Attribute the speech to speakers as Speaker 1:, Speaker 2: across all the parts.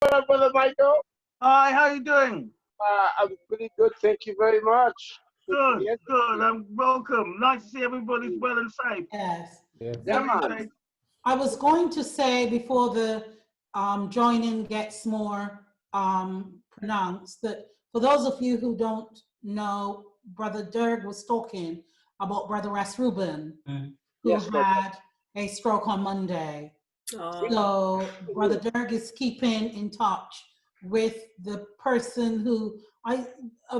Speaker 1: on, Brother Michael?
Speaker 2: Hi, how you doing?
Speaker 1: I'm pretty good, thank you very much.
Speaker 2: Good, good. Welcome. Nice to see everybody's well and safe.
Speaker 3: Yes.
Speaker 1: Yeah, man.
Speaker 3: I was going to say before the joining gets more pronounced that for those of you who don't know, Brother Dirk was talking about Brother Ras Ruben, who had a stroke on Monday. So Brother Dirk is keeping in touch with the person who a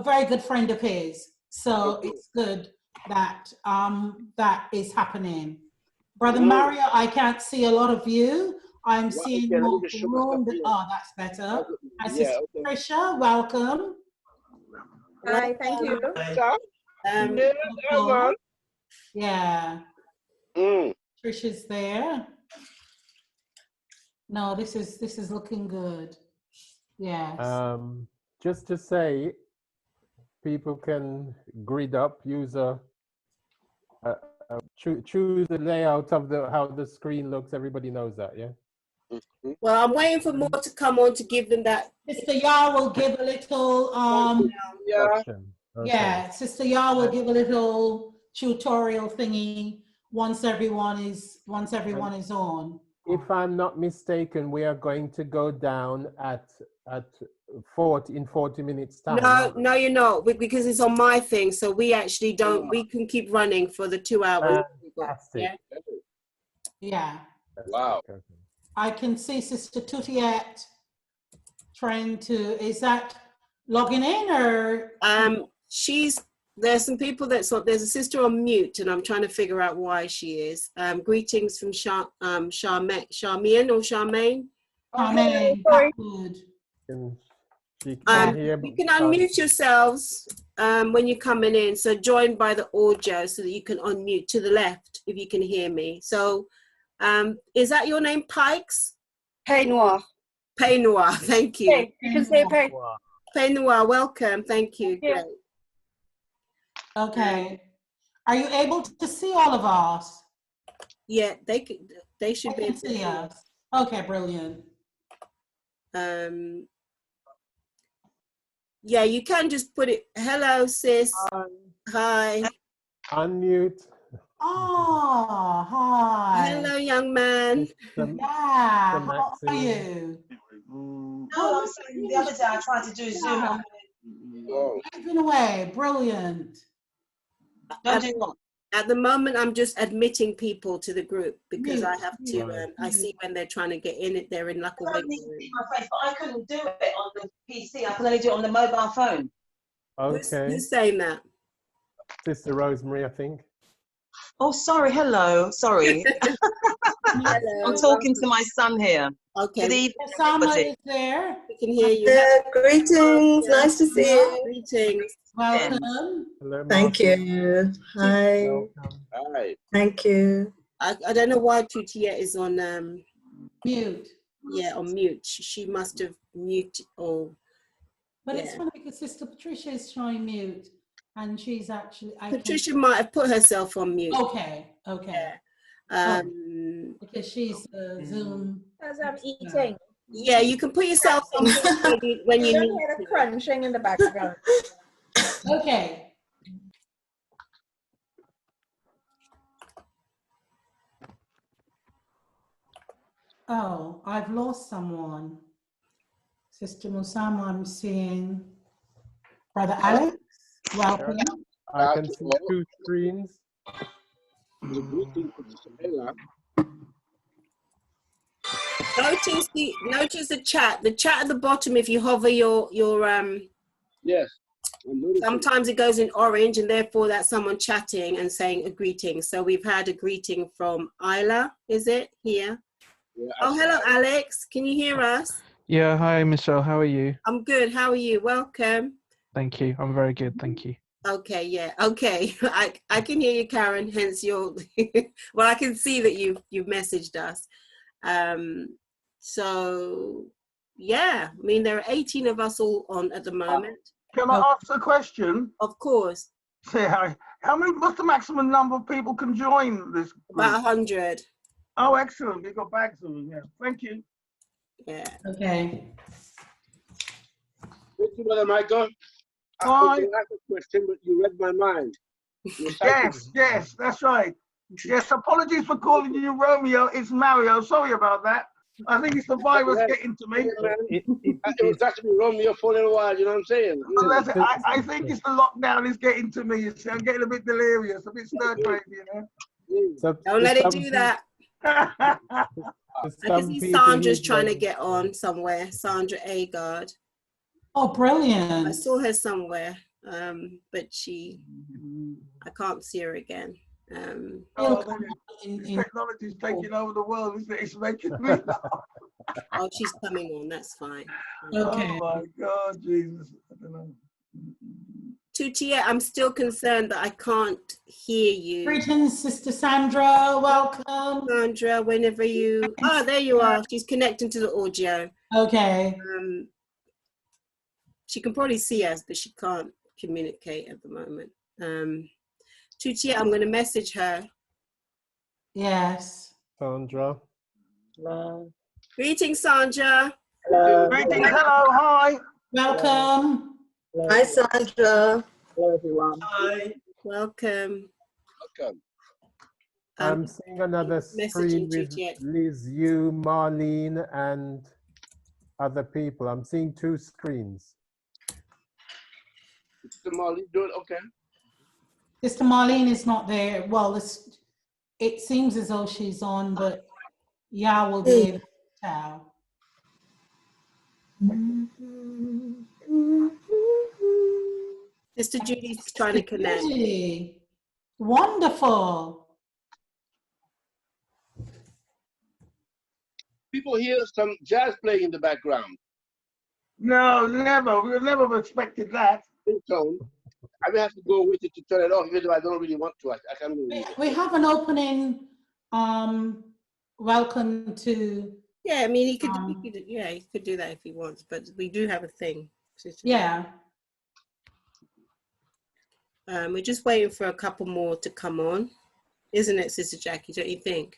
Speaker 3: very good friend of his. So it's good that that is happening. Brother Mario, I can't see a lot of you. I'm seeing more room. Oh, that's better. Hi, Sister Tricia, welcome.
Speaker 4: Hi, thank you.
Speaker 3: Yeah. Trisha's there. No, this is looking good. Yes.
Speaker 5: Just to say, people can grid up, use choose the layout of how the screen looks. Everybody knows that, yeah?
Speaker 4: Well, I'm waiting for more to come on to give them that.
Speaker 3: Sister Yar will give a little yeah, Sister Yar will give a little tutorial thingy once everyone is on.
Speaker 5: If I'm not mistaken, we are going to go down in 40 minutes time.
Speaker 4: No, you're not, because it's on my thing, so we actually don't. We can keep running for the 2 hours.
Speaker 3: Yeah.
Speaker 1: Wow.
Speaker 3: I can see Sister Tutiet trying to. Is that logging in or?
Speaker 4: There's some people there's a sister on mute, and I'm trying to figure out why she is. Greetings from Charmaine or Charmaine.
Speaker 3: Charmaine,
Speaker 4: you can unmute yourselves when you're coming in. So join by the audio so that you can unmute to the left if you can hear me. So is that your name, Pikes?
Speaker 6: Pay Noir.
Speaker 4: Pay Noir, thank you.
Speaker 6: Hey, you can say Pay.
Speaker 4: Pay Noir, welcome, thank you. Great.
Speaker 3: Okay. Are you able to see all of us?
Speaker 4: Yeah, they should be able to
Speaker 3: see us. Okay, brilliant.
Speaker 4: Yeah, you can just put it. Hello, sis. Hi.
Speaker 5: Unmute.
Speaker 3: Oh, hi.
Speaker 4: Hello, young man.
Speaker 3: How are you?
Speaker 6: No, I'm saying the other day I tried to do Zoom.
Speaker 3: You've been away. Brilliant.
Speaker 6: Don't do what?
Speaker 4: At the moment, I'm just admitting people to the group because I have to. I see when they're trying to get in it, they're in like a waiting room.
Speaker 6: My face, but I couldn't do it on the PC. I can only do it on the mobile phone.
Speaker 5: Okay.
Speaker 4: Who's saying that?
Speaker 5: Sister Rosemary, I think.
Speaker 6: Oh, sorry. Hello. Sorry.
Speaker 4: Hello.
Speaker 6: I'm talking to my son here.
Speaker 4: Okay.
Speaker 6: Good evening,
Speaker 3: everybody. Is there?
Speaker 4: We can hear you.
Speaker 7: Greetings. Nice to see you.
Speaker 4: Greetings.
Speaker 3: Welcome.
Speaker 5: Hello,
Speaker 7: thank you. Hi.
Speaker 5: Welcome.
Speaker 1: Hi.
Speaker 7: Thank you.
Speaker 4: I don't know why Tutia is on
Speaker 3: mute.
Speaker 4: Yeah, on mute. She must have muted or.
Speaker 3: But it's funny because Sister Patricia is trying mute, and she's actually.
Speaker 4: Patricia might have put herself on mute.
Speaker 3: Okay. Okay.
Speaker 4: Yeah.
Speaker 3: Because she's Zoom.
Speaker 8: As I'm eating.
Speaker 4: Yeah, you can put yourself on mute when you need
Speaker 8: hear the crunching in the background.
Speaker 3: Okay. Oh, I've lost someone. Sister Musama, I'm seeing Brother Alex. Welcome.
Speaker 5: I can see 2 screens.
Speaker 4: Notice the chat. The chat at the bottom. If you hover your
Speaker 1: yes.
Speaker 4: Sometimes it goes in orange, and therefore that's someone chatting and saying a greeting. So we've had a greeting from Isla. Is it here? Yeah, oh, hello, Alex. Can you hear us?
Speaker 9: Yeah. Hi, Michelle. How are you?
Speaker 4: I'm good. How are you? Welcome.
Speaker 9: Thank you. I'm very good. Thank you.
Speaker 4: Okay. Yeah. Okay. I can hear you, Karen. Hence your. Well, I can see that you've messaged us. So yeah, I mean there are 18 of us all on at the moment.
Speaker 2: Can I ask a question?
Speaker 4: Of course.
Speaker 2: Say hi. What's the maximum number of people can join this group?
Speaker 4: About 100.
Speaker 2: Oh, excellent. We've got bags of them. Yeah. Thank you.
Speaker 4: Yeah.
Speaker 3: Okay.
Speaker 1: Thank you, Brother Michael. I
Speaker 2: Hi.
Speaker 1: was going to ask a question, but you read my mind. You're psychic.
Speaker 2: Yes, that's right. Yes, apologies for calling you Romeo. It's Mario. Sorry about that. I think it's the virus getting to me.
Speaker 1: Yeah, man. It was got to be Romeo for a little while, you know what I'm saying?
Speaker 2: Well, that's it. I think it's the lockdown is getting to me. You see, I'm getting a bit delirious, a bit stir crazy, you know.
Speaker 4: Don't let it do that. I can see Sandra's trying to get on somewhere. Sandra Agard.
Speaker 3: Oh, brilliant.
Speaker 4: I saw her somewhere, but I can't see her again.
Speaker 2: Technology is taking over the world, isn't it? It's making me laugh.
Speaker 4: Oh, she's coming on. That's fine.
Speaker 3: Okay.
Speaker 2: Oh my God, Jesus! I don't know.
Speaker 4: Tutia, I'm still concerned that I can't hear you.
Speaker 3: Greetings, Sister Sandra. Welcome.
Speaker 4: Sandra, whenever you... Oh, there you are. She's connecting to the audio.
Speaker 3: Okay.
Speaker 4: She can probably see us, but she can't communicate at the moment. Tutia, I'm going to message her.
Speaker 3: Yes.
Speaker 5: Sandra.
Speaker 8: Hello.
Speaker 4: Greetings, Sandra.
Speaker 8: Hello.
Speaker 2: Greetings, hello, hi.
Speaker 3: Welcome.
Speaker 8: Hello.
Speaker 7: Hi, Sandra.
Speaker 8: Hello, everyone.
Speaker 2: Hi.
Speaker 4: Welcome.
Speaker 1: Welcome.
Speaker 5: I'm seeing another screen with Liz, you, Marlene, and other people. I'm seeing 2 screens.
Speaker 1: Sister Molly, do it, okay.
Speaker 3: Sister Marlene is not there. Well, it seems as though she's on, but Yah will be able to tell.
Speaker 4: Sister Judy's trying to connect.
Speaker 3: Judy. Wonderful.
Speaker 1: People hear some jazz playing in the background.
Speaker 2: No, never. We would never have expected that.
Speaker 1: Tone. I will have to go with it to turn it off, even though I don't really want to. I can't believe it.
Speaker 3: We have an opening. Welcome to.
Speaker 4: Yeah, I mean, he could do that if he wants, but we do have a thing.
Speaker 3: Yeah.
Speaker 4: We're just waiting for a couple more to come on, isn't it, Sister Jackie? Don't you think?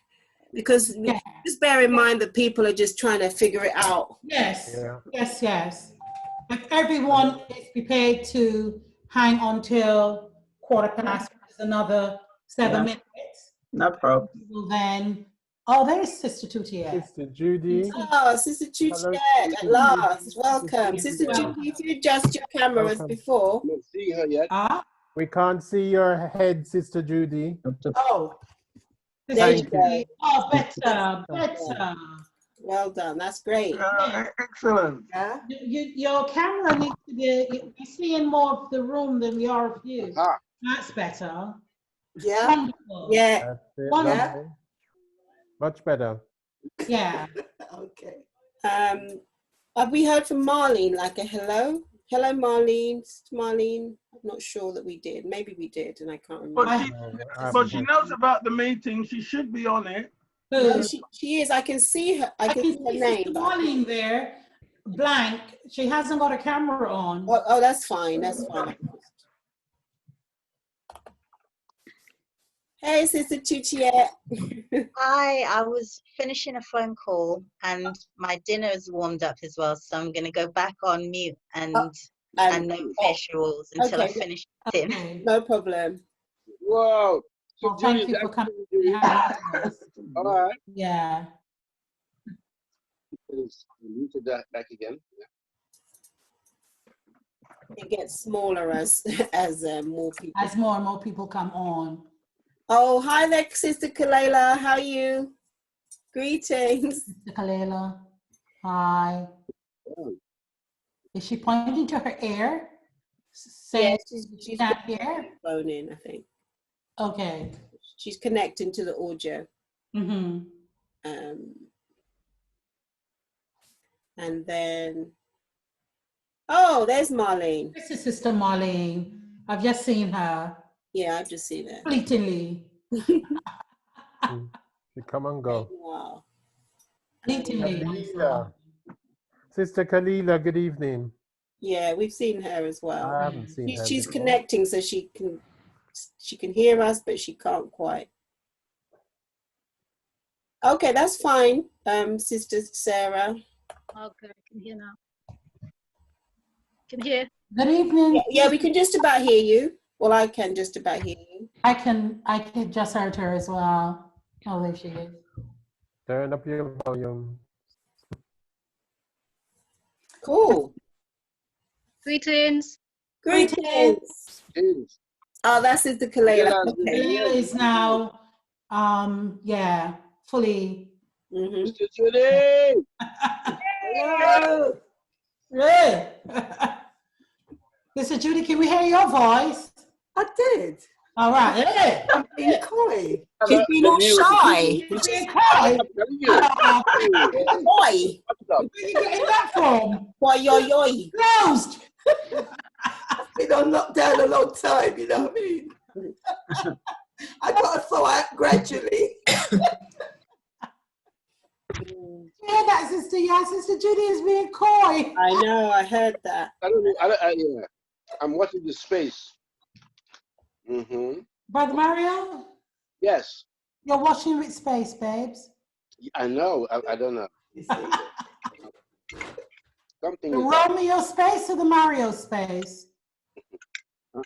Speaker 4: Because just bear in mind that people are just trying to figure it out.
Speaker 3: Yes. Yeah. Yes. If everyone is prepared to hang on till 1/4 which is another 7 minutes.
Speaker 8: No problem.
Speaker 3: Then, oh, there's Sister Tutia.
Speaker 5: Sister Judy.
Speaker 4: Oh, Sister Tutia, at last. Welcome. Sister Judy, if you adjust your camera as before.
Speaker 1: I don't see her yet.
Speaker 5: We can't see your head, Sister Judy.
Speaker 4: Oh,
Speaker 3: there you go. Oh, better.
Speaker 4: Well done. That's great.
Speaker 2: Excellent.
Speaker 3: Your camera needs to be, we're seeing more of the room than we are of you. That's better.
Speaker 4: Yeah.
Speaker 3: Wonderful.
Speaker 4: Yeah.
Speaker 3: Wonderful.
Speaker 5: Much better.
Speaker 3: Yeah.
Speaker 4: Okay. Have we heard from Marlene, like a hello? Hello, Marlene. Marlene. I'm not sure that we did. Maybe we did, and I can't remember.
Speaker 2: But she knows about the meeting. She should be on it.
Speaker 4: No, she is. I can see her. I can see her name.
Speaker 3: Marlene there, blank. She hasn't got a camera on.
Speaker 4: Oh, that's fine. That's fine. Hey, Sister Tutia.
Speaker 10: Hi, I was finishing a phone call and my dinner is warmed up as well, so I'm going to go back on mute and no visuals until I finish dinner.
Speaker 4: No problem.
Speaker 1: Whoa.
Speaker 3: Well, thank you for coming.
Speaker 1: All right.
Speaker 3: Yeah.
Speaker 1: Muted that back again.
Speaker 4: It gets smaller as more people.
Speaker 3: As more and more people come on.
Speaker 4: Oh, hi there, Sister Kalela. How are you? Greetings.
Speaker 3: Sister Kalela. Hi. Is she pointing to her ear?
Speaker 4: Yeah, she's
Speaker 3: can't hear?
Speaker 4: Phone in, I think.
Speaker 3: Okay.
Speaker 4: She's connecting to the audio.
Speaker 3: Mm-hmm.
Speaker 4: And then, oh, there's Marlene.
Speaker 3: This is Sister Marlene. I've just seen her.
Speaker 4: Yeah, I've just seen her.
Speaker 3: Fleetingly.
Speaker 5: She come and go.
Speaker 4: Wow.
Speaker 3: Fleetingly.
Speaker 5: Sister Kalila, good evening.
Speaker 4: Yeah, we've seen her as well.
Speaker 5: I haven't seen her.
Speaker 4: She's connecting, so she can hear us, but she can't quite. Okay, that's fine, Sister Sarah.
Speaker 11: Okay, I can hear now. Can hear.
Speaker 3: Good evening.
Speaker 4: Yeah, we can just about hear you. Well, I can just about hear you.
Speaker 3: I can just heard her as well. Oh, there she is.
Speaker 5: Turn up your volume.
Speaker 4: Cool.
Speaker 11: Greetings.
Speaker 4: Greetings. Oh, that's Sister Kalela.
Speaker 3: Kalela is now, yeah, fully.
Speaker 1: Mr. Judy!
Speaker 3: Hello. Hey. Mr. Judy, can we hear your voice?
Speaker 12: I did.
Speaker 3: All right. Hey.
Speaker 12: I'm being coy.
Speaker 4: She's been all shy.
Speaker 3: She's being coy.
Speaker 4: Boy.
Speaker 3: Where are you getting that from?
Speaker 4: Boy, yo.
Speaker 3: Closed.
Speaker 12: I've been on lockdown a long time, you know what I mean? I got to thaw out gradually.
Speaker 3: Yeah, that sister. Yeah, Sister Judy is being coy.
Speaker 4: I know. I heard that.
Speaker 1: I don't know. Yeah. I'm watching the space.
Speaker 3: Brother Mario?
Speaker 1: Yes.
Speaker 3: You're watching with space, babes.
Speaker 1: I know. I don't know. Something.
Speaker 3: The Romeo space or the Mario space?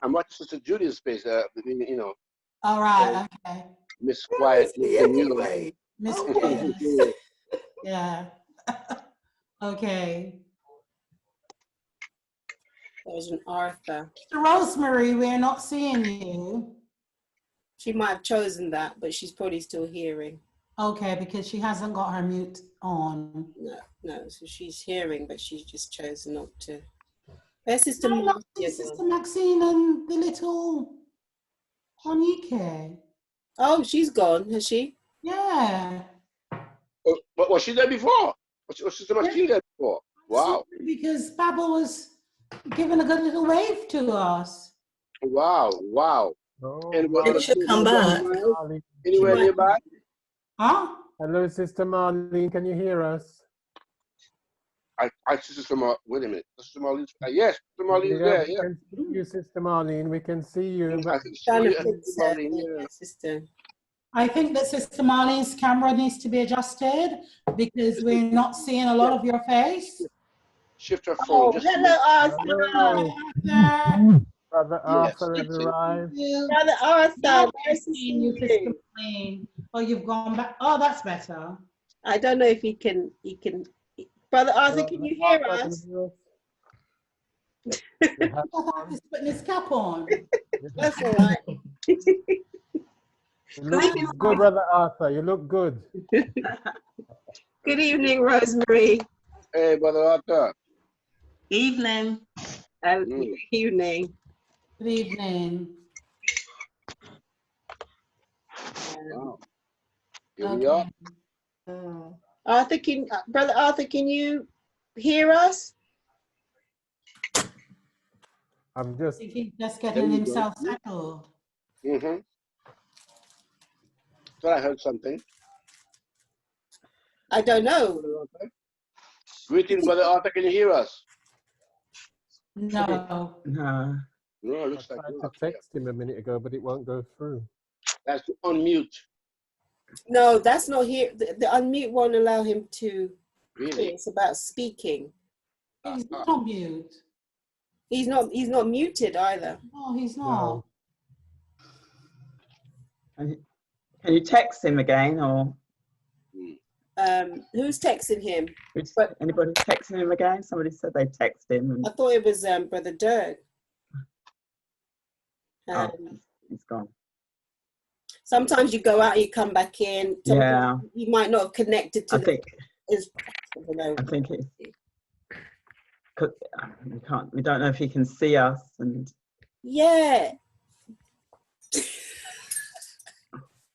Speaker 1: I'm watching Sister Judy's space. You know.
Speaker 3: All right. Okay.
Speaker 1: Miss Quiet.
Speaker 12: Anyway.
Speaker 3: Miss Quiet. Yeah. Okay.
Speaker 4: There's an Arthur.
Speaker 3: Rosemary, we're not seeing you.
Speaker 4: She might have chosen that, but she's probably still hearing.
Speaker 3: Okay, because she hasn't got her mute on.
Speaker 4: No. So she's hearing, but she's just chosen not to. Where's Sister
Speaker 3: Sister Maxine and the little Monique.
Speaker 4: Oh, she's gone, has she?
Speaker 3: Yeah.
Speaker 1: But was she there before? Was Sister Maxine there before? Wow.
Speaker 3: Because Babel was giving a good little wave to us.
Speaker 1: Wow.
Speaker 5: Oh,
Speaker 7: Maybe she'll come back.
Speaker 1: Anywhere nearby?
Speaker 3: Huh?
Speaker 5: Hello, Sister Marlene. Can you hear us?
Speaker 1: Sister Marlene. Wait a minute. Sister Marlene. Yes, Sister Marlene's there. Yeah.
Speaker 5: We can see you, Sister Marlene. We can see you.
Speaker 4: Sister.
Speaker 3: I think that Sister Marlene's camera needs to be adjusted because we're not seeing a lot of your face.
Speaker 1: Shift her phone.
Speaker 4: Hello,
Speaker 5: Arthur. Brother Arthur has arrived.
Speaker 4: Brother Arthur,
Speaker 3: Nice seeing you, Sister Marlene. Oh, you've gone back. Oh, that's better.
Speaker 4: I don't know if he can. Brother Arthur, can you hear us?
Speaker 3: He's putting his cap on.
Speaker 4: That's all right.
Speaker 5: You look good, Brother Arthur. You look good.
Speaker 4: Good evening, Rosemary.
Speaker 1: Hey, Brother Arthur.
Speaker 8: Evening.
Speaker 4: Evening.
Speaker 3: Good evening.
Speaker 1: Wow. Here we are.
Speaker 4: Arthur, Brother Arthur, can you hear us?
Speaker 5: I'm just.
Speaker 3: He's just getting himself settled.
Speaker 1: Thought I heard something.
Speaker 4: I don't know.
Speaker 1: Greetings, Brother Arthur. Can you hear us?
Speaker 3: No.
Speaker 5: No.
Speaker 1: No, it looks like
Speaker 5: I tried to text him a minute ago, but it won't go through.
Speaker 1: That's to unmute.
Speaker 4: No, that's not here. The unmute won't allow him to.
Speaker 1: Really?
Speaker 4: It's about speaking.
Speaker 3: He's not on mute.
Speaker 4: He's not muted either.
Speaker 3: No, he's not.
Speaker 8: Can you text him again, or?
Speaker 4: Who's texting him?
Speaker 8: Anybody texting him again? Somebody said they text him.
Speaker 4: I thought it was Brother Dirk.
Speaker 8: He's gone.
Speaker 4: Sometimes you go out, you come back in.
Speaker 8: Yeah.
Speaker 4: You might not have connected to.
Speaker 8: I think it's. We don't know if he can see us, and.
Speaker 4: Yeah.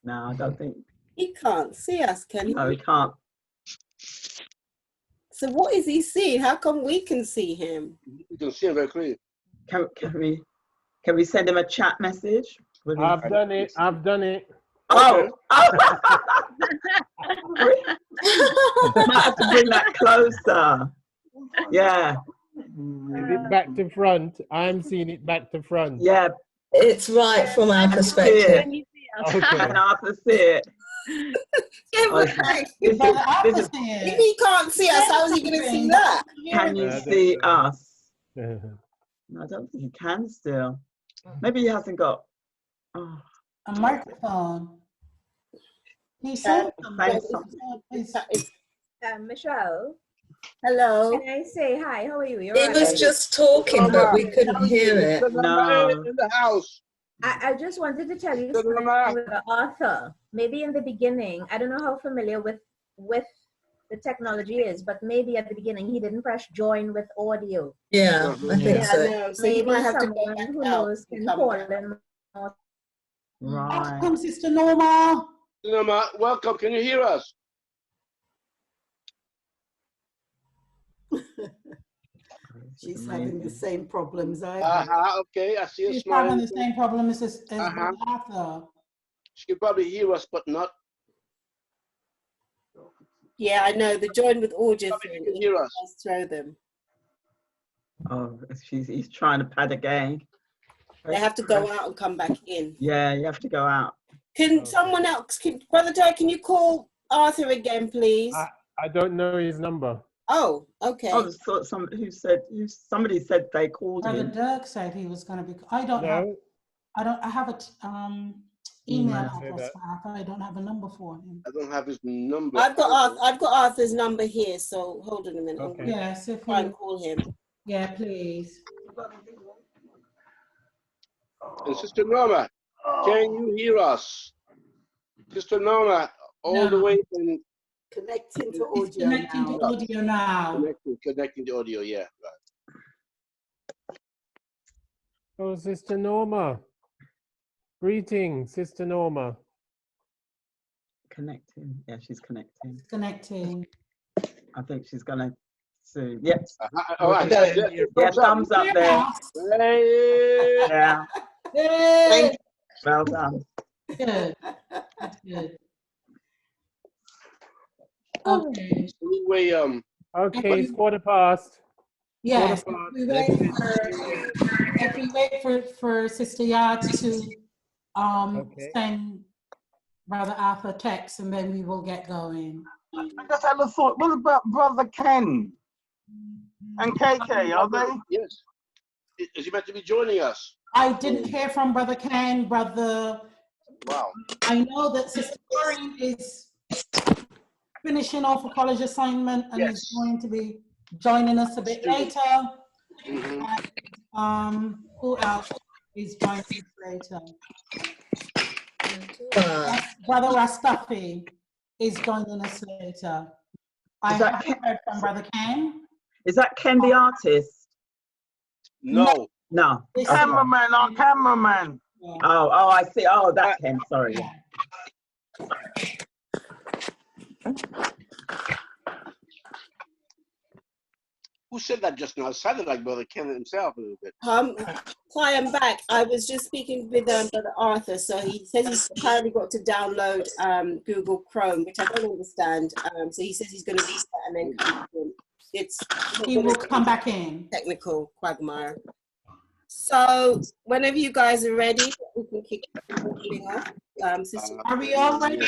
Speaker 8: No, I don't think.
Speaker 4: He can't see us, can he?
Speaker 8: No, he can't.
Speaker 4: So what is he seeing? How come we can see him?
Speaker 1: You can see him very clearly.
Speaker 8: Can we send him a chat message?
Speaker 5: I've done it.
Speaker 8: Oh! Might have to bring that closer. Yeah.
Speaker 5: Is it back to front? I'm seeing it back to front.
Speaker 8: Yeah.
Speaker 7: It's right from our perspective.
Speaker 5: Okay.
Speaker 8: And I have to see it.
Speaker 4: If he can't see us, how is he going to see that?
Speaker 8: Can you see us? No, I don't think he can still. Maybe he hasn't got
Speaker 3: a microphone. He said
Speaker 11: Michelle.
Speaker 4: Hello.
Speaker 11: Can I say hi? How are you? You're
Speaker 7: He was just talking, but we couldn't hear it.
Speaker 8: No.
Speaker 1: In the house.
Speaker 11: I just wanted to tell you something with Arthur. Maybe in the beginning, I don't know how familiar with the technology is, but maybe at the beginning he didn't press join with audio.
Speaker 7: Yeah, I think so.
Speaker 4: No, so
Speaker 11: maybe
Speaker 4: you might have to go
Speaker 11: someone
Speaker 4: back
Speaker 11: who
Speaker 4: out
Speaker 11: knows
Speaker 4: and
Speaker 11: can
Speaker 4: come
Speaker 11: call
Speaker 4: back.
Speaker 11: him.
Speaker 8: Right.
Speaker 3: Welcome, Sister Norma.
Speaker 1: Norma, welcome. Can you hear us?
Speaker 12: She's having the same problems I have.
Speaker 1: Okay, I see a
Speaker 3: She's
Speaker 1: smile.
Speaker 3: having the same problem as Arthur.
Speaker 1: She can probably hear us, but not.
Speaker 4: Yeah, I know. The join with audio thing.
Speaker 1: Can hear us.
Speaker 4: Let's throw them.
Speaker 8: Oh, he's trying to pad again.
Speaker 4: They have to go out and come back in.
Speaker 8: Yeah, you have to go out.
Speaker 4: Can someone else, Brother Joe, can you call Arthur again, please?
Speaker 5: I don't know his number.
Speaker 4: Oh, okay.
Speaker 8: Oh, so somebody said they called
Speaker 3: Brother
Speaker 8: him.
Speaker 3: Dirk said he was going to be. I have a email address for Arthur. I don't have a number for him.
Speaker 1: I don't have his number.
Speaker 4: I've got Arthur's number here, so hold on a minute.
Speaker 5: Okay.
Speaker 3: Yes, if
Speaker 4: try
Speaker 3: you
Speaker 4: and call him.
Speaker 3: Yeah, please.
Speaker 1: And Sister Norma, can you hear us? Sister Norma, all the way from
Speaker 12: connecting to audio
Speaker 3: connecting
Speaker 12: now.
Speaker 3: to audio now.
Speaker 1: Connecting to audio, yeah. Right.
Speaker 5: Oh, Sister Norma. Greetings, Sister Norma.
Speaker 8: Connecting. Yeah, she's connecting.
Speaker 3: Connecting.
Speaker 8: I think she's gonna soon. Yep.
Speaker 1: All right.
Speaker 8: Yeah, thumbs up there.
Speaker 1: Hey.
Speaker 8: Yeah.
Speaker 3: Hey.
Speaker 8: Well done.
Speaker 3: Good. That's good. Okay.
Speaker 1: Anyway,
Speaker 5: Okay, it's 1:15.
Speaker 3: Yes. If we wait for Sister Yard to send Brother Arthur text, and then we will get going.
Speaker 2: I just had a thought. What about Brother Ken and KK? Are they?
Speaker 1: Yes. Is he meant to be joining us?
Speaker 3: I didn't hear from Brother Ken, Brother.
Speaker 1: Wow.
Speaker 3: I know that Sister Corinne is finishing off a college assignment and is going to be joining us a bit later. And, who else is joining us later? Brother Rastafi is joining us later. I haven't heard from Brother Ken.
Speaker 8: Is that Ken the artist?
Speaker 1: No.
Speaker 8: No.
Speaker 2: Cameraman, our cameraman.
Speaker 3: Yeah.
Speaker 8: Oh, I see. Oh, that Ken. Sorry.
Speaker 3: Yeah.
Speaker 1: Who said that just now? It sounded like Brother Ken himself a little bit.
Speaker 4: Hi, I'm back. I was just speaking with Brother Arthur. So he says he's apparently got to download Google Chrome, which I don't understand. So he says he's going to do that and then come in.
Speaker 3: He will come back in.
Speaker 4: Technical quagmire. So whenever you guys are ready, we can kick everything off.
Speaker 3: Are we all ready?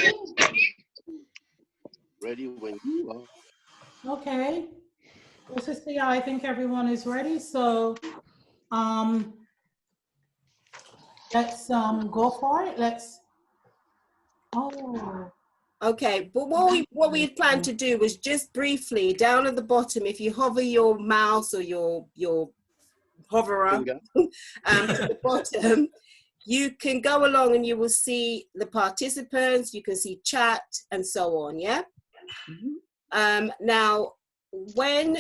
Speaker 1: Ready when you are.
Speaker 3: Okay. Well, Sister, yeah, I think everyone is ready. So let's go for it.
Speaker 4: Okay, but what we planned to do was just briefly down at the bottom, if you hover your mouse or your hoverer to the bottom, you can go along and you will see the participants, you can see chat and so on, yeah? Now, when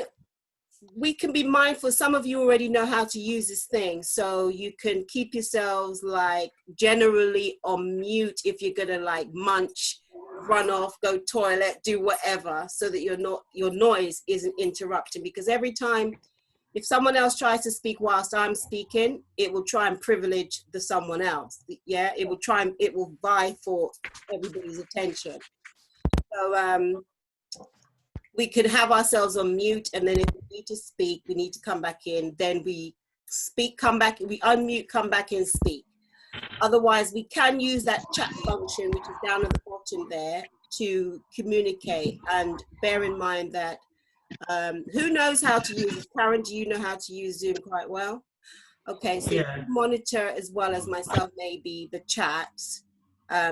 Speaker 4: we can be mindful, some of you already know how to use this thing, so you can keep yourselves like generally on mute if you're gonna like munch, run off, go toilet, do whatever, so that your noise isn't interrupting, because every time if someone else tries to speak whilst I'm speaking, it will try and privilege the someone else. Yeah, it will vie for everybody's attention. So we could have ourselves on mute, and then if we need to speak, we need to come back in. Then we speak, come back, we unmute, come back in, speak. Otherwise, we can use that chat function, which is down at the bottom. bottom there to communicate, and bear in mind that who knows how to use it? Karen, do you know how to use Zoom quite well? Okay, so you monitor as well as myself maybe the chats,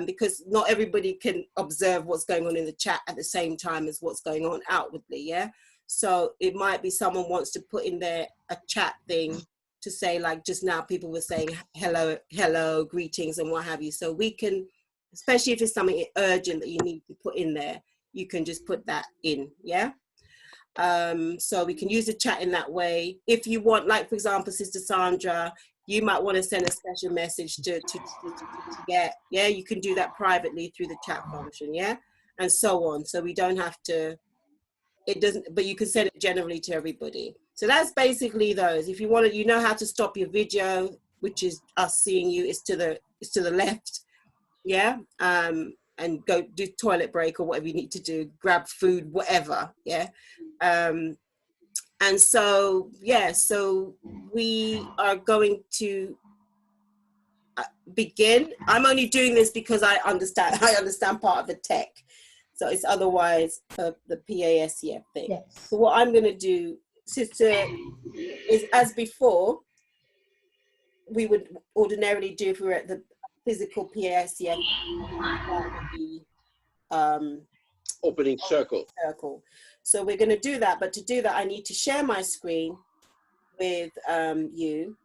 Speaker 4: because not everybody can observe what's going on in the chat at the same time as what's going on outwardly, yeah? So it might be someone wants to put in there a chat thing to say, like just now people were saying hello, greetings and what have you. So we can, especially if it's something urgent that you need to put in there, you can just put that in, yeah? So we can use the chat in that way. If you want, like for example, Sister Sandra, you might want to send a special message to get, yeah, you can do that privately through the chat function, yeah? And so on. So we don't have to, it doesn't, but you can send it generally to everybody. So that's basically those. If you want to, you know how to stop your video, which is us seeing you, it's to the left, yeah? And go do toilet break or whatever you need to do, grab food, whatever, yeah? And so, yeah, so we are going to begin. I'm only doing this because I understand part of the tech. So it's otherwise the PASCF thing. Yes. So what I'm going to do, Sister, is as before, we would ordinarily do if we were at the physical PASCF,
Speaker 1: opening circle.
Speaker 4: So we're going to do that, but to do that, I need to share my screen with you.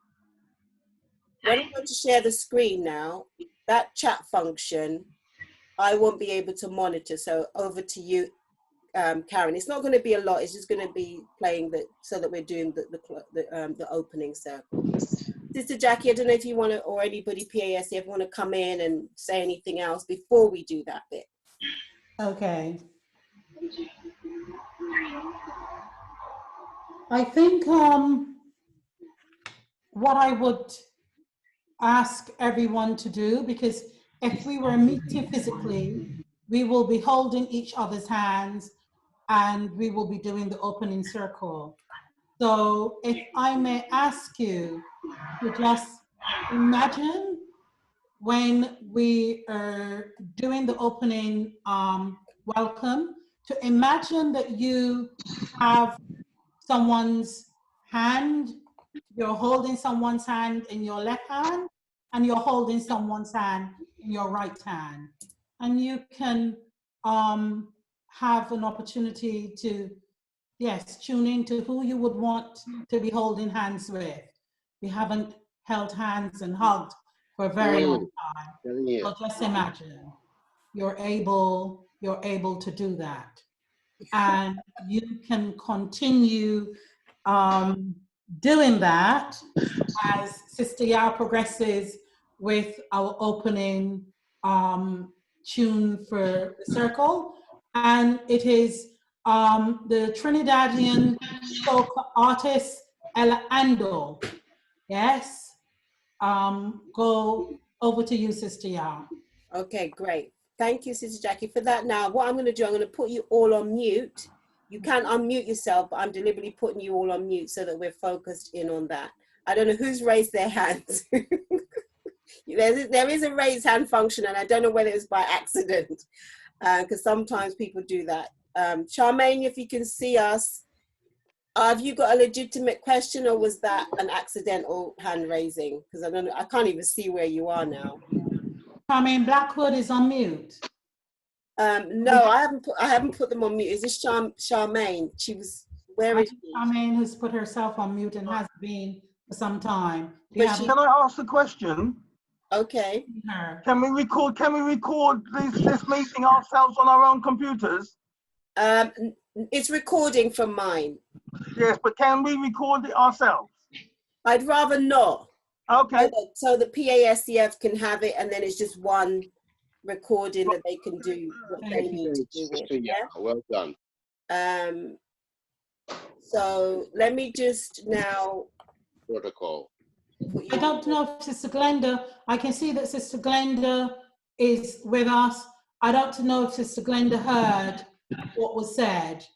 Speaker 4: When I'm going to share the screen now, that chat function, I won't be able to monitor. So over to you, Karen. It's not going to be a lot. It's just going to be playing so that we're doing the opening circle. Sister Jackie, I don't know if you want to, or anybody PASCF want to come in and say anything else before we do that bit.
Speaker 3: Okay. I think what I would ask everyone to do, because if we were meeting physically, we will be holding each other's hands and we will be doing the opening circle. So if I may ask you to just imagine when we are doing the opening welcome, to imagine that you have someone's hand, you're holding someone's hand in your left hand, and you're holding someone's hand in your right hand. And you can have an opportunity to, yes, tune into who you would want to be holding hands with. We haven't held hands and hugged for a very long time. So just imagine you're able to do that. And you can continue doing that as Sister Yao progresses with our opening tune for the circle. And it is the Trinidadian soca artist Ella Ando. Yes. Go over to you, Sister Yao.
Speaker 4: Okay, great. Thank you, Sister Jackie, for that. Now, what I'm going to do, I'm going to put you all on mute. You can't unmute yourself, but I'm deliberately putting you all on mute so that we're focused in on that. I don't know who's raised their hands. There is a raise hand function, and I don't know whether it's by accident, because sometimes people do that. Charmaine, if you can see us, have you got a legitimate question, or was that an accidental hand raising? Because I can't even see where you are now.
Speaker 3: Charmaine Blackwood is on mute.
Speaker 4: No, I haven't put them on mute. Is this Charmaine? She was, where is she?
Speaker 3: Charmaine has put herself on mute and has been for some time.
Speaker 2: Can I ask a question?
Speaker 4: Okay.
Speaker 2: Can we record this meeting ourselves on our own computers?
Speaker 4: It's recording from mine.
Speaker 2: Yes, but can we record it ourselves?
Speaker 4: I'd rather not.
Speaker 2: Okay.
Speaker 4: So the PASCF can have it, and then it's just one recording that they can do what they need to do with. Yeah?
Speaker 1: Well done.
Speaker 4: So let me just now.
Speaker 1: Protocol.
Speaker 3: I don't know if Sister Glenda, I can see that Sister Glenda is with us. I don't know if Sister Glenda heard what was said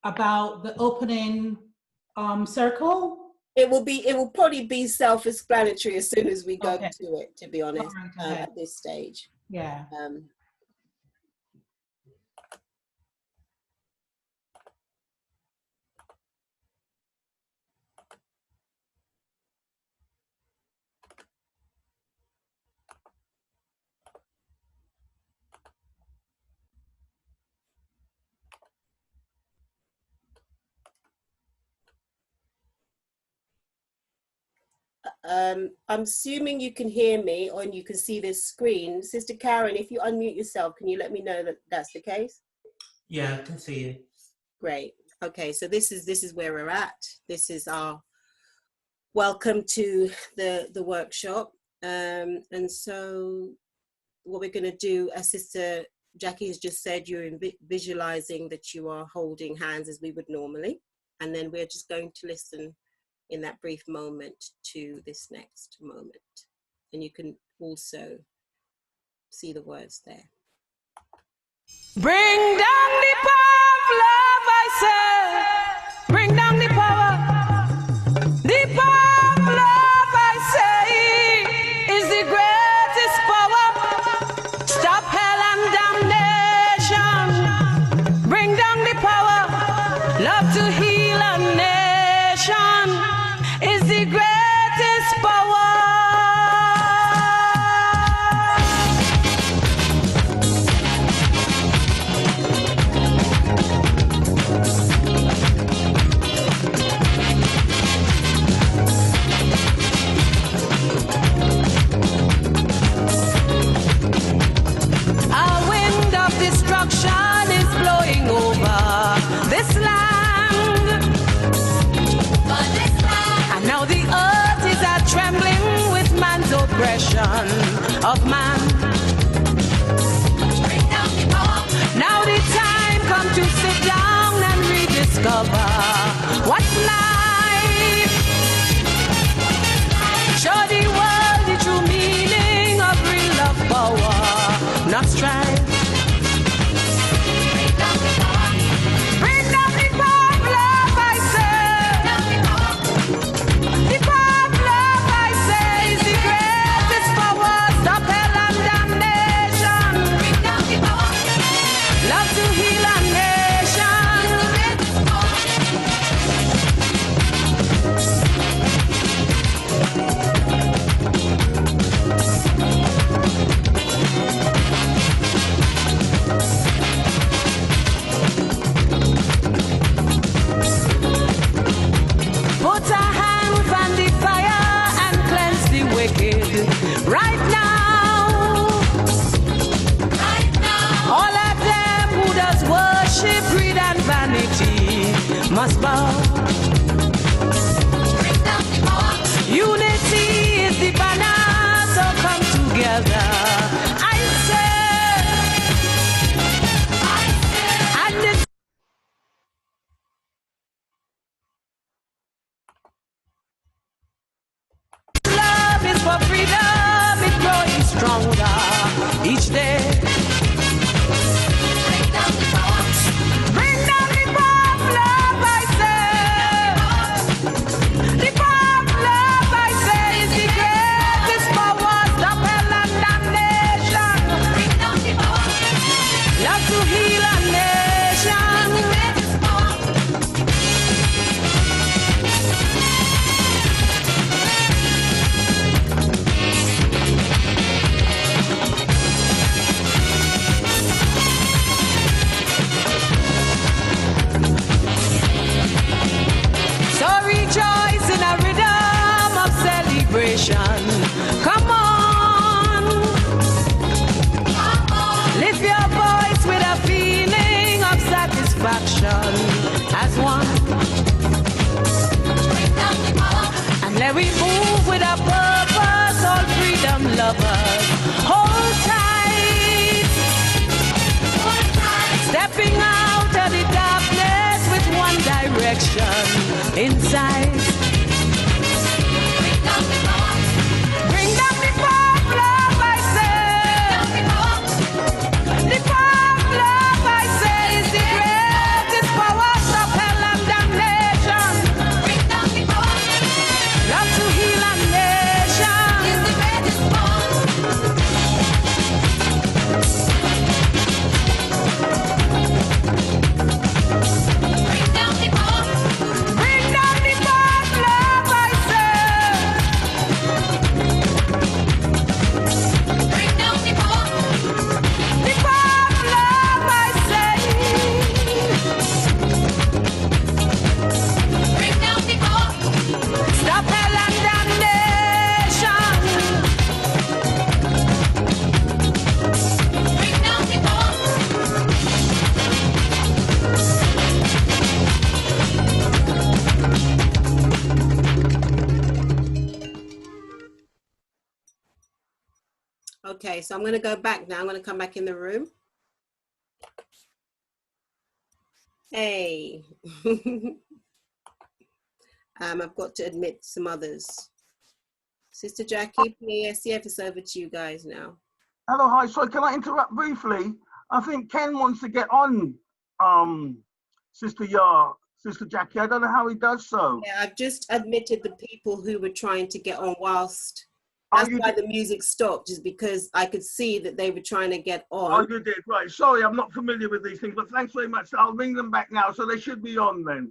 Speaker 3: about the opening circle.
Speaker 4: It will probably be self-explanatory as soon as we go to it, to be honest, at this stage.
Speaker 3: Yeah.
Speaker 4: I'm assuming you can hear me or you can see this screen. Sister Karen, if you unmute yourself, can you let me know that that's the case?
Speaker 13: Yeah, I can see you.
Speaker 4: Great. Okay, so this is where we're at. This is our welcome to the workshop. And so what we're going to do, as Sister Jackie has just said, you're visualizing that you are holding hands as we would normally. And then we're just going to listen in that brief moment to this next moment. And you can also see the words there.
Speaker 14: Bring down the power of love, I say. Bring down the power. The power of love, I say, is the greatest power. Stop hell and damnation. Bring down the power. Love to heal a nation is the greatest power. A wind of destruction is blowing over this land. And now the earth is trembling with man's oppression of man. Now the time come to sit down and rediscover what's life. Show the world the true meaning of real love, power, not strife. Bring down the power of love, I say. The power of love, I say, is the greatest power. Stop hell and damnation. Bring down the power. Love to heal a nation. Put a hand on the fire and cleanse the wicked. Right now. Right now. All of them who does worship, greed and vanity must bow. Unity is the banner, so come together. I say. And this love is for freedom, it's growing stronger each day. Bring down the power of love, I say. The power of love, I say, is the greatest power. Stop hell and damnation. Bring down the power. Love to heal a nation. The greatest power. So rejoice in a rhythm of celebration. Come on. Lift your voice with a feeling of satisfaction as one. And let we move with a purpose, all freedom lovers. Hold tight. Stepping out of the darkness with one direction inside. Bring down the power. Bring down the power of love, I say. The power of love, I say, is the greatest power. Stop hell and damnation. Bring down the power. Love to heal a nation is the greatest power. Bring down the power. Bring down the power.
Speaker 4: Okay, so I'm going to go back now. I'm going to come back in the room. Hey. I've got to admit some others. Sister Jackie, PASCF, it's over to you guys now.
Speaker 2: Hello, hi. Sorry, can I interrupt briefly? I think Ken wants to get on, Sister Jackie. I don't know how he does so.
Speaker 4: Yeah, I've just admitted the people who were trying to get on whilst. That's why the music stopped, is because I could see that they were trying to get on.
Speaker 2: Oh, you did, right. Sorry, I'm not familiar with these things, but thanks very much. I'll ring them back now, so they should be on then.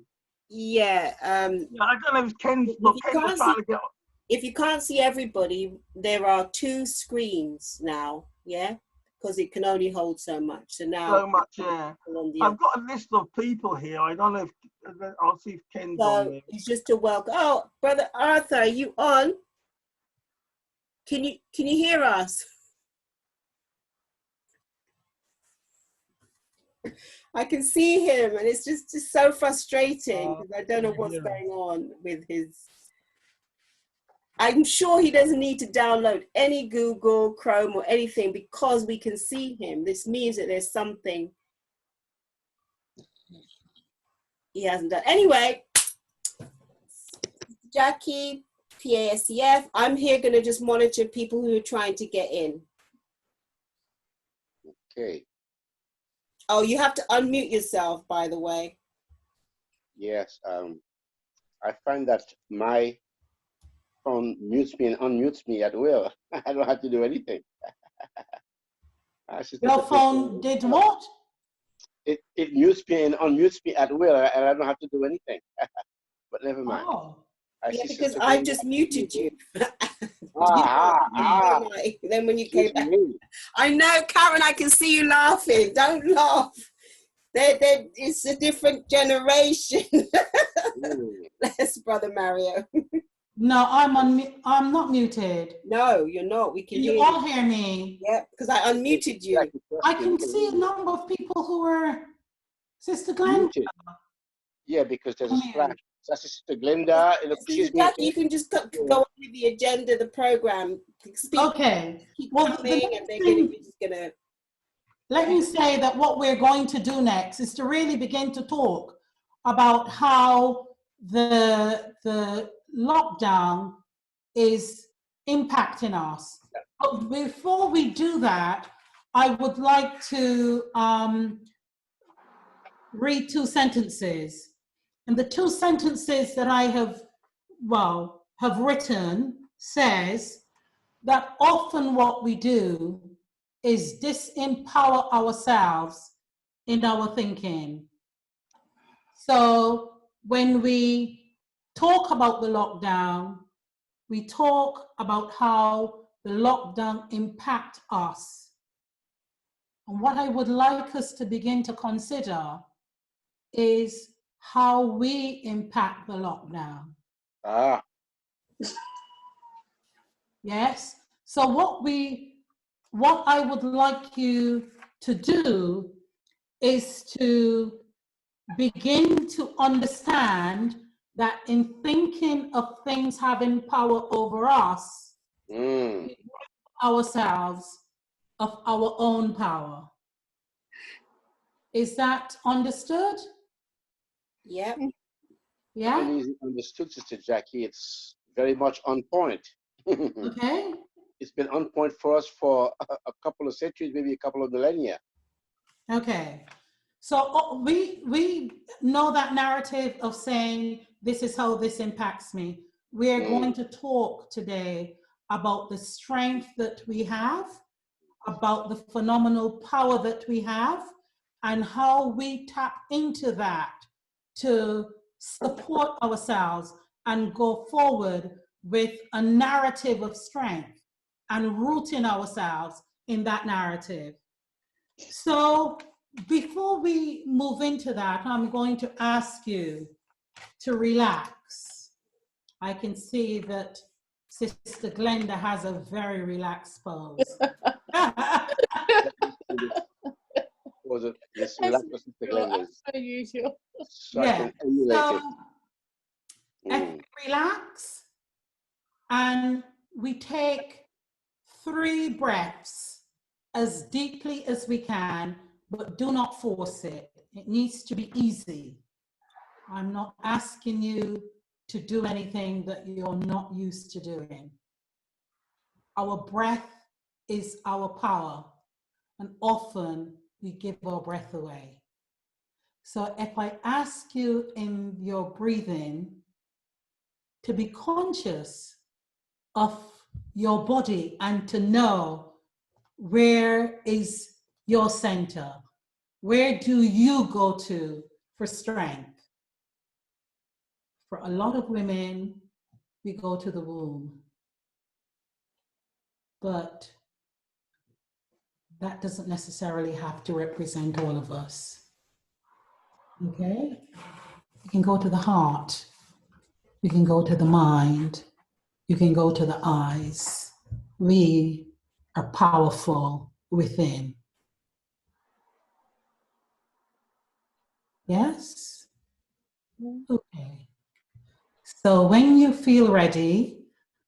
Speaker 4: Yeah.
Speaker 2: I don't know if Ken's trying to get on.
Speaker 4: If you can't see everybody, there are 2 screens now, yeah? Because it can only hold so much. So now.
Speaker 2: So much, yeah. I've got a list of people here. I don't know if, I'll see if Ken's on there.
Speaker 4: It's just a welcome. Oh, Brother Arthur, are you on? Can you hear us? I can see him, and it's just so frustrating because I don't know what's going on with his. I'm sure he doesn't need to download any Google Chrome or anything because we can see him. This means that there's something he hasn't done. Anyway, Jackie, PASCF, I'm here going to just monitor people who are trying to get in.
Speaker 1: Okay.
Speaker 4: Oh, you have to unmute yourself, by the way.
Speaker 1: Yes. I find that my phone mutes me and unmutes me at will. I don't have to do anything.
Speaker 3: Your phone did what?
Speaker 1: It mutes me and unmutes me at will, and I don't have to do anything. But never mind.
Speaker 3: Oh.
Speaker 4: Yeah, because I just muted you. Then when you came back, I know, Karen, I can see you laughing. Don't laugh. It's a different generation. Bless Brother Mario.
Speaker 3: No, I'm not muted.
Speaker 4: No, you're not. We can hear you.
Speaker 3: You all hear me?
Speaker 4: Yeah, because I unmuted you.
Speaker 3: I can see a number of people who are Sister Glenda.
Speaker 1: Yeah, because there's a splash. That's Sister Glenda.
Speaker 4: Jackie, you can just go on with the agenda, the program.
Speaker 3: Okay.
Speaker 4: Well,
Speaker 3: let me say that what we're going to do next is to really begin to talk about how the lockdown is impacting us. But before we do that, I would like to read 2 sentences. And the 2 sentences that I have written says that often what we do is disempower ourselves in our thinking. So when we talk about the lockdown, we talk about how the lockdown impacts us. And what I would like us to begin to consider is how we impact the lockdown. Yes. So what I would like you to do is to begin to understand that in thinking of things having power over us, we ourselves of our own power. Is that understood?
Speaker 4: Yeah.
Speaker 3: Yeah.
Speaker 1: Easily understood, Sister Jackie. It's very much on point.
Speaker 3: Okay.
Speaker 1: It's been on point for us for a couple of centuries, maybe a couple of millennia.
Speaker 3: Okay. So we know that narrative of saying, this is how this impacts me. We are going to talk today about the strength that we have, about the phenomenal power that we have, and how we tap into that to support ourselves and go forward with a narrative of strength and rooting ourselves in that narrative. So before we move into that, I'm going to ask you to relax. I can see that Sister Glenda has a very relaxed pose.
Speaker 1: Was it this relaxed Sister Glenda's?
Speaker 15: As usual.
Speaker 1: So I can emulate it.
Speaker 3: Relax, and we take 3 breaths as deeply as we can, but do not force it. It needs to be easy. I'm not asking you to do anything that you're not used to doing. Our breath is our power, and often we give our breath away. So if I ask you in your breathing to be conscious of your body and to know where is your center, where do you go to for strength? For a lot of women, we go to the womb, but that doesn't necessarily have to represent all of us. Okay? You can go to the heart, you can go to the mind, you can go to the eyes. We are powerful within. Yes? Okay. So when you feel ready,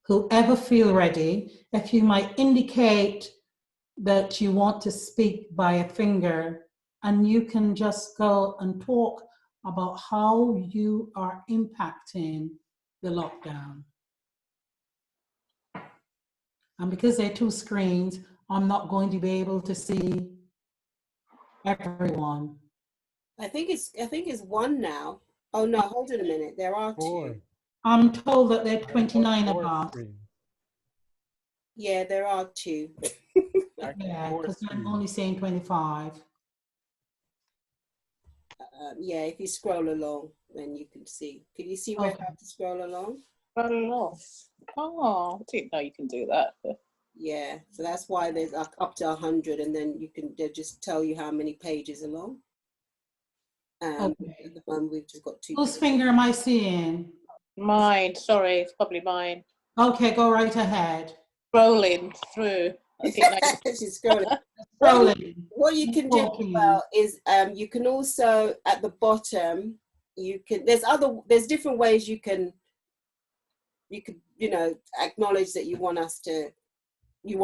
Speaker 3: whoever feel ready, if you might indicate that you want to speak by a finger, and you can just go and talk about how you are impacting the lockdown. And because there are 2 screens, I'm not going to be able to see everyone.
Speaker 4: I think it's 1 now. Oh no, hold on a minute. There are 2.
Speaker 3: I'm told that there are 29 above.
Speaker 4: Yeah, there are 2.
Speaker 3: Yeah, because I'm only saying 25.
Speaker 4: Yeah, if you scroll along, then you can see. Can you see where I have to scroll along?
Speaker 15: Scroll along. Oh, I didn't know you can do that.
Speaker 4: Yeah, so that's why there's up to 100, and then they'll just tell you how many pages along.
Speaker 3: Okay.
Speaker 4: At the moment, we've just got 2.
Speaker 3: Whose finger am I seeing?
Speaker 15: Mine, sorry, it's probably mine.
Speaker 3: Okay, go right ahead.
Speaker 15: Scrolling through.
Speaker 4: She's scrolling. What you can do as well is you can also at the bottom there's different ways you can acknowledge that you want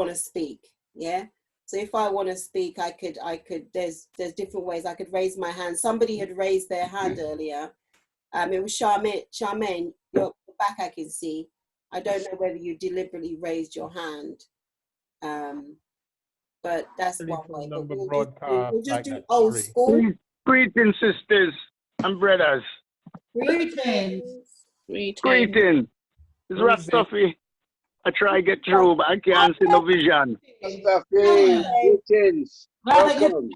Speaker 4: to speak. Yeah. So if I want to speak, I could there's different ways I could raise my hand. Somebody had raised their hand earlier. It was Charmaine, your back I can see. I don't know whether you deliberately raised your hand. But that's one way. But we'll just do old school.
Speaker 16: Greetings, sisters and brothers.
Speaker 3: Greetings.
Speaker 16: Greetings. It's Rastafi. I try to get through, but I can't see no vision.
Speaker 1: Rastafi, greetings. Welcome.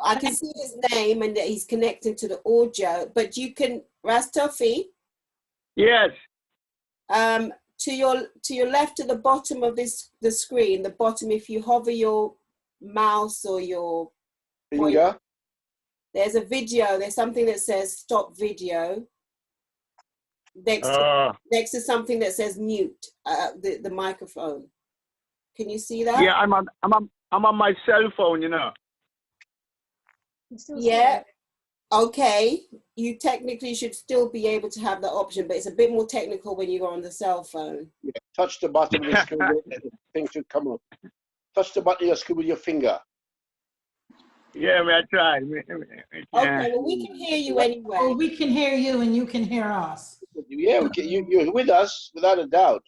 Speaker 4: I can see his name and that he's connected to the audio, but you can, Rastafi?
Speaker 16: Yes.
Speaker 4: To your left, to the bottom of the screen, the bottom, if you hover your mouse or your
Speaker 1: finger,
Speaker 4: there's a video. There's something that says stop video. Next to something that says mute, the microphone. Can you see that?
Speaker 16: Yeah, I'm on my cell phone, you know.
Speaker 4: Yeah. Okay, you technically should still be able to have that option, but it's a bit more technical when you go on the cell phone.
Speaker 1: Yeah, touch the bottom of the screen, the thing should come up. Touch the bottom of your screen with your finger.
Speaker 16: Yeah, I try.
Speaker 4: Okay, well, we can hear you anyway.
Speaker 3: Well, we can hear you and you can hear us.
Speaker 1: Yeah, we can, you're with us, without a doubt.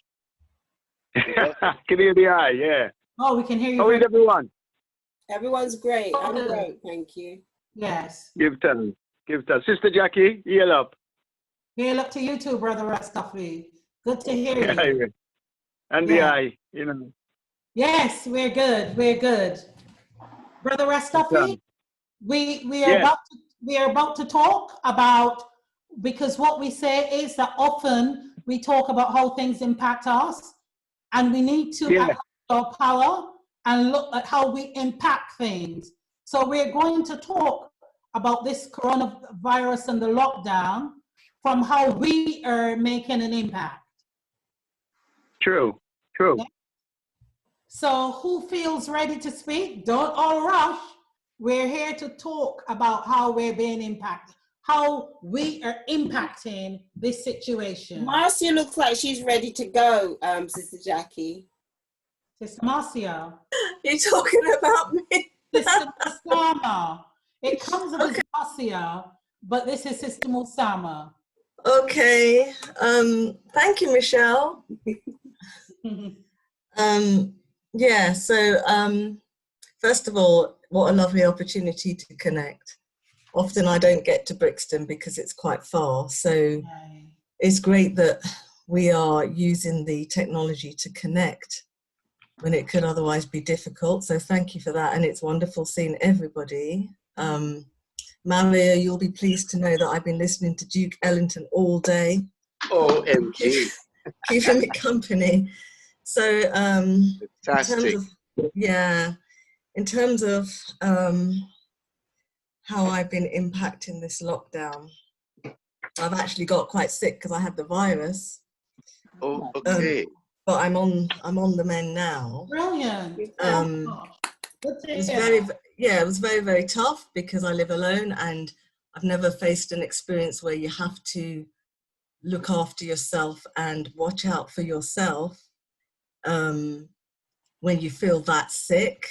Speaker 16: Can hear the eye, yeah.
Speaker 3: Oh, we can hear you.
Speaker 16: How is everyone?
Speaker 4: Everyone's great. I'm great, thank you.
Speaker 3: Yes.
Speaker 16: Give thanks. Sister Jackie, heal up.
Speaker 3: Heal up to you too, Brother Rastafi. Good to hear you.
Speaker 16: Yeah. And the eye, you know.
Speaker 3: Yes, we're good. We're good. Brother Rastafi, we are about to talk about, because what we say is that often we talk about how things impact us, and we need to acknowledge our power and look at how we impact things. So we're going to talk about this coronavirus and the lockdown from how we are making an impact.
Speaker 16: True.
Speaker 3: Okay? So who feels ready to speak? Don't all rush. We're here to talk about how we're being impacted, how we are impacting this situation.
Speaker 4: Marcia looks like she's ready to go, Sister Jackie.
Speaker 3: Sister Marcia.
Speaker 7: You're talking about me.
Speaker 3: Sister Musama. It comes up as Marcia, but this is Sister Musama.
Speaker 7: Okay. Thank you, Michelle. Yeah, so first of all, what a lovely opportunity to connect. Often I don't get to Brixton because it's quite far, so it's great that we are using the technology to connect when it could otherwise be difficult, so thank you for that, and it's wonderful seeing everybody. Mario, you'll be pleased to know that I've been listening to Duke Ellington all day.
Speaker 1: OMG.
Speaker 7: Keeping me company. So
Speaker 1: Fantastic.
Speaker 7: in terms of how I've been impacting this lockdown, I've actually got quite sick because I had the virus.
Speaker 1: Oh, okay.
Speaker 7: But I'm on the mend it was very, very tough because I live alone and I've never faced an experience where you have to look after yourself and watch out for yourself when you feel that sick.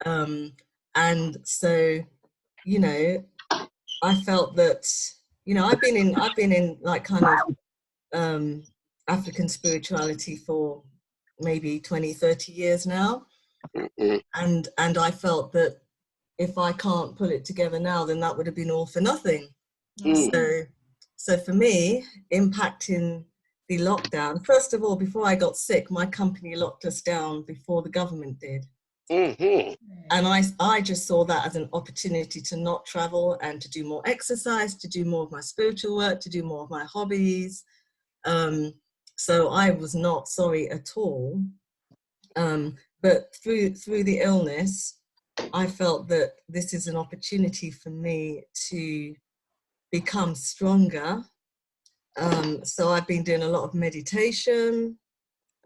Speaker 7: And so, you know, I felt that, you know, I've been in like kind of African spirituality for maybe 20, 30 years now. And I felt that if I can't pull it together now, then that would have been all for nothing. So for me, impacting the lockdown, first of all, before I got sick, my company locked us down before the government did. And I just saw that as an opportunity to not travel and to do more exercise, to do more of my spiritual work, to do more of my hobbies. So I was not sorry at all. But through the illness, I felt that this is an opportunity for me to become stronger. So I've been doing a lot of meditation,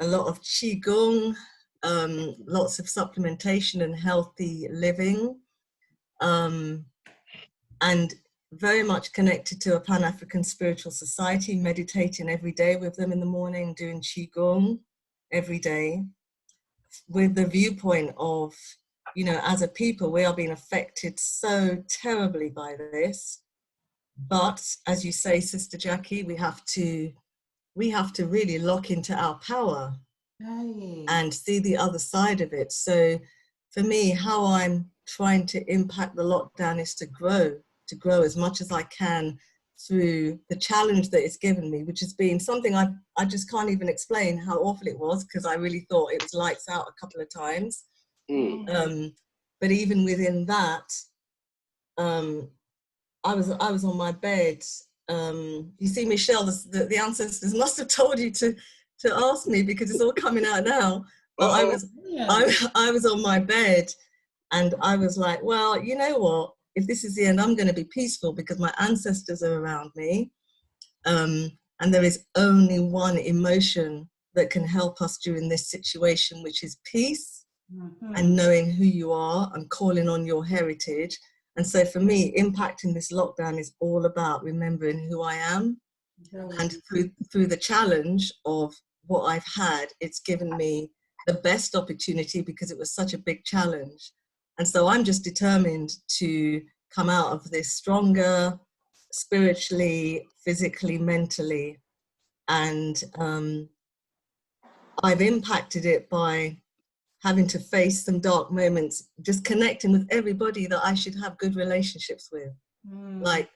Speaker 7: a lot of qigong, lots of supplementation and healthy living, and very much connected to a Pan-African spiritual society, meditating every day with them in the morning, doing qigong every day, with the viewpoint of, you know, as a people, we are being affected so terribly by this. But as you say, Sister Jackie, we have to really lock into our power and see the other side of it. So for me, how I'm trying to impact the lockdown is to grow as much as I can through the challenge that it's given me, which has been something I just can't even explain how awful it was, because I really thought it was lights out a couple of times. But even within that, I was on my bed. You see, Michelle, the ancestors must have told you to ask me, because it's all coming out now. But I was on my bed and I was like, well, you know what? If this is the end, I'm going to be peaceful because my ancestors are around me. And there is only one emotion that can help us during this situation, which is peace and knowing who you are and calling on your heritage. And so for me, impacting this lockdown is all about remembering who I am. And through the challenge of what I've had, it's given me the best opportunity because it was such a big challenge. And so I'm just determined to come out of this stronger, spiritually, physically, mentally. And I've impacted it by having to face some dark moments, just connecting with everybody that I should have good relationships with, like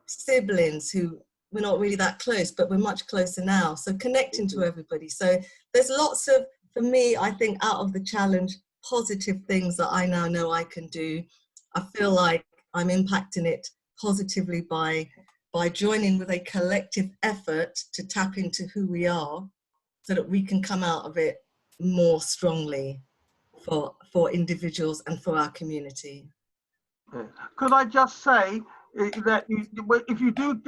Speaker 7: siblings who we're not really that close, but we're much closer now. So connecting to everybody. So there's lots of, for me, I think out of the challenge, positive things that I now know I can do. I feel like I'm impacting it positively by joining with a collective effort to tap into who we are so that we can come out of it more strongly for individuals and for our community.
Speaker 2: Could I just say that if you do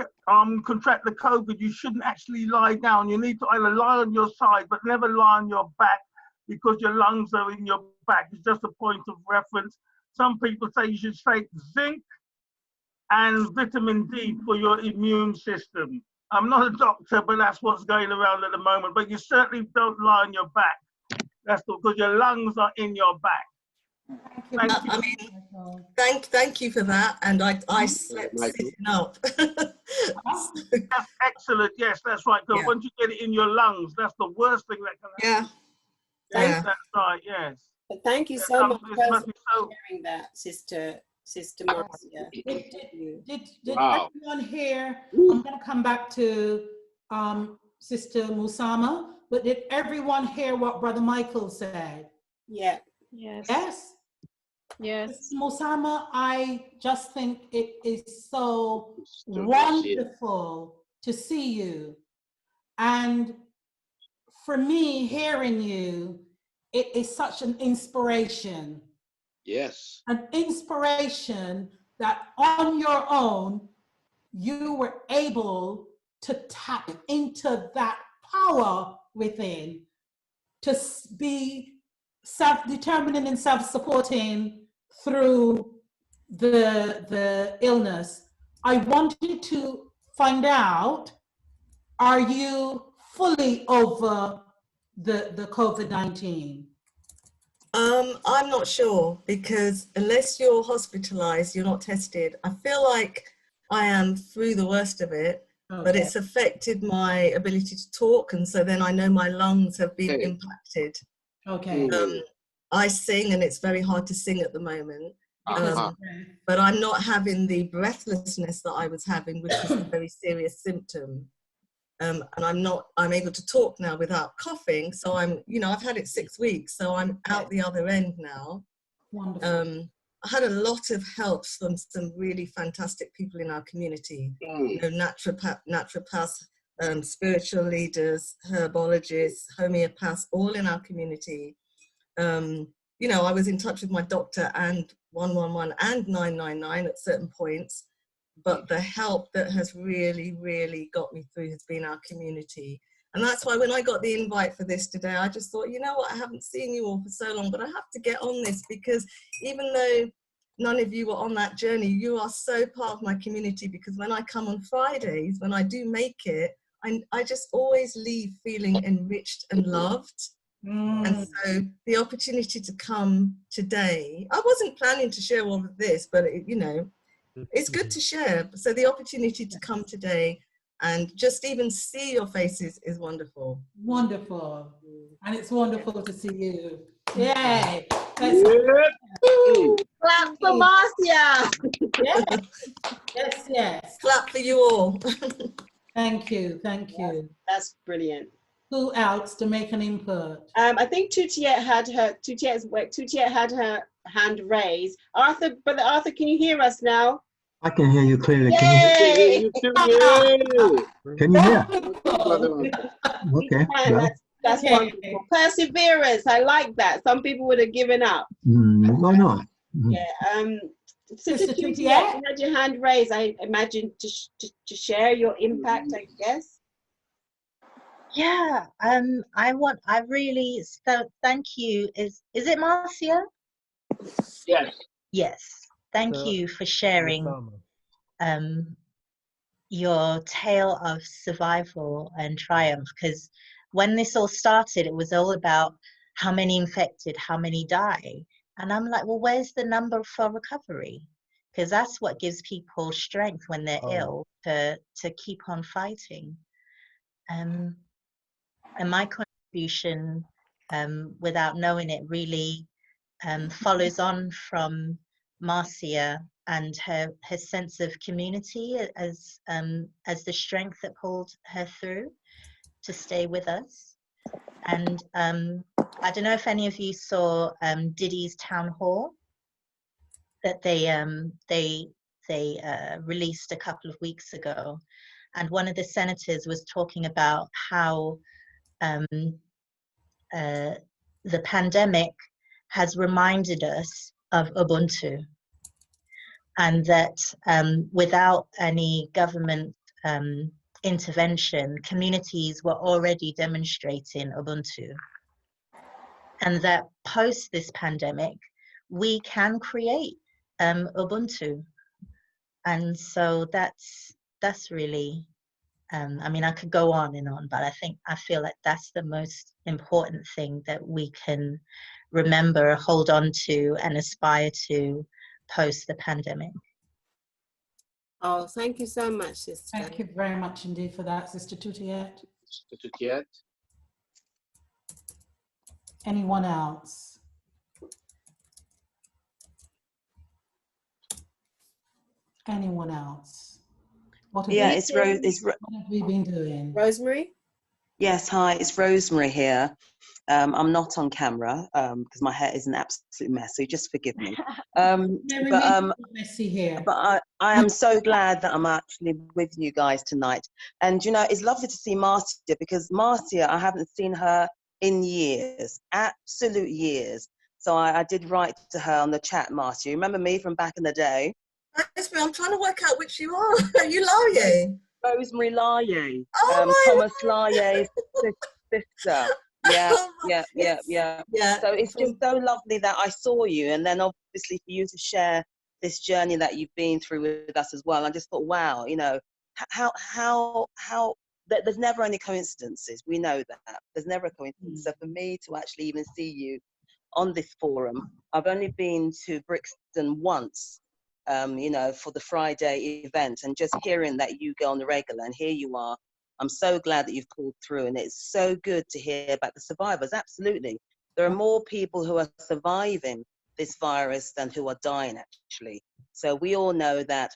Speaker 2: contract the COVID, you shouldn't actually lie down. You need to either lie on your side, but never lie on your back, because your lungs are in your back. It's just a point of reference. Some people say you should take zinc and vitamin D for your immune system. I'm not a doctor, but that's what's going around at the moment. But you certainly don't lie on your back. That's because your lungs are in your back. Thank you.
Speaker 7: I mean, thank you for that. And I slept sitting up.
Speaker 2: That's excellent. Yes, that's right. Because once you get it in your lungs, that's the worst thing that can happen. Yes, that's right. Yes.
Speaker 4: But thank you so much for
Speaker 2: so
Speaker 4: sharing that, Sister Marcia.
Speaker 3: Did everyone hear? I'm going to come back to Sister Musama, but did everyone hear what Brother Michael said?
Speaker 4: Yeah.
Speaker 3: Yes. Yes. Yes. Musama, I just think it is so wonderful to see you. And for me, hearing you, it is such an inspiration.
Speaker 1: Yes.
Speaker 3: An inspiration that on your own, you were able to tap into that power within, to be self-determining and self-supporting through the illness. I wanted to find out, are you fully over the COVID-19?
Speaker 7: I'm not sure, because unless you're hospitalized, you're not tested. I feel like I am through the worst of it, but it's affected my ability to talk. And so then I know my lungs have been impacted.
Speaker 3: Okay.
Speaker 7: I sing and it's very hard to sing at the moment. But I'm not having the breathlessness that I was having, which is a very serious symptom. And I'm able to talk now without coughing. So I've had it 6 weeks, so I'm out the other end now.
Speaker 3: Wonderful.
Speaker 7: I had a lot of help from some really fantastic people in our community, naturopaths, spiritual leaders, herbologists, homeopaths, all in our community. I was in touch with my doctor and 111 and 999 at certain points. But the help that has really, really got me through has been our community. And that's why when I got the invite for this today, I just thought, you know what, I haven't seen you all for so long, but I have to get on this, because even though none of you were on that journey, you are so part of my community, because when I come on Fridays, when I do make it, I just always leave feeling enriched and loved. And so the opportunity to come today, I wasn't planning to share all of this, but it's good to share. So the opportunity to come today and just even see your faces is wonderful.
Speaker 3: Wonderful. And it's wonderful to see you. Yay.
Speaker 4: Clap for Marcia.
Speaker 3: Yes.
Speaker 7: Clap for you all.
Speaker 3: Thank you. Thank you.
Speaker 4: That's brilliant.
Speaker 3: Who else to make an input?
Speaker 4: I think Tutiet had her hand raised. Brother Arthur, can you hear us now?
Speaker 17: I can hear you clearly.
Speaker 4: Yay!
Speaker 17: Can you hear? Okay.
Speaker 4: That's wonderful. Perseverance. I like that. Some people would have given up.
Speaker 17: Why not?
Speaker 4: Yeah. Sister Tutiet, you had your hand raised. I imagine to share your impact, I guess.
Speaker 10: Yeah, I really, thank you. Is it Marcia?
Speaker 1: Yes.
Speaker 10: Yes. Thank you for sharing your tale of survival and triumph, because when this all started, it was all about how many infected, how many die. And I'm like, well, where's the number for recovery? Because that's what gives people strength when they're ill, to keep on fighting. And my contribution, without knowing it, really follows on from Marcia and her sense of community as the strength that pulled her through to stay with us. And I don't know if any of you saw Diddy's town hall that they released a couple of weeks ago, and one of the senators was talking about how the pandemic has reminded us of Ubuntu, and that without any government intervention, communities were already demonstrating Ubuntu, and that post this pandemic, we can create Ubuntu. And so that's really, I mean, I could go on and on, but I feel like that's the most important thing that we can remember, hold on to, and aspire to post the pandemic.
Speaker 4: Oh, thank you so much, sister.
Speaker 3: Thank you very much indeed for that, Sister Tutiet.
Speaker 1: Sister Tutiet.
Speaker 3: Anyone else? Anyone else? What have,
Speaker 18: Yeah,
Speaker 3: what have we been doing?
Speaker 4: Rosemary?
Speaker 18: Yes, hi, it's Rosemary here. I'm not on camera because my hair is an absolute mess, so just forgive me.
Speaker 3: Messy here.
Speaker 18: But I am so glad that I'm actually with you guys tonight. And you know, it's lovely to see Marcia, because Marcia, I haven't seen her in years, absolute years. So I did write to her on the chat, Marcia. You remember me from back in the day?
Speaker 7: I'm trying to work out which you are. Are you Laye?
Speaker 18: Rosemary Laye,
Speaker 7: Oh
Speaker 18: Thomas Laye's sister. Yeah,
Speaker 7: yeah.
Speaker 18: So it's just so lovely that I saw you, and then obviously for you to share this journey that you've been through with us as well. I just thought, wow, you know, how there's never any coincidences. We know that there's never a coincidence. So for me to actually even see you on this forum, I've only been to Brixton once, you know, for the Friday event, and just hearing that you go on the regular, and here you are. I'm so glad that you've pulled through, and it's so good to hear about the survivors. Absolutely. There are more people who are surviving this virus than who are dying, actually. So we all know that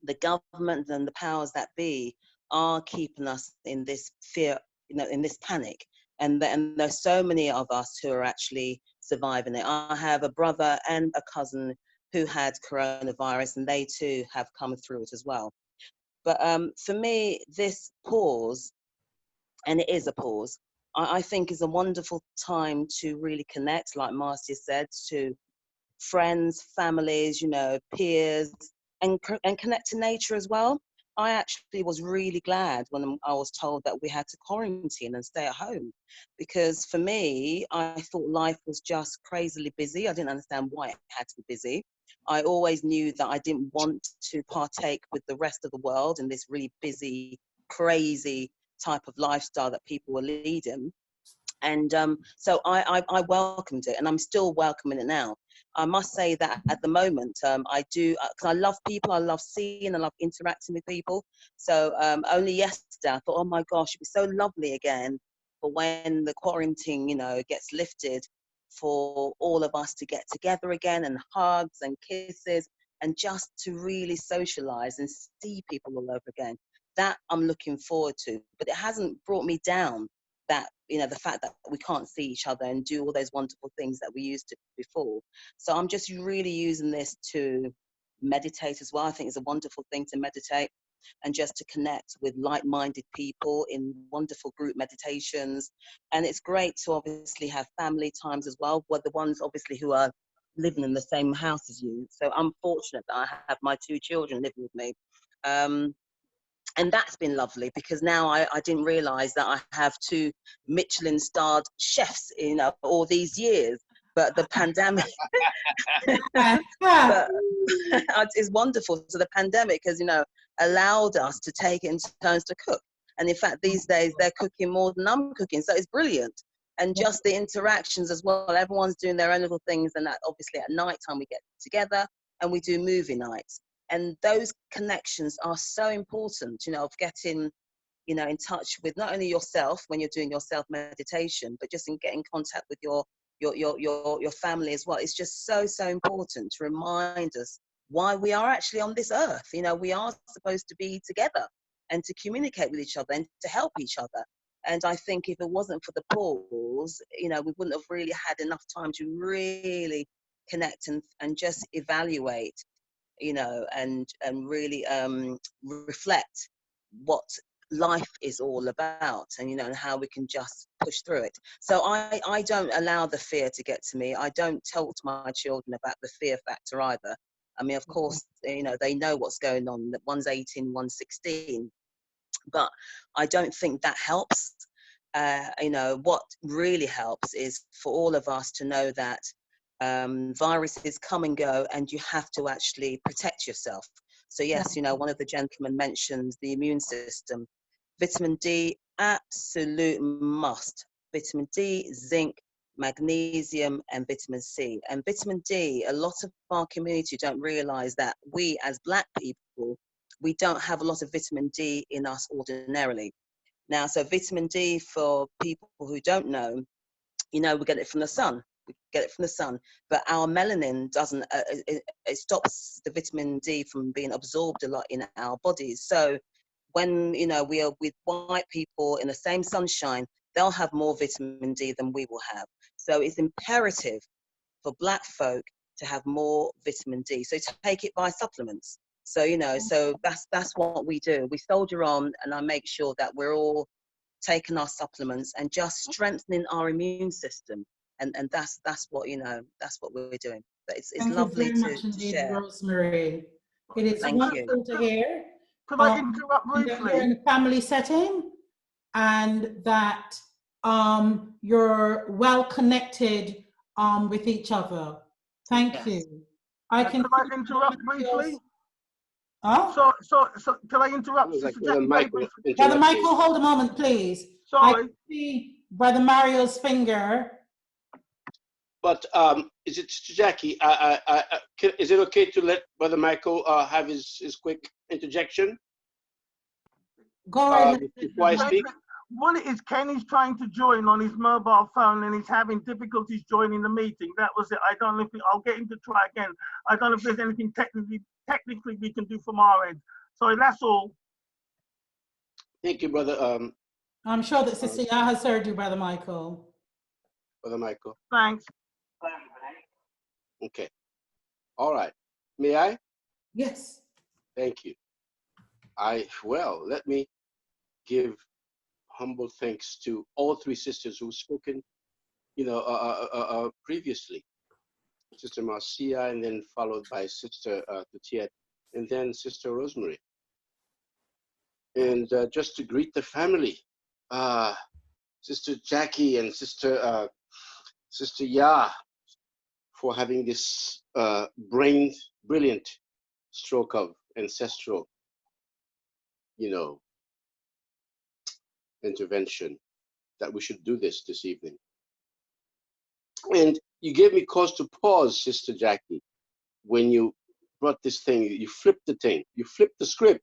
Speaker 18: the government and the powers that be are keeping us in this fear, you know, in this panic. And there's so many of us who are actually surviving it. I have a brother and a cousin who had coronavirus, and they too have come through it as well. But for me, this pause, and it is a pause, I think is a wonderful time to really connect, like Marcia said, to friends, families, you know, peers, and connect to nature as well. I actually was really glad when I was told that we had to quarantine and stay at home, because for me, I thought life was just crazily busy. I didn't understand why it had to be busy. I always knew that I didn't want to partake with the rest of the world in this really busy, crazy type of lifestyle that people were leading. And so I welcomed it, and I'm still welcoming it now. I must say that at the moment, I do, because I love people, I love seeing, I love interacting with people. So only yesterday I thought, oh my gosh, it'd be so lovely again for when the quarantine, you know, gets lifted, for all of us to get together again, and hugs and kisses, and just to really socialize and see people all over again. That I'm looking forward to, but it hasn't brought me down, that, you know, the fact that we can't see each other and do all those wonderful things that we used to before. So I'm just really using this to meditate as well. I think it's a wonderful thing to meditate, and just to connect with like-minded people in wonderful group meditations. And it's great to obviously have family times as well, but the ones obviously who are living in the same house as you. So I'm fortunate that I have my 2 children living with me. And that's been lovely, because now I didn't realize that I have 2 Michelin-starred chefs in all these years, but the pandemic but it's wonderful. So the pandemic has, you know, allowed us to take it in turns to cook. And in fact, these days they're cooking more than I'm cooking. So it's brilliant. And just the interactions as well. Everyone's doing their own little things. And that obviously at night time we get together and we do movie nights. And those connections are so important, you know, of getting, you know, in touch with not only yourself when you're doing your self meditation, but just in getting contact with your family as well. It's just so important to remind us why we are actually on this earth. You know, we are supposed to be together and to communicate with each other and to help each other. And I think if it wasn't for the pause, you know, we wouldn't have really had enough time to really connect and just evaluate, you know, and really reflect what life is all about, and you know, and how we can just push through it. So I don't allow the fear to get to me. I don't talk to my children about the fear factor either. I mean, of course, you know, they know what's going on, that one's 18, one's 16, but I don't think that helps. You know, what really helps is for all of us to know that viruses come and go, and you have to actually protect yourself. So yes, you know, one of the gentlemen mentions the immune system. Vitamin D, absolute must. Vitamin D, zinc, magnesium, and vitamin C. And vitamin D, a lot of our community don't realize that we as Black people, we don't have a lot of vitamin D in us ordinarily. Now, so vitamin D, for people who don't know, you know, we get it from the sun. We get it from the sun, but our melanin doesn't, it stops the vitamin D from being absorbed a lot in our bodies. So when, you know, we are with white people in the same sunshine, they'll have more vitamin D than we will have. So it's imperative for Black folk to have more vitamin D. So take it by supplements. So, you know, so that's what we do. We soldier on, and I make sure that we're all taking our supplements and just strengthening our immune system. And that's what, you know, that's what we're doing. But it's
Speaker 3: Thank
Speaker 18: lovely
Speaker 3: you very much
Speaker 18: to
Speaker 3: indeed,
Speaker 18: share.
Speaker 3: Rosemary. It is
Speaker 18: Thank you.
Speaker 3: wonderful to hear.
Speaker 2: Could I interrupt
Speaker 3: That you're
Speaker 2: briefly?
Speaker 3: in a family setting and that you're well connected with each other. Thank you. I can.
Speaker 2: Could I interrupt briefly?
Speaker 3: Huh?
Speaker 2: So can I interrupt Sister Jackie very briefly?
Speaker 3: Brother Michael, hold a moment, please.
Speaker 2: Sorry.
Speaker 3: I can see Brother Mario's finger.
Speaker 1: But is it, Jackie? Is it okay to let Brother Michael have his quick interjection?
Speaker 3: Go ahead.
Speaker 1: Before I speak.
Speaker 2: What it is, Kenny's trying to join on his mobile phone and he's having difficulties joining the meeting. That was it. I don't know if I'll get him to try again. I don't know if there's anything technically we can do from our end. Sorry, that's all.
Speaker 1: Thank you, brother.
Speaker 3: I'm sure that Sister Ya has heard you, Brother Michael.
Speaker 1: Brother Michael.
Speaker 2: Thanks.
Speaker 1: Okay. All right. May I?
Speaker 3: Yes.
Speaker 1: Thank you. Well, let me give humble thanks to all three sisters who've spoken, you know, previously. Sister Marcia, and then followed by Sister Tutiet, and then Sister Rosemary. And just to greet the family, Sister Jackie and Sister Ya, for having this brilliant stroke of ancestral, you know, intervention, that we should do this evening. And you gave me cause to pause, Sister Jackie, when you brought this thing, you flipped the thing, you flipped the script,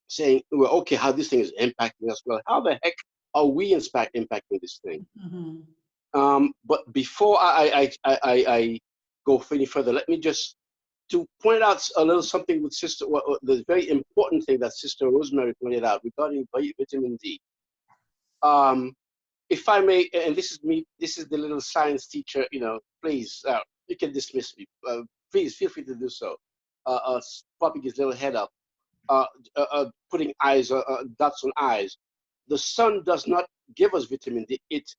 Speaker 1: saying, well, okay, how this thing is impacting us. Well, how the heck are we impacting this thing?
Speaker 3: Mm-hmm.
Speaker 1: But before I go any further, let me just to point out a little something with the very important thing that Sister Rosemary pointed out regarding vitamin D. If I may, and this is me, this is the little science teacher, you know, please, you can dismiss me. Please feel free to do so. Popping his little head up, putting dots on eyes. The sun does not give us vitamin D. It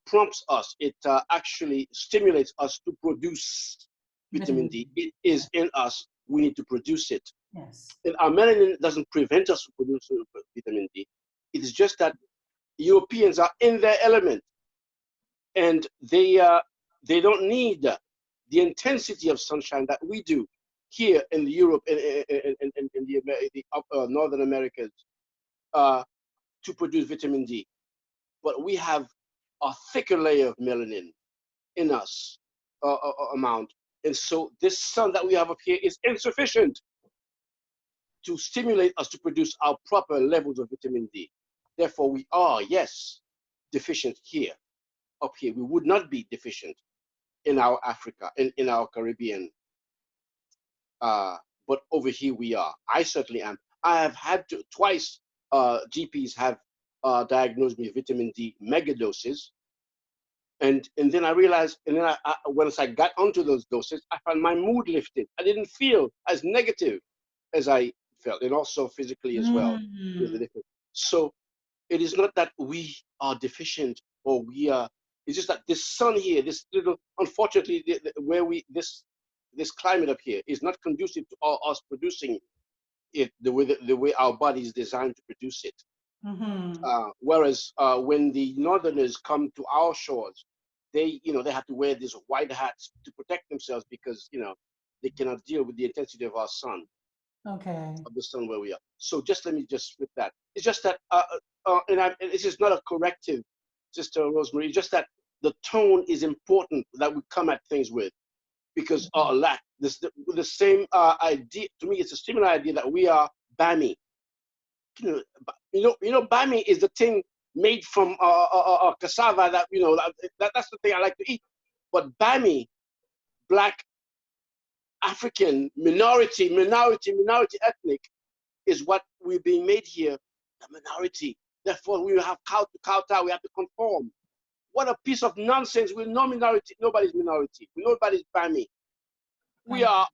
Speaker 1: prompts us. It actually stimulates us to produce vitamin D. It is in us. We need to produce it.
Speaker 3: Yes.
Speaker 1: And our melanin doesn't prevent us from producing vitamin D. It is just that Europeans are in their element, and they don't need the intensity of sunshine that we do here in Europe and in the Northern Americas to produce vitamin D. But we have a thicker layer of melanin in us amount. And so this sun that we have up here is insufficient to stimulate us to produce our proper levels of vitamin D. Therefore, we are, yes, deficient here, up here. We would not be deficient in our Africa, in our Caribbean. But over here we are. I certainly am. I have had to, twice GPs have diagnosed me with vitamin D megadoses. And then I realized, and then once I got onto those doses, I found my mood lifted. I didn't feel as negative as I felt, and also physically as well. So it is not that we are deficient or we are, it's just that this sun here, this little, unfortunately, this climate up here is not conducive to us producing it the way our body is designed to produce it. Whereas when the northerners come to our shores, they have to wear these white hats to protect themselves because, they cannot deal with the intensity of our sun,
Speaker 3: Okay.
Speaker 1: of the sun where we are. So just let me just flip that. It's just that, this is not a corrective, Sister Rosemary. It's just that the tone is important that we come at things with, because the same idea, to me, it's a similar idea that we are Bami. You know, Bami is the thing made from cassava that, you know, that's the thing I like to eat. But Bami, Black, African, minority ethnic, is what we're being made here, the minority. Therefore, we have to kowtow, we have to conform. What a piece of nonsense. We're no minority, nobody's minority. Nobody's Bami. We are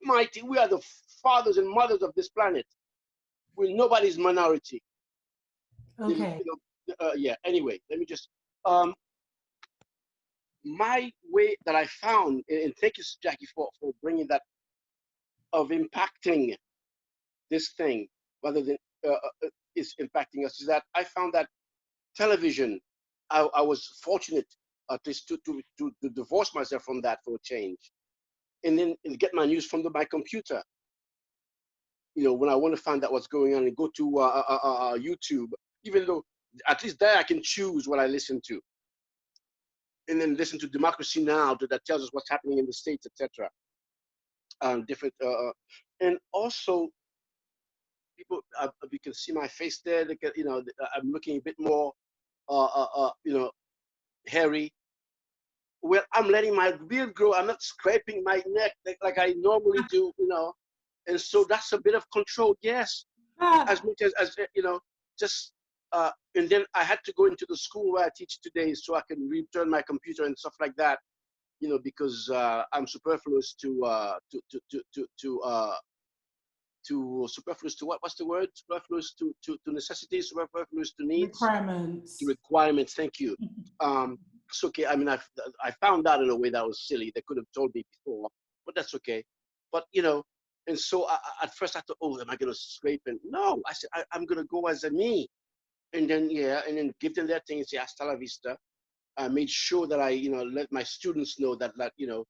Speaker 1: mighty, we are the fathers and mothers of this planet. We're nobody's minority.
Speaker 3: Okay.
Speaker 1: Yeah, anyway, let me just, my way that I found, and thank you, Jackie, for bringing that, of impacting this thing, rather than is impacting us, is that I found that television, I was fortunate at least to divorce myself from that for a change, and then get my news from my computer. You know, when I want to find out what's going on, and go to YouTube, even though at least there I can choose what I listen to, and then listen to Democracy Now! That tells us what's happening in the States, etc. Different, and also people, you can see my face there. They can, you know, I'm looking a bit more, you know, hairy. Well, I'm letting my beard grow. I'm not scraping my neck like I normally do, you know. And so that's a bit of control, yes. As much as you know, just, and then I had to go into the school where I teach today so I can return my computer and stuff like that, you know, because I'm superfluous to superfluous to what's the word? Superfluous to necessities, superfluous to needs.
Speaker 3: Requirements.
Speaker 1: To requirements, thank you. It's okay. I mean, I found out in a way that was silly. They could have told me before, but that's okay. But, you know, and so at first I thought, oh, am I going to scrape? And no, I said, I'm going to go as a me. And then, yeah, and then give them their thing and say, hasta la vista. I made sure that I, you know, let my students know that you know,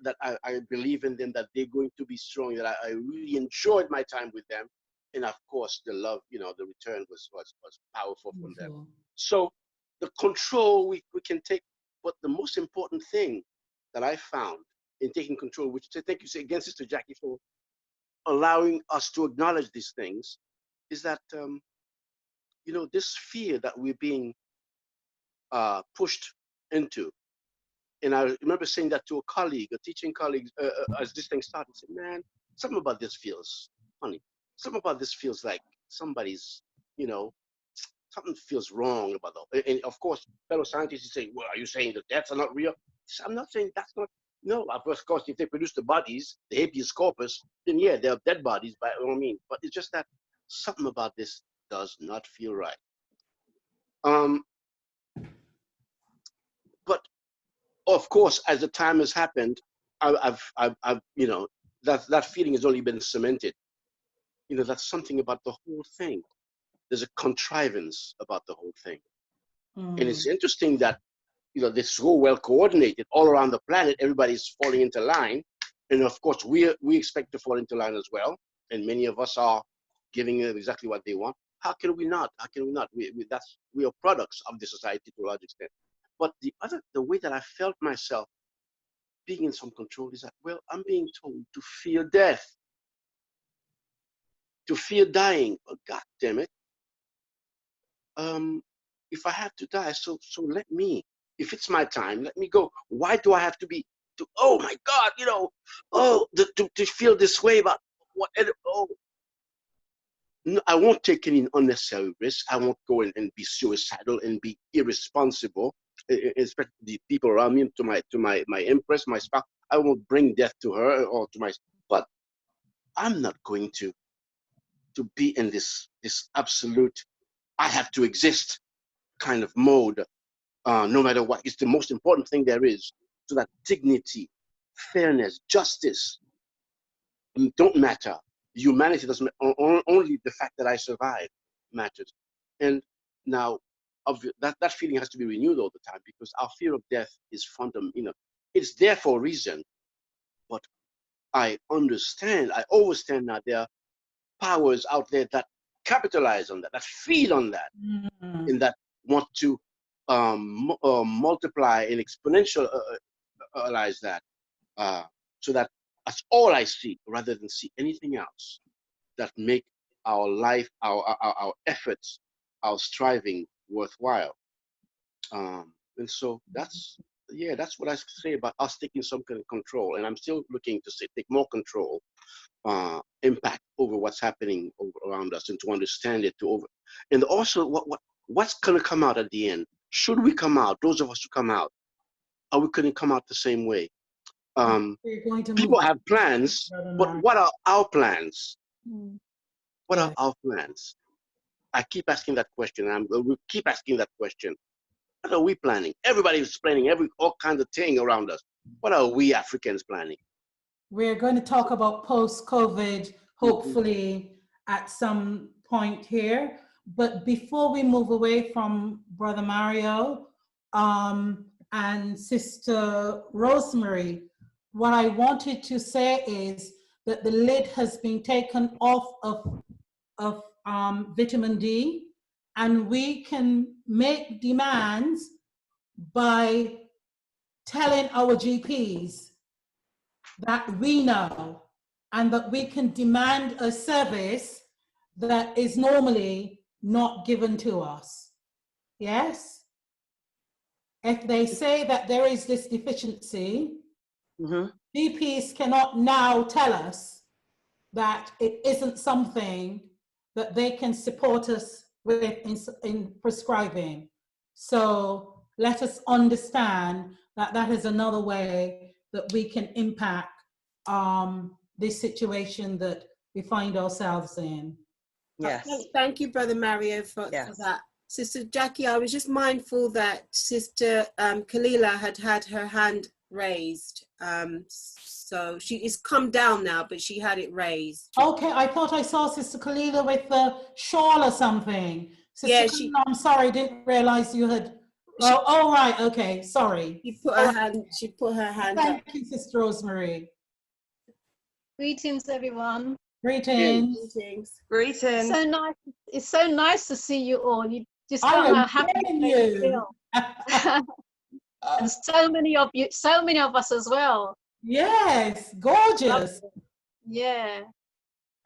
Speaker 1: that I believe in them, that they're going to be strong, that I really enjoyed my time with them. And of course, the love, you know, the return was powerful from them. So the control we can take, but the most important thing that I found in taking control, which thank you again, Sister Jackie, for allowing us to acknowledge these things, is that, you know, this fear that we're being pushed into. And I remember saying that to a colleague, a teaching colleague, as this thing started. I said, man, something about this feels funny. Something about this feels like somebody's, you know, something feels wrong about it. And of course, fellow scientists say, well, are you saying the deaths are not real? I'm not saying that's not, no, of course, if they produce the bodies, the habeas corpus, then yeah, they're dead bodies by all means. But it's just that something about this does not feel right. But of course, as the time has happened, I've you know, that feeling has only been cemented. You know, that's something about the whole thing. There's a contrivance about the whole thing. And it's interesting that, you know, they're so well coordinated all around the planet. Everybody's falling into line. And of course, we expect to fall into line as well. And many of us are giving them exactly what they want. How can we not? How can we not? We are products of the society to a large extent. But the way that I felt myself being in some control is that, well, I'm being told to fear death, to fear dying. Oh, God damn it. If I have to die, so let me. If it's my time, let me go. Why do I have to be, oh my God, you know, oh, to feel this way about what, oh. No, I won't take any unnecessary risks. I won't go and be suicidal and be irresponsible, especially the people around me, to my empress, my spouse. I won't bring death to her or to my, but I'm not going to be in this absolute, I have to exist kind of mode, no matter what. It's the most important thing there is, so that dignity, fairness, justice don't matter. Humanity doesn't, only the fact that I survived matters. And now that feeling has to be renewed all the time, because our fear of death is fundamental. You know, it's there for a reason, but I understand, I overstand that there are powers out there that capitalize on that, that feed on that, and that want to multiply and exponentialize that, so that that's all I see, rather than see anything else that make our life, our efforts, our striving worthwhile. And so that's what I say about us taking some kind of control. And I'm still looking to take more control, impact over what's happening around us, and to understand it, and also what's going to come out at the end. Should we come out, those of us who come out, are we going to come out the same way? People have plans, but what are our plans? What are our plans? I keep asking that question, and we'll keep asking that question. What are we planning? Everybody is planning all kinds of thing around us. What are we Africans planning?
Speaker 3: We're going to talk about post-COVID, hopefully at some point here. But before we move away from Brother Mario and Sister Rosemary, what I wanted to say is that the lid has been taken off of vitamin D, and we can make demands by telling our GPs that we know, and that we can demand a service that is normally not given to us. Yes? If they say that there is this deficiency, GPs cannot now tell us that it isn't something that they can support us with in prescribing. So let us understand that that is another way that we can impact this situation that we find ourselves in.
Speaker 4: Yes. Thank you, Brother Mario, for that. Sister Jackie, I was just mindful that Sister Kalila had her hand raised. So she is come down now, but she had it raised.
Speaker 3: Okay, I thought I saw Sister Kalila with the shawl or something. Sister Kalila, I'm sorry, didn't realize you had. Oh, right, okay, sorry.
Speaker 4: She put her hand up.
Speaker 3: Thank you, Sister Rosemary.
Speaker 19: Greetings, everyone.
Speaker 3: Greetings.
Speaker 18: Greetings.
Speaker 19: So nice. It's so nice to see you all. You just don't know how happy you feel. And so many of you, so many of us as well.
Speaker 3: Yes, gorgeous.
Speaker 19: Yeah.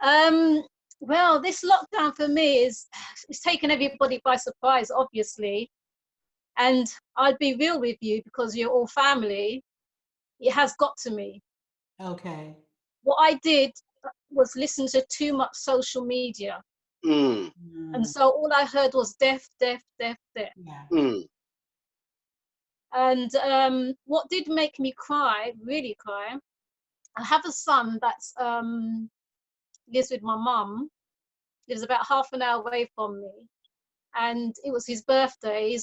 Speaker 19: Well, this lockdown for me it's taken everybody by surprise, obviously. And I'll be real with you because you're all family. It has got to me.
Speaker 3: Okay.
Speaker 19: What I did was listen to too much social media. And so all I heard was death, death, death, death.
Speaker 3: Yeah.
Speaker 19: And what did make me cry, really cry, I have a son that's lives with my mum, lives about half an hour away from me. And it was his birthday.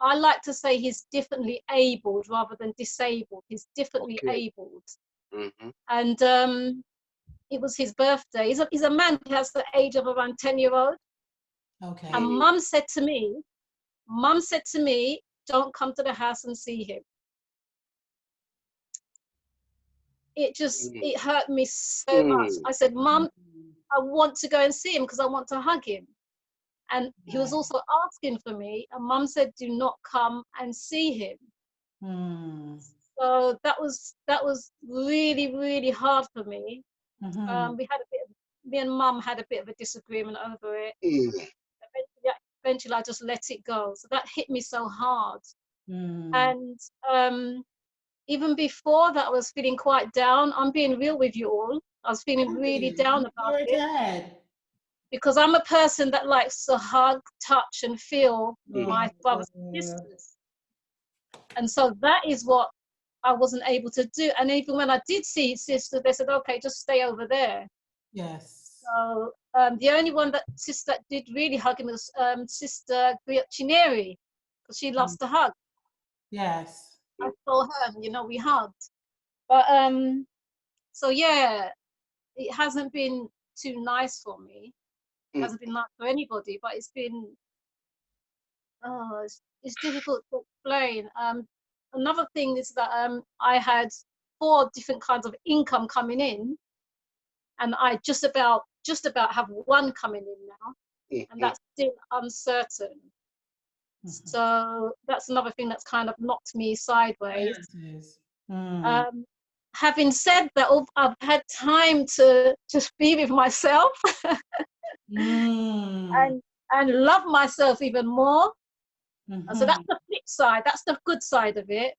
Speaker 19: I like to say he's differently abled rather than disabled. He's differently abled. And it was his birthday. He's a man who has the age of around 10-year-old.
Speaker 3: Okay.
Speaker 19: And Mum said to me, don't come to the house and see him. It hurt me so much. I said, Mum, I want to go and see him because I want to hug him. And he was also asking for me, and Mum said, do not come and see him. So that was really, really hard for me. Me and Mum had a bit of a disagreement over it. Eventually I just let it go. So that hit me so hard. And even before that, I was feeling quite down. I'm being real with you all. I was feeling really down about it. Because I'm a person that likes to hug, touch, and feel my brothers and sisters. And so that is what I wasn't able to do. And even when I did see sisters, they said, okay, just stay over there.
Speaker 3: Yes.
Speaker 19: So the only one sister that did really hug him was Sister Chineri, because she loves to hug.
Speaker 3: Yes.
Speaker 19: I saw her, and, we hugged. But so yeah, it hasn't been too nice for me. It hasn't been nice for anybody, but it's been, it's difficult to explain. Another thing is that I had 4 different kinds of income coming in, and I just about have 1 coming in now, and that's still uncertain. So that's another thing that's kind of knocked me sideways. Having said that, I've had time to just be with myself and love myself even more. So that's the flip side. That's the good side of it.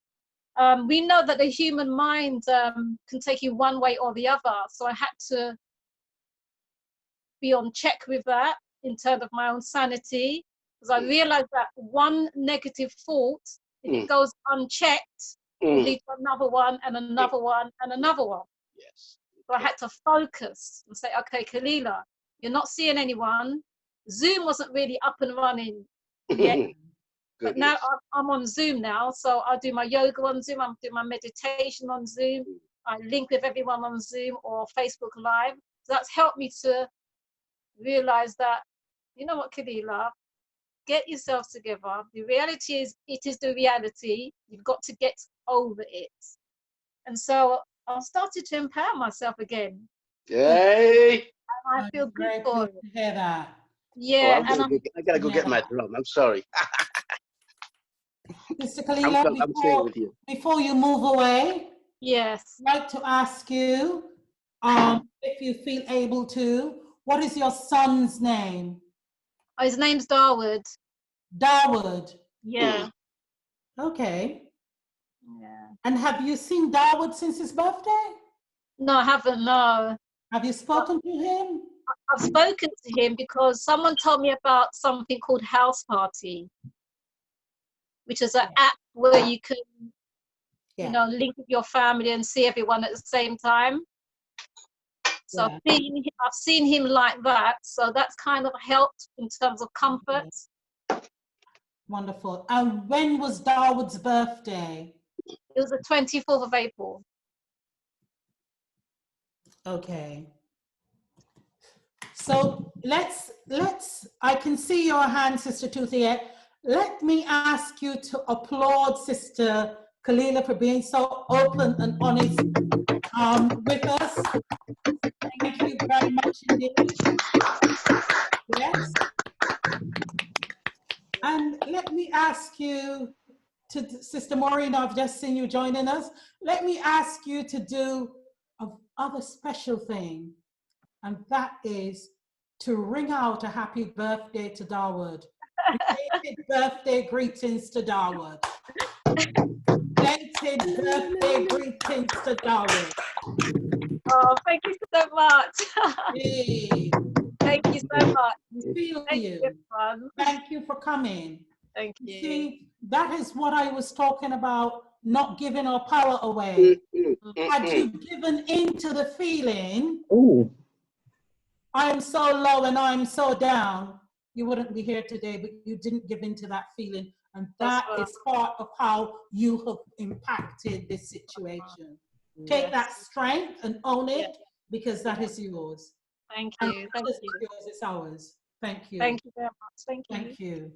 Speaker 19: We know that the human mind can take you one way or the other. So I had to be on check with that in terms of my own sanity, because I realized that one negative thought, if it goes unchecked, will lead to another one and another one and another one.
Speaker 1: Yes.
Speaker 19: So I had to focus and say, okay, Kalila, you're not seeing anyone. Zoom wasn't really up and running yet. But now I'm on Zoom now, so I do my yoga on Zoom, I'm doing my meditation on Zoom, I link with everyone on Zoom or Facebook Live. So that's helped me to realize that, you know what, Kalila, get yourself together. The reality is, it is the reality. You've got to get over it. And so I started to empower myself again.
Speaker 1: Yay!
Speaker 19: And I feel good for it.
Speaker 3: To hear that.
Speaker 19: Yeah,
Speaker 1: I gotta go get my drum. I'm sorry.
Speaker 3: Mr. Kalila, before you move away,
Speaker 19: yes,
Speaker 3: I'd like to ask you, if you feel able to, what is your son's name?
Speaker 19: Oh, his name's Darwood.
Speaker 3: Darwood?
Speaker 19: Yeah.
Speaker 3: Okay.
Speaker 19: Yeah.
Speaker 3: And have you seen Darwood since his birthday?
Speaker 19: No, I haven't, no.
Speaker 3: Have you spoken to him?
Speaker 19: I've spoken to him because someone told me about something called House Party, which is an app where you can, you know, link with your family and see everyone at the same time. So I've seen him like that. So that's kind of helped in terms of comfort.
Speaker 3: Wonderful. And when was Darwood's birthday?
Speaker 19: It was the 24th of April.
Speaker 3: Okay. So I can see your hand, Sister Tuthia. Let me ask you to applaud Sister Kalila for being so open and honest with us. Thank you very much indeed. Yes. And let me ask you Sister Maureen, I've just seen you joining us. Let me ask you to do another special thing, and that is to ring out a happy birthday to Darwood. Belated birthday greetings to Darwood. Belated birthday greetings to Darwood.
Speaker 19: Oh, thank you so much.
Speaker 3: Hey.
Speaker 19: Thank you so much.
Speaker 3: Thank you. Thank you for coming.
Speaker 19: Thank you.
Speaker 3: See, that is what I was talking about, not giving our power away. Had you given into the feeling, I'm so low and I'm so down, you wouldn't be here today, but you didn't give into that feeling. And that is part of how you have impacted this situation. Take that strength and own it, because that is yours.
Speaker 19: Thank you.
Speaker 3: And
Speaker 19: Thank
Speaker 3: it's
Speaker 19: you.
Speaker 3: not yours, it's ours. Thank you.
Speaker 19: Thank you very much. Thank you.
Speaker 3: Thank you.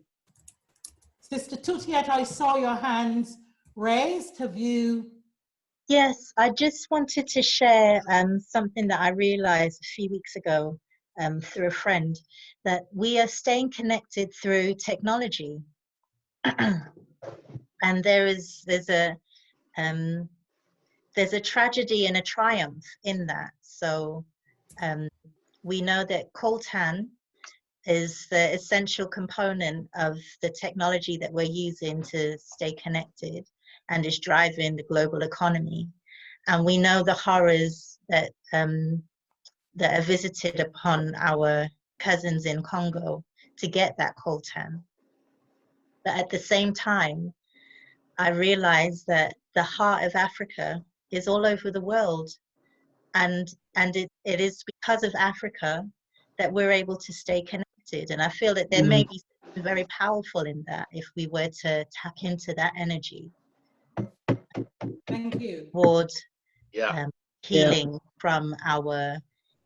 Speaker 3: Sister Tutiet, I saw your hands raised. Have you?
Speaker 10: Yes, I just wanted to share something that I realized a few weeks ago through a friend, that we are staying connected through technology. And there's a tragedy and a triumph in that. So we know that coltan is the essential component of the technology that we're using to stay connected and is driving the global economy. And we know the horrors that that are visited upon our cousins in Congo to get that coltan. But at the same time, I realized that the heart of Africa is all over the world. And it is because of Africa that we're able to stay connected. And I feel that there may be something very powerful in that if we were to tap into that energy.
Speaker 3: Thank you.
Speaker 10: Towards healing from our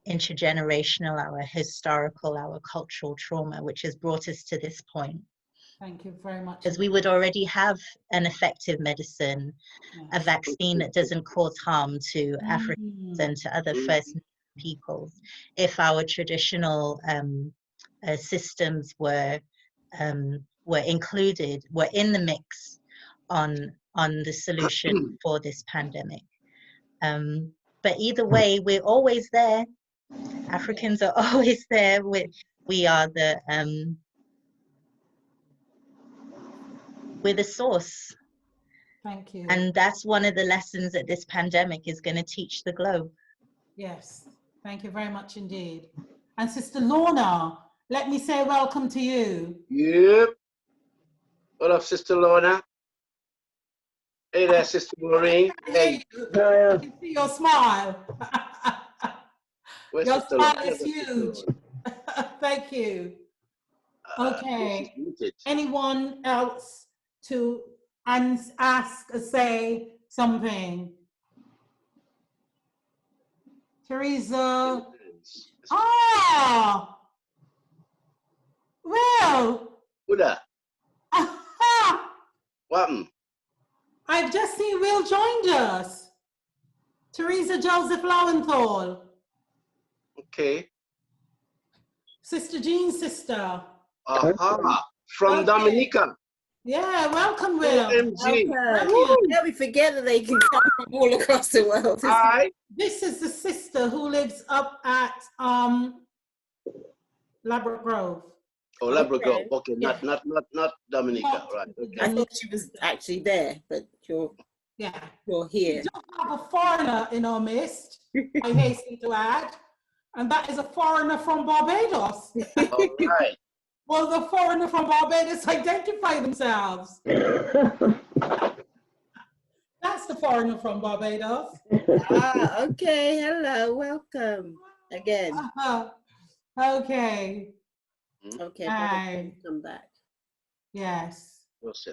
Speaker 10: intergenerational, our historical, our cultural trauma, which has brought us to this point.
Speaker 3: Thank you very much.
Speaker 10: Because we would already have an effective medicine, a vaccine that doesn't cause harm to Africans and to other First peoples, if our traditional systems were included, were in the mix on the solution for this pandemic. But either way, we're always there. Africans are always there. We are we're the source.
Speaker 3: Thank you.
Speaker 10: And that's one of the lessons that this pandemic is going to teach the globe.
Speaker 3: Yes, thank you very much indeed. And Sister Lorna, let me say welcome to you.
Speaker 1: Yep. What up, Sister Lorna? Hey there, Sister Maureen. Hey.
Speaker 3: I can see your smile.
Speaker 1: Where's
Speaker 3: Your
Speaker 1: Sister
Speaker 3: smile
Speaker 1: Lorna?
Speaker 3: is huge. Thank you. Okay. Anyone else to ask or say something? Teresa. Ah. Well.
Speaker 1: Who that? What?
Speaker 3: I've just seen Will joined us. Teresa Joseph Lowenthal.
Speaker 1: Okay.
Speaker 3: Sister Jean's sister.
Speaker 1: Aha. From Dominica.
Speaker 3: Yeah, welcome, Will.
Speaker 1: OMG.
Speaker 4: Yeah, we forget that they can come from all across the world.
Speaker 3: This is the sister who lives up at Labrador Grove.
Speaker 1: Oh, Labrador. Okay, not Dominica, right? Okay.
Speaker 4: I thought she was actually there, but you're here.
Speaker 3: We don't have a foreigner in our midst, I hasten to add, and that is a foreigner from Barbados.
Speaker 1: All right.
Speaker 3: Well, the foreigner from Barbados identify themselves. That's the foreigner from Barbados.
Speaker 4: Okay. Hello. Welcome again.
Speaker 3: Okay.
Speaker 4: Okay. Come back.
Speaker 3: Yes.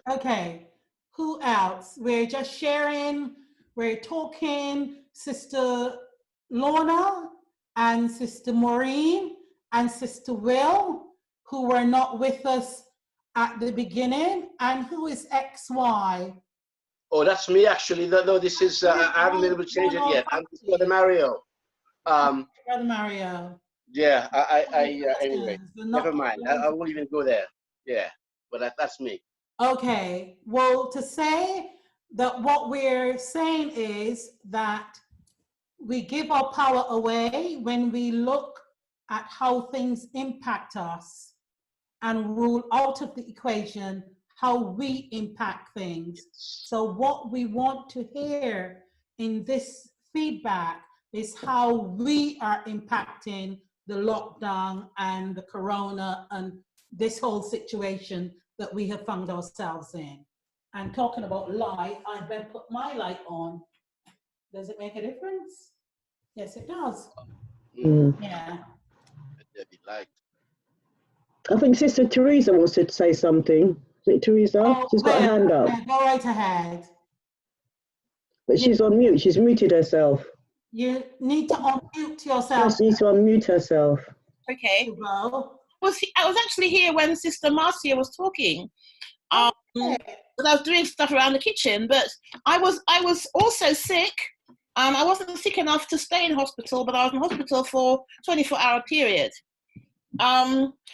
Speaker 3: Okay. Who else? We're just sharing. We're talking. Sister Lorna and Sister Maureen and Sister Will, who were not with us at the beginning, and who is XY?
Speaker 1: Oh, that's me actually. No, this is I haven't been able to change it yet. I'm just Brother Mario.
Speaker 3: Brother Mario.
Speaker 1: Yeah, anyway, never mind. I won't even go there. Yeah, but that's me.
Speaker 3: Okay, well, to say that what we're saying is that we give our power away when we look at how things impact us and rule out of the equation how we impact things. So what we want to hear in this feedback is how we are impacting the lockdown and the corona and this whole situation that we have found ourselves in. And talking about light, I've been put my light on. Does it make a difference? Yes, it does. Yeah.
Speaker 20: I think Sister Teresa wants to say something. Is it Teresa? She's got a hand up.
Speaker 3: Go right ahead.
Speaker 20: But she's on mute. She's muted herself.
Speaker 3: You need to unmute yourself.
Speaker 20: She needs to unmute herself.
Speaker 15: Okay. I was actually here when Sister Marcia was talking. But I was doing stuff around the kitchen, but I was also sick. I wasn't sick enough to stay in hospital, but I was in hospital for a 24-hour period. But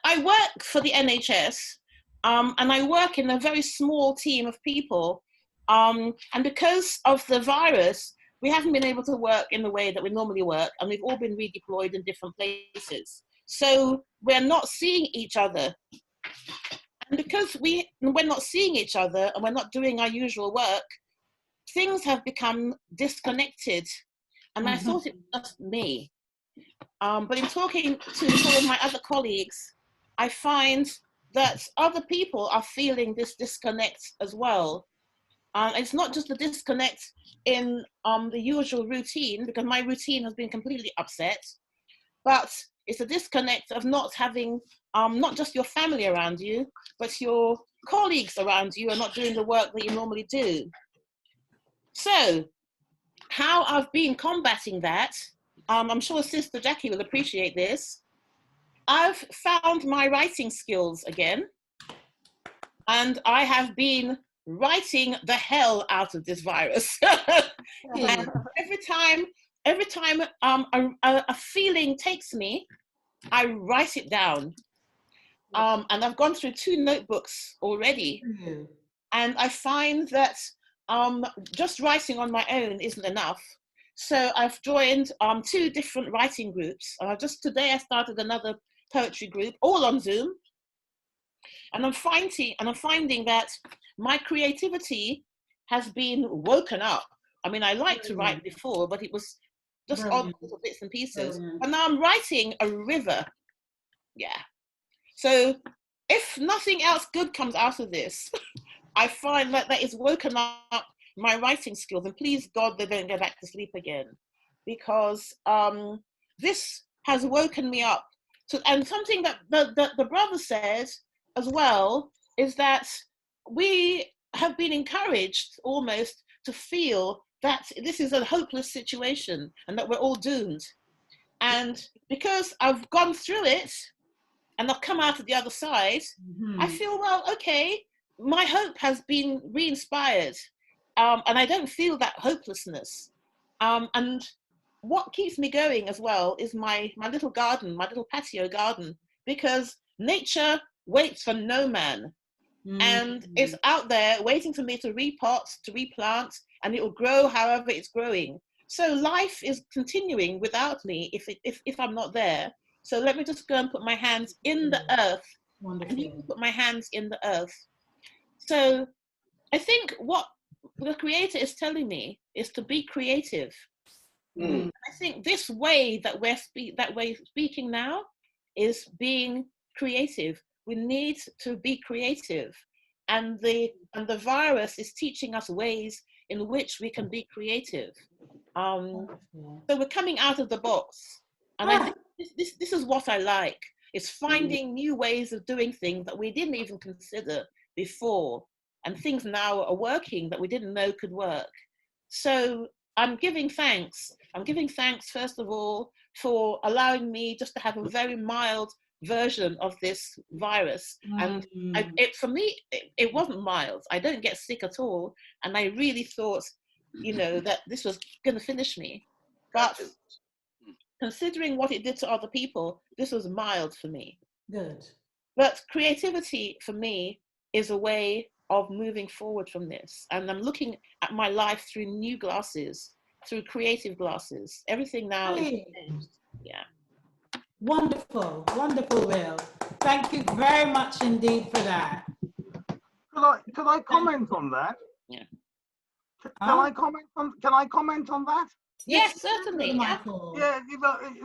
Speaker 15: I work for the NHS, and I work in a very small team of people. And because of the virus, we haven't been able to work in the way that we normally work, and we've all been redeployed in different places. So we're not seeing each other. And because we're not seeing each other and we're not doing our usual work, things have become disconnected. And I thought it was just me. But in talking to some of my other colleagues, I find that other people are feeling this disconnect as well. It's not just a disconnect in the usual routine, because my routine has been completely upset, but it's a disconnect of not having not just your family around you, but your colleagues around you are not doing the work that you normally do. So how I've been combating that, I'm sure Sister Jackie will appreciate this. I've found my writing skills again. and I have been writing the hell out of this virus. And every time a feeling takes me, I write it down. And I've gone through 2 notebooks already. And I find that just writing on my own isn't enough. So I've joined 2 different writing groups. Today I started another poetry group, all on Zoom. And I'm finding that my creativity has been woken up. I mean, I liked to write before, but it was just odd little bits and pieces. And now I'm writing a river. Yeah. So if nothing else good comes out of this, I find that it's woken up my writing skills, and please God, they don't go back to sleep again, because this has woken me up. And something that the brother said as well is that we have been encouraged almost to feel that this is a hopeless situation and that we're all doomed. And because I've gone through it and I've come out of the other side, I feel, well, okay, my hope has been re-inspired, and I don't feel that hopelessness. And what keeps me going as well is my little garden, my little patio garden, because nature waits for no man. And it's out there waiting for me to repot, to replant, and it will grow however it's growing. So life is continuing without me if I'm not there. So let me just go and put my hands in the earth. And you can put my hands in the earth. So I think what the Creator is telling me is to be creative. I think this way that we're speaking now is being creative. We need to be creative, and the virus is teaching us ways in which we can be creative. So we're coming out of the box, and I think this is what I like. It's finding new ways of doing things that we didn't even consider before, and things now are working that we didn't know could work. So I'm giving thanks. I'm giving thanks, first of all, for allowing me just to have a very mild version of this virus. And for me, it wasn't mild. I don't get sick at all. And I really thought, that this was going to finish me. But considering what it did to other people, this was mild for me.
Speaker 3: Good.
Speaker 15: But creativity for me is a way of moving forward from this. And I'm looking at my life through new glasses, through creative glasses. Everything now is changed. Yeah.
Speaker 3: Wonderful, wonderful, Will. Thank you very much indeed for that.
Speaker 2: Could I comment on that?
Speaker 15: Yeah.
Speaker 2: Can I comment on that?
Speaker 15: Yes, certainly.
Speaker 2: Yeah,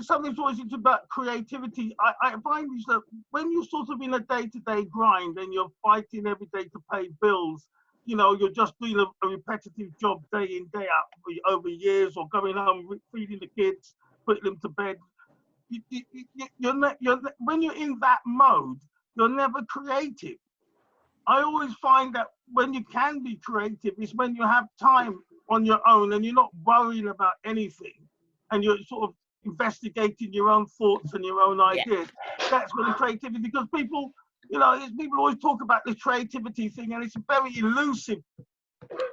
Speaker 2: something's always about creativity. I find is that when you're sort of in a day-to-day grind and you're fighting every day to pay bills, you're just doing a repetitive job day in, day out over years, or going home, feeding the kids, putting them to bed. When you're in that mode, you're never creative. I always find that when you can be creative is when you have time on your own and you're not worrying about anything, and you're sort of investigating your own thoughts and your own ideas. That's when the creativity, because people always talk about this creativity thing, and it's a very elusive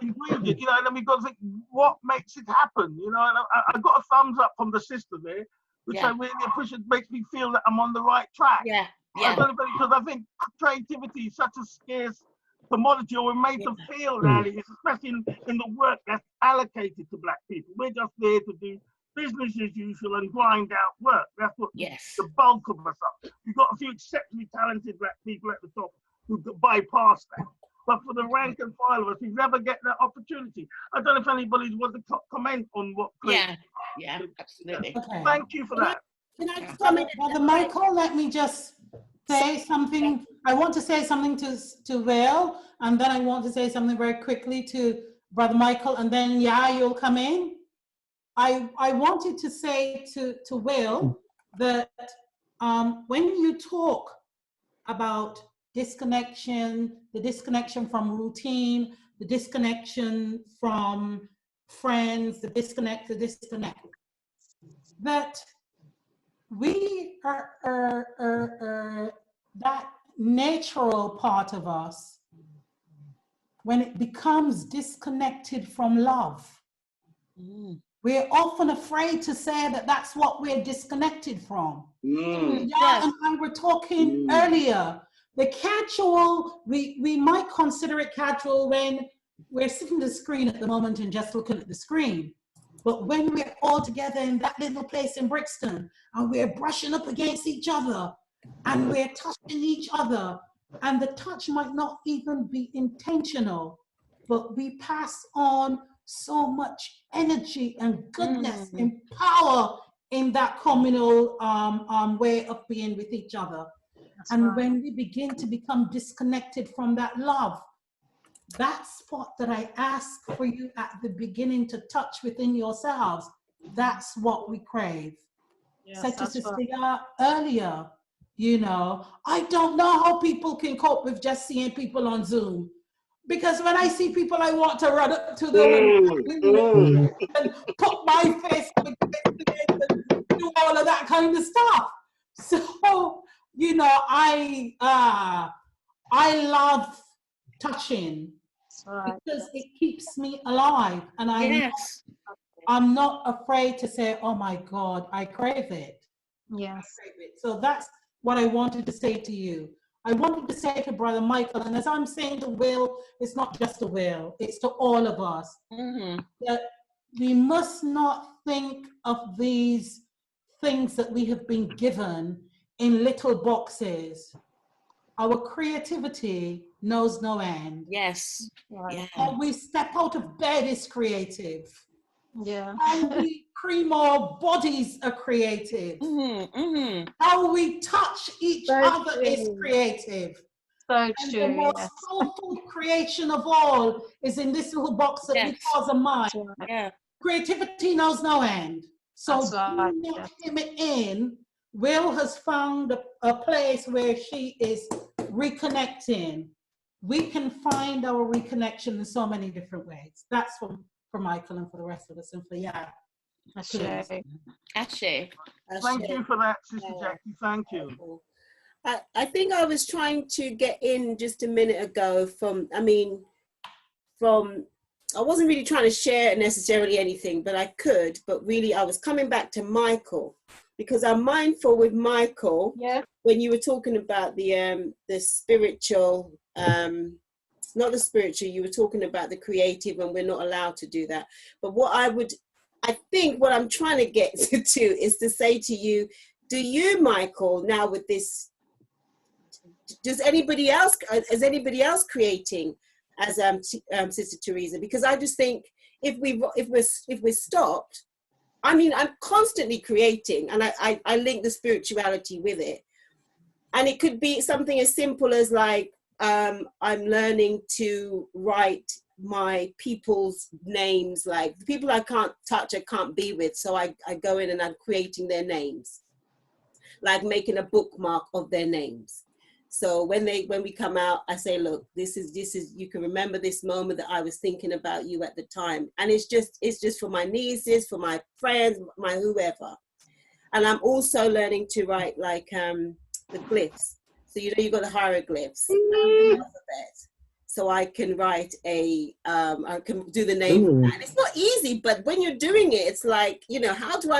Speaker 2: ingredient, and then we've got to think, what makes it happen? And I got a thumbs up from the sister there, which I really appreciate. Makes me feel that I'm on the right track. Because I think creativity is such a scarce commodity, or we're made to feel that it is, especially in the work that's allocated to Black people. We're just there to do business as usual and grind out work. That's what the bulk of us are. We've got a few exceptionally talented Black people at the top who bypass that. But for the rank and file of us, we never get that opportunity. I don't know if anybody wants to comment on what.
Speaker 15: Yeah, absolutely.
Speaker 3: Okay.
Speaker 2: Thank you for that.
Speaker 3: Can I comment? Brother Michael, let me just say something. I want to say something to Will, and then I want to say something very quickly to Brother Michael, and then you'll come in. I wanted to say to Will that when you talk about disconnection, the disconnection from routine, the disconnection from friends, the disconnect, that we are that natural part of us when it becomes disconnected from love. We're often afraid to say that that's what we're disconnected from. Yeah, and I were talking earlier, the casual, we might consider it casual when we're sitting at the screen at the moment and just looking at the screen. But when we're all together in that little place in Brixton and we're brushing up against each other and we're touching each other, and the touch might not even be intentional, but we pass on so much energy and goodness and power in that communal way of being with each other. And when we begin to become disconnected from that love, that spot that I ask for you at the beginning to touch within yourselves, that's what we crave. Said to Sister earlier, you know, I don't know how people can cope with just seeing people on Zoom. Because when I see people, I want to run up to them and put my face and do all of that kind of stuff. So, you know, I love touching because it keeps me alive, and I'm not afraid to say, oh my God, I crave it.
Speaker 19: Yes.
Speaker 3: I crave it. So that's what I wanted to say to you. I wanted to say to Brother Michael, and as I'm saying to Will, it's not just to Will, it's to all of us, that we must not think of these things that we have been given in little boxes. Our creativity knows no end.
Speaker 15: Yes.
Speaker 3: How we step out of bed is creative.
Speaker 19: Yeah.
Speaker 3: How we cream our bodies are creative. How we touch each other is creative.
Speaker 19: So
Speaker 3: and
Speaker 19: true,
Speaker 3: the most powerful creation of all is in this little box that we call the mind. Creativity knows no end. So do not hem it in. Will has found a place where she is reconnecting. We can find our reconnection in so many different ways. That's for Michael and for the rest of us, and for
Speaker 19: Ashe.
Speaker 2: Thank you for that, Sister Jackie. Thank you.
Speaker 4: I think I was trying to get in just a minute ago I wasn't really trying to share necessarily anything, but I could, but really I was coming back to Michael, because I'm mindful with Michael, when you were talking about the spiritual, not the spiritual, you were talking about the creative, and we're not allowed to do that. But I think what I'm trying to get to is to say to you, do you, Michael, now with this, is anybody else creating as Sister Teresa? Because I just think if we're stopped, I mean, I'm constantly creating, and I link the spirituality with it. And it could be something as simple as like, I'm learning to write my people's names, like the people I can't touch, I can't be with. So I go in and I'm creating their names, like making a bookmark of their names. So when we come out, I say, look, this is, you can remember this moment that I was thinking about you at the time. And it's just for my nieces, for my friends, my whoever. And I'm also learning to write like the glyphs. So, you know, you've got the hieroglyphs, the alphabet. So I can write I can do the name. And it's not easy, but when you're doing it, it's like, you know, how do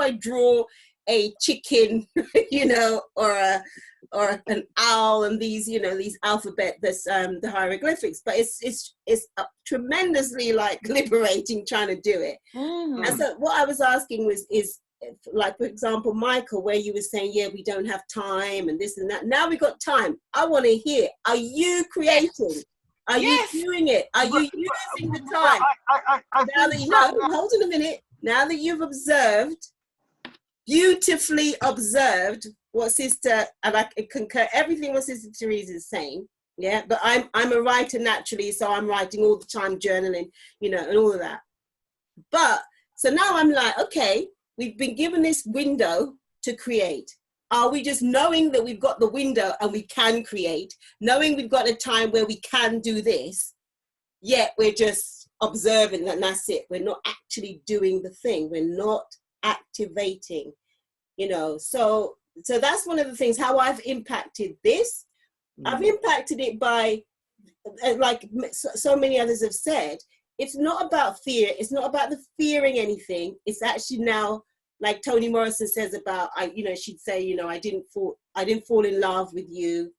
Speaker 4: I draw a chicken, you know, or an owl, and these, you know, these alphabet, this the hieroglyphics. But it's tremendously like liberating trying to do it. And so what I was asking is like, for example, Michael, where you were saying, yeah, we don't have time and this and that. Now we got time. I want to hear, are you creating? Are you doing it? Are you using the time? Now that you know, hold on a minute. Now that you've observed, beautifully observed what Sister, and I concur everything what Sister Teresa is saying. Yeah, but I'm a writer naturally, so I'm writing all the time, journaling, you know, and all of that. But so now I'm like, okay, we've been given this window to create. Are we just knowing that we've got the window and we can create, knowing we've got a time where we can do this, yet we're just observing and that's it. We're not actually doing the thing. We're not activating, you know. So that's one of the things, how I've impacted this. I've impacted it by like so many others have said, it's not about fear. It's not about the fearing anything. It's actually now, like Toni Morrison says about, she'd say, I didn't fall in love with you,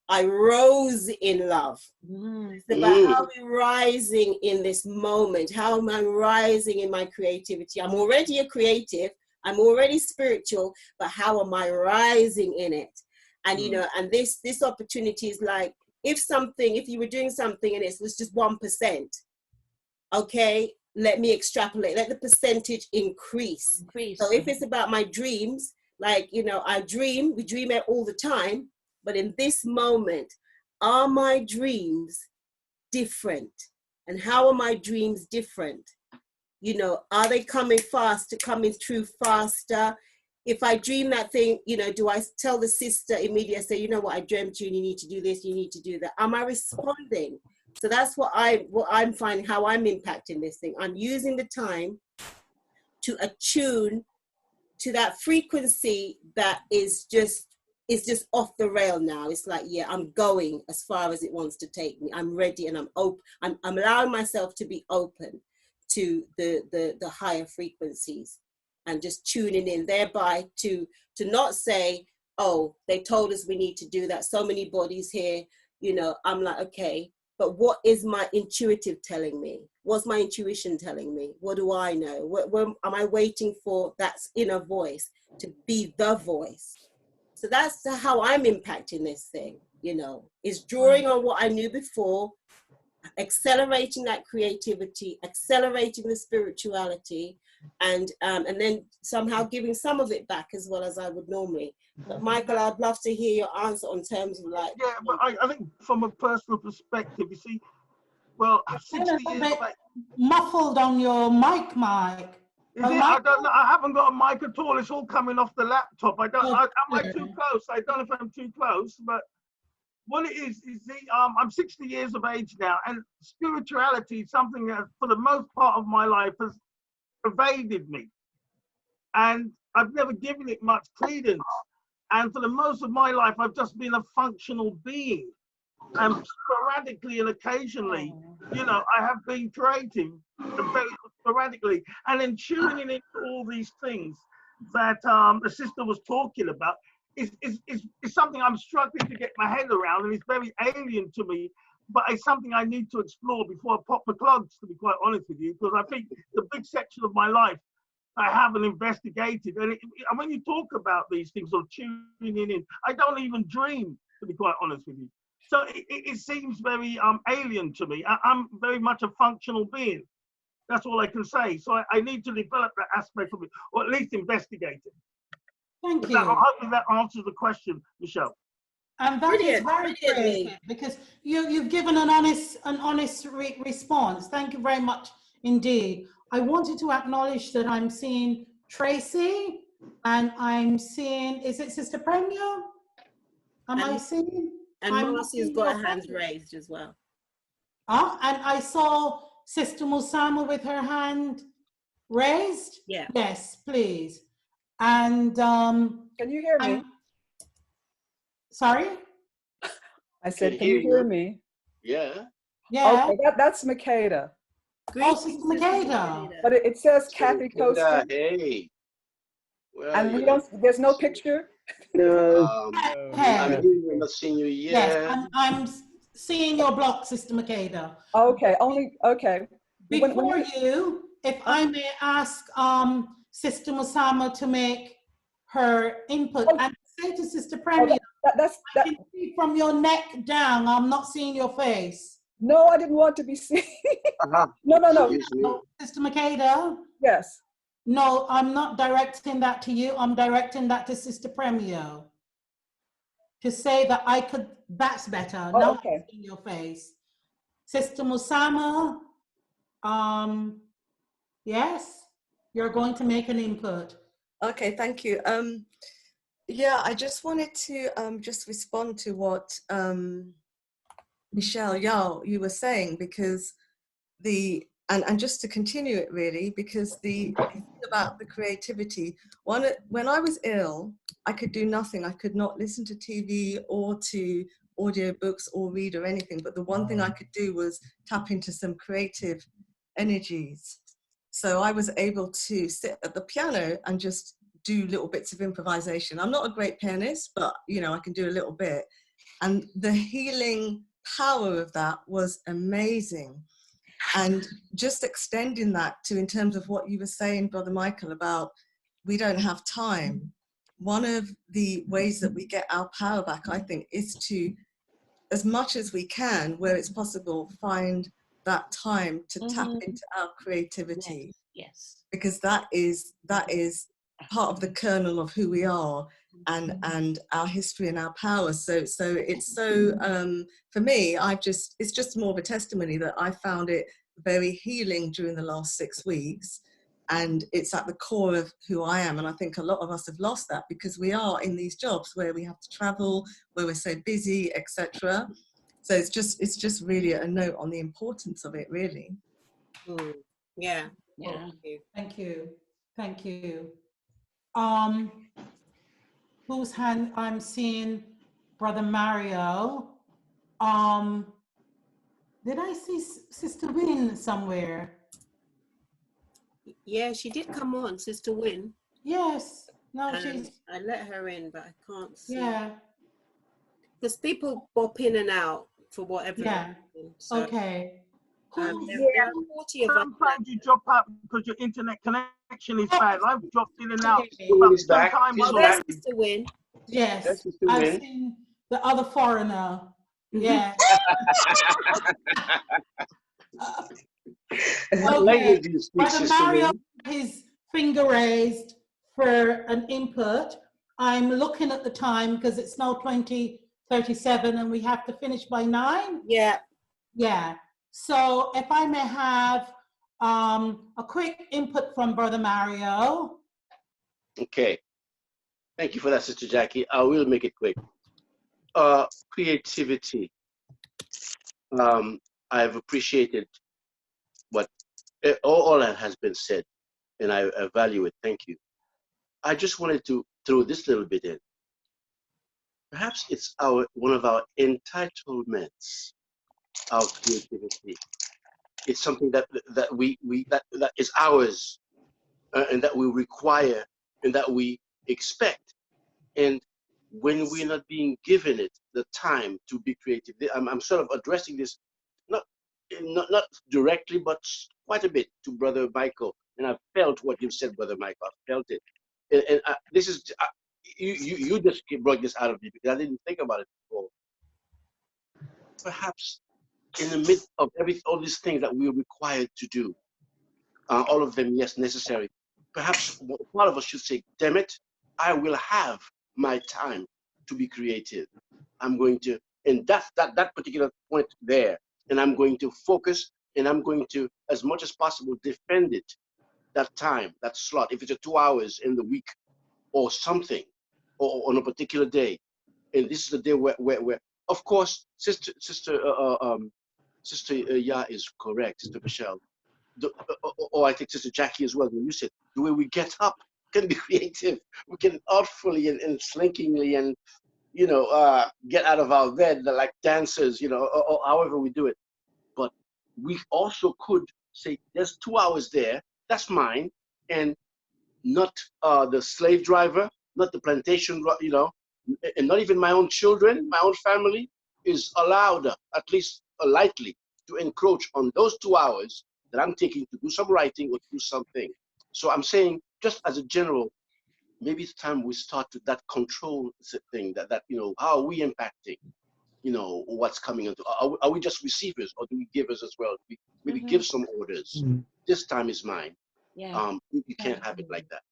Speaker 4: I rose in love. It's about how we're rising in this moment. How am I rising in my creativity? I'm already a creative. I'm already spiritual, but how am I rising in it? And, and this opportunity is like, if you were doing something and it was just 1%, okay, let me extrapolate, let the percentage increase. So if it's about my dreams, like, we dream it all the time, but in this moment, are my dreams different? And how are my dreams different? Are they coming through faster? If I dream that thing, do I tell the sister immediately, say, what, I dreamt you and you need to do this, you need to do that? Am I responding? So that's what I'm finding, how I'm impacting this thing. I'm using the time to attune to that frequency that is just off the rail now. It's like, yeah, I'm going as far as it wants to take me. I'm ready and I'm open. I'm allowing myself to be open to the higher frequencies and just tuning in, thereby to not say, oh, they told us we need to do that. So many bodies here, I'm like, okay, but what is my intuitive telling me? What's my intuition telling me? What do I know? Where am I waiting for that inner voice to be the voice? So that's how I'm impacting this thing, is drawing on what I knew before, accelerating that creativity, accelerating the spirituality, and then somehow giving some of it back as well as I would normally. But Michael, I'd love to hear your answer on terms of like.
Speaker 2: Yeah, but I think from a personal perspective, you see, well, 60 years back.
Speaker 3: Muffled on your mic, Mike.
Speaker 2: Is it? I don't know. I haven't got a mic at all. It's all coming off the laptop. Am I too close? I don't know if I'm too close, but what it is I'm 60 years of age now, and spirituality is something that for the most part of my life has evaded me. And I've never given it much credence. And for the most of my life, I've just been a functional being. And sporadically and occasionally, I have been creating very sporadically. And then tuning into all these things that the sister was talking about is something I'm struggling to get my head around, and it's very alien to me, but it's something I need to explore before I pop my clogs, to be quite honest with you, because I think the big section of my life I haven't investigated. And when you talk about these things or tuning in, I don't even dream, to be quite honest with you. So it seems very alien to me. I'm very much a functional being. That's all I can say. So I need to develop that aspect of it, or at least investigate it.
Speaker 3: Thank you.
Speaker 2: Hopefully that answers the question, Michelle.
Speaker 3: And that is very creative, because you've given an honest response. Thank you very much indeed. I wanted to acknowledge that I'm seeing Tracy, and I'm seeing, is it Sister Premier? I seeing?
Speaker 4: And Marcy's got her hands raised as well.
Speaker 3: And I saw Sister Musama with her hand raised.
Speaker 4: Yeah.
Speaker 3: Yes, please. And
Speaker 21: can you hear me?
Speaker 3: Sorry?
Speaker 21: I said, can you hear me?
Speaker 1: Yeah.
Speaker 3: Yeah.
Speaker 21: Okay, that's Makeda.
Speaker 3: Oh, Sister Makeda.
Speaker 21: But it says Kathy Coaster.
Speaker 1: Hey.
Speaker 21: And there's no picture?
Speaker 20: No.
Speaker 1: I'm not seeing you yet.
Speaker 3: Yes, I'm seeing your block, Sister Makeda.
Speaker 21: Okay, okay.
Speaker 3: Before you, if I may ask Sister Musama to make her input, and say to Sister Premier, I can see from your neck down, I'm not seeing your face.
Speaker 21: No, I didn't want to be seen. No.
Speaker 3: Sister Makeda?
Speaker 21: Yes.
Speaker 3: No, I'm not directing that to you. I'm directing that to Sister Premier. To say that I could, that's better. Now
Speaker 21: okay.
Speaker 3: I'm seeing your face. Sister Musama, yes, you're going to make an input.
Speaker 7: Okay, thank you. Yeah, I just wanted to just respond to what Michelle Yao, you were saying, because and just to continue it really, because the thing about the creativity, when I was ill, I could do nothing. I could not listen to TV or audiobooks or read or anything, but the one thing I could do was tap into some creative energies. So I was able to sit at the piano and just do little bits of improvisation. I'm not a great pianist, but you know, I can do a little bit. And the healing power of that was amazing. And just extending that to, in terms of what you were saying, Brother Michael, about we don't have time. One of the ways that we get our power back, I think, is to, as much as we can, where it's possible, find that time to tap into our creativity.
Speaker 15: Yes.
Speaker 7: Because that is part of the kernel of who we are, and our history and our power. So it's so for me, it's just more of a testimony that I found it very healing during the last 6 weeks, and it's at the core of who I am. And I think a lot of us have lost that because we are in these jobs where we have to travel, where we're so busy, etc. So it's just really a note on the importance of it, really.
Speaker 4: Yeah.
Speaker 15: Yeah.
Speaker 3: Thank you. Thank you. Whose hand I'm seeing? Brother Mario. Did I see Sister Win somewhere?
Speaker 4: Yeah, she did come on, Sister Win.
Speaker 3: Yes. No, she's.
Speaker 4: I let her in, but I can't see.
Speaker 3: Yeah.
Speaker 4: Because people pop in and out for whatever
Speaker 3: Yeah.
Speaker 4: reason. So,
Speaker 3: okay.
Speaker 4: there are 40 of us.
Speaker 2: Sometimes you drop out because your internet connection is bad. I've dropped in and out.
Speaker 1: He's back.
Speaker 4: Oh, there's Sister Win.
Speaker 3: Yes.
Speaker 1: That's Sister
Speaker 3: I've
Speaker 1: Win.
Speaker 3: seen the other foreigner. Yeah.
Speaker 1: What language do you speak,
Speaker 3: Brother
Speaker 1: Sister
Speaker 3: Mario,
Speaker 1: Win?
Speaker 3: his finger raised for an input. I'm looking at the time because it's now 20:37 and we have to finish by 9.
Speaker 4: Yeah.
Speaker 3: Yeah. So if I may have a quick input from Brother Mario.
Speaker 1: Okay. Thank you for that, Sister Jackie. I will make it quick. Creativity. I've appreciated what all that has been said, and I value it. Thank you. I just wanted to throw this little bit in. Perhaps it's one of our entitlements, our creativity. It's something that is ours, and that we require, and that we expect. And when we're not being given it the time to be creative, I'm sort of addressing this not directly, but quite a bit to Brother Michael, and I felt what you said, Brother Michael. I felt it, and this is you just brought this out of me because I didn't think about it before. Perhaps in the midst of all these things that we're required to do, all of them, yes, necessary. Perhaps one of us should say, "Damn it, I will have my time to be creative. I'm going to," and that particular point there, and I'm going to focus, and I'm going to, as much as possible, defend it, that time, that slot, if it's 2 hours in the week or something, or on a particular day. And this is the day where of course, Sister Ya is correct, Sister Michelle. Or I think Sister Jackie as well, when you said the way we get up can be creative. We can artfully and slinkingly and, you know, get out of our bed like dancers, you know, or however we do it. But we also could say, there's 2 hours there, that's mine, and not the slave driver, not the plantation, you know, and not even my own children, my own family is allowed, at least lightly, to encroach on those 2 hours that I'm taking to do some writing or to do something. So I'm saying, just as a general, maybe it's time we start to that control thing, that you know, how are we impacting, you know, what's coming into, are we just receivers, or do we givers as well? We maybe give some orders. This time is mine.
Speaker 3: Yeah.
Speaker 1: You can't have it like that.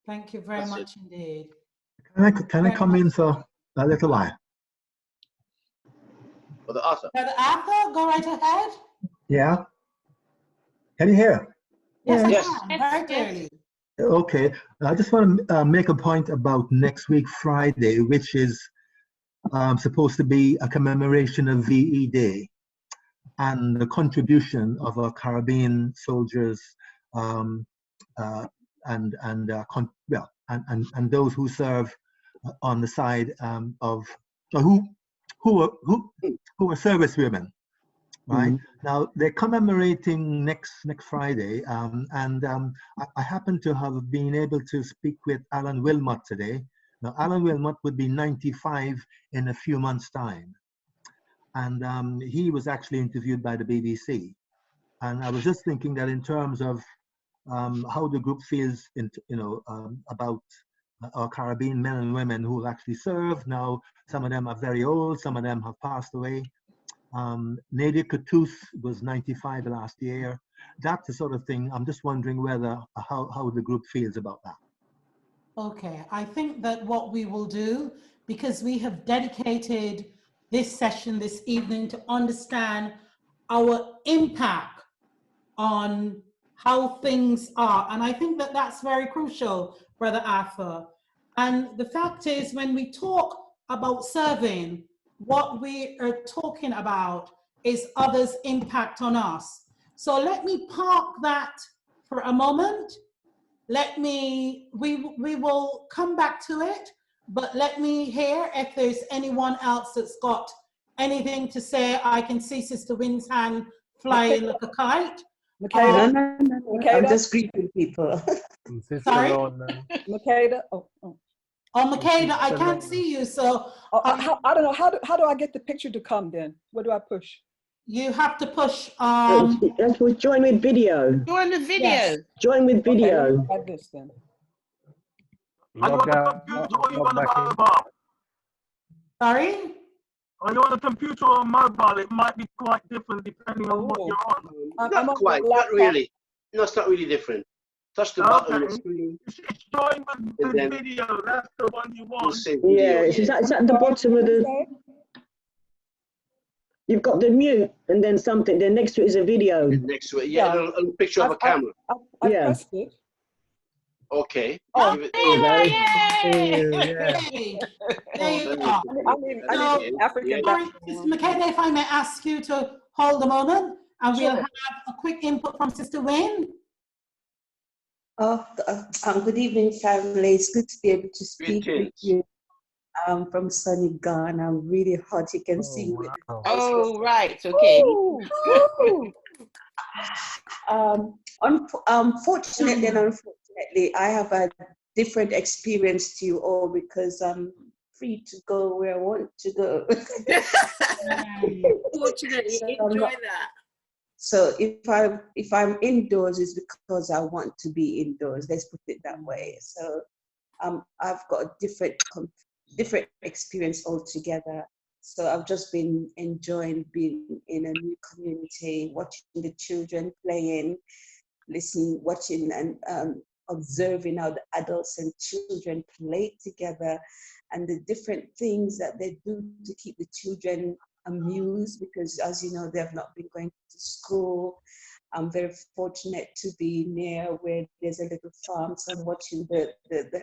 Speaker 3: Thank you very much indeed.
Speaker 17: Can I come in for a little while?
Speaker 1: Brother Arthur.
Speaker 3: Brother Arthur, go right ahead.
Speaker 17: Yeah. Can you hear?
Speaker 3: Yes,
Speaker 1: Yes.
Speaker 3: I can. Very clearly.
Speaker 17: Okay. I just want to make a point about next week, Friday, which is supposed to be a commemoration of VE Day and the contribution of our Caribbean soldiers and those who serve on the side of who who were service women, right?
Speaker 20: Mm-hmm.
Speaker 17: Now they're commemorating next Friday, I happen to have been able to speak with Alan Wilmot today. Now Alan Wilmot would be 95 in a few months' time, and he was actually interviewed by the BBC. And I was just thinking that in terms of how the group feels, about our Caribbean men and women who actually served. Now, some of them are very old, some of them have passed away. Nadia Katouth was 95 last year. That's the sort of thing. I'm just wondering whether how the group feels about that.
Speaker 3: Okay, I think that what we will do, because we have dedicated this session this evening to understand our impact on how things are. And I think that that's very crucial, Brother Arthur. And the fact is, when we talk about serving, what we are talking about is others' impact on us. So let me park that for a moment. We will come back to it, but let me hear if there's anyone else that's got anything to say. I can see Sister Wynn's hand flying like a kite.
Speaker 21: Makeda?
Speaker 6: No. I'm just greeting people.
Speaker 3: Sorry?
Speaker 21: Makeda?
Speaker 3: Makeda, I can't see you, so.
Speaker 21: I don't know, how do I get the picture to come then? What do I push?
Speaker 3: You have to push.
Speaker 20: That's what, join with video.
Speaker 15: Join the video.
Speaker 21: Yes.
Speaker 20: Join with video.
Speaker 21: Okay, let me try this then.
Speaker 2: Are you on the computer or are you on the mobile?
Speaker 3: Sorry?
Speaker 2: Are you on a computer or mobile? It might be quite different depending on what you're on.
Speaker 1: Not quite, not really. No, it's not really different. Touch the button on the screen.
Speaker 2: Join with the video, that's the one you want.
Speaker 20: Yeah, it's at the bottom of the... You've got the mute and then something, then next to it is a video.
Speaker 1: Next to it, yeah, a picture of a camera.
Speaker 21: I pressed it.
Speaker 1: Okay.
Speaker 21: Oh,
Speaker 1: there
Speaker 3: you go.
Speaker 21: I need African
Speaker 3: Sorry, Sister Makeda, if I may ask you to hold a moment, and we'll have a quick input from Sister Wynn.
Speaker 6: Good evening, family. It's good to be able to speak with you. From sunny Ghana. I'm really hot. You can see me.
Speaker 15: Oh, right. Okay.
Speaker 6: Unfortunately and unfortunately, I have a different experience to you all because I'm free to go where I want to go.
Speaker 4: Fortunately, enjoy that.
Speaker 6: So if I'm indoors, it's because I want to be indoors. Let's put it that way. So I've got a different experience altogether. So I've just been enjoying being in a new community, watching the children playing, watching and observing how the adults and children play together and the different things that they do to keep the children amused, because as you know, they have not been going to school. I'm very fortunate to be near where there's a little farm, so I'm watching the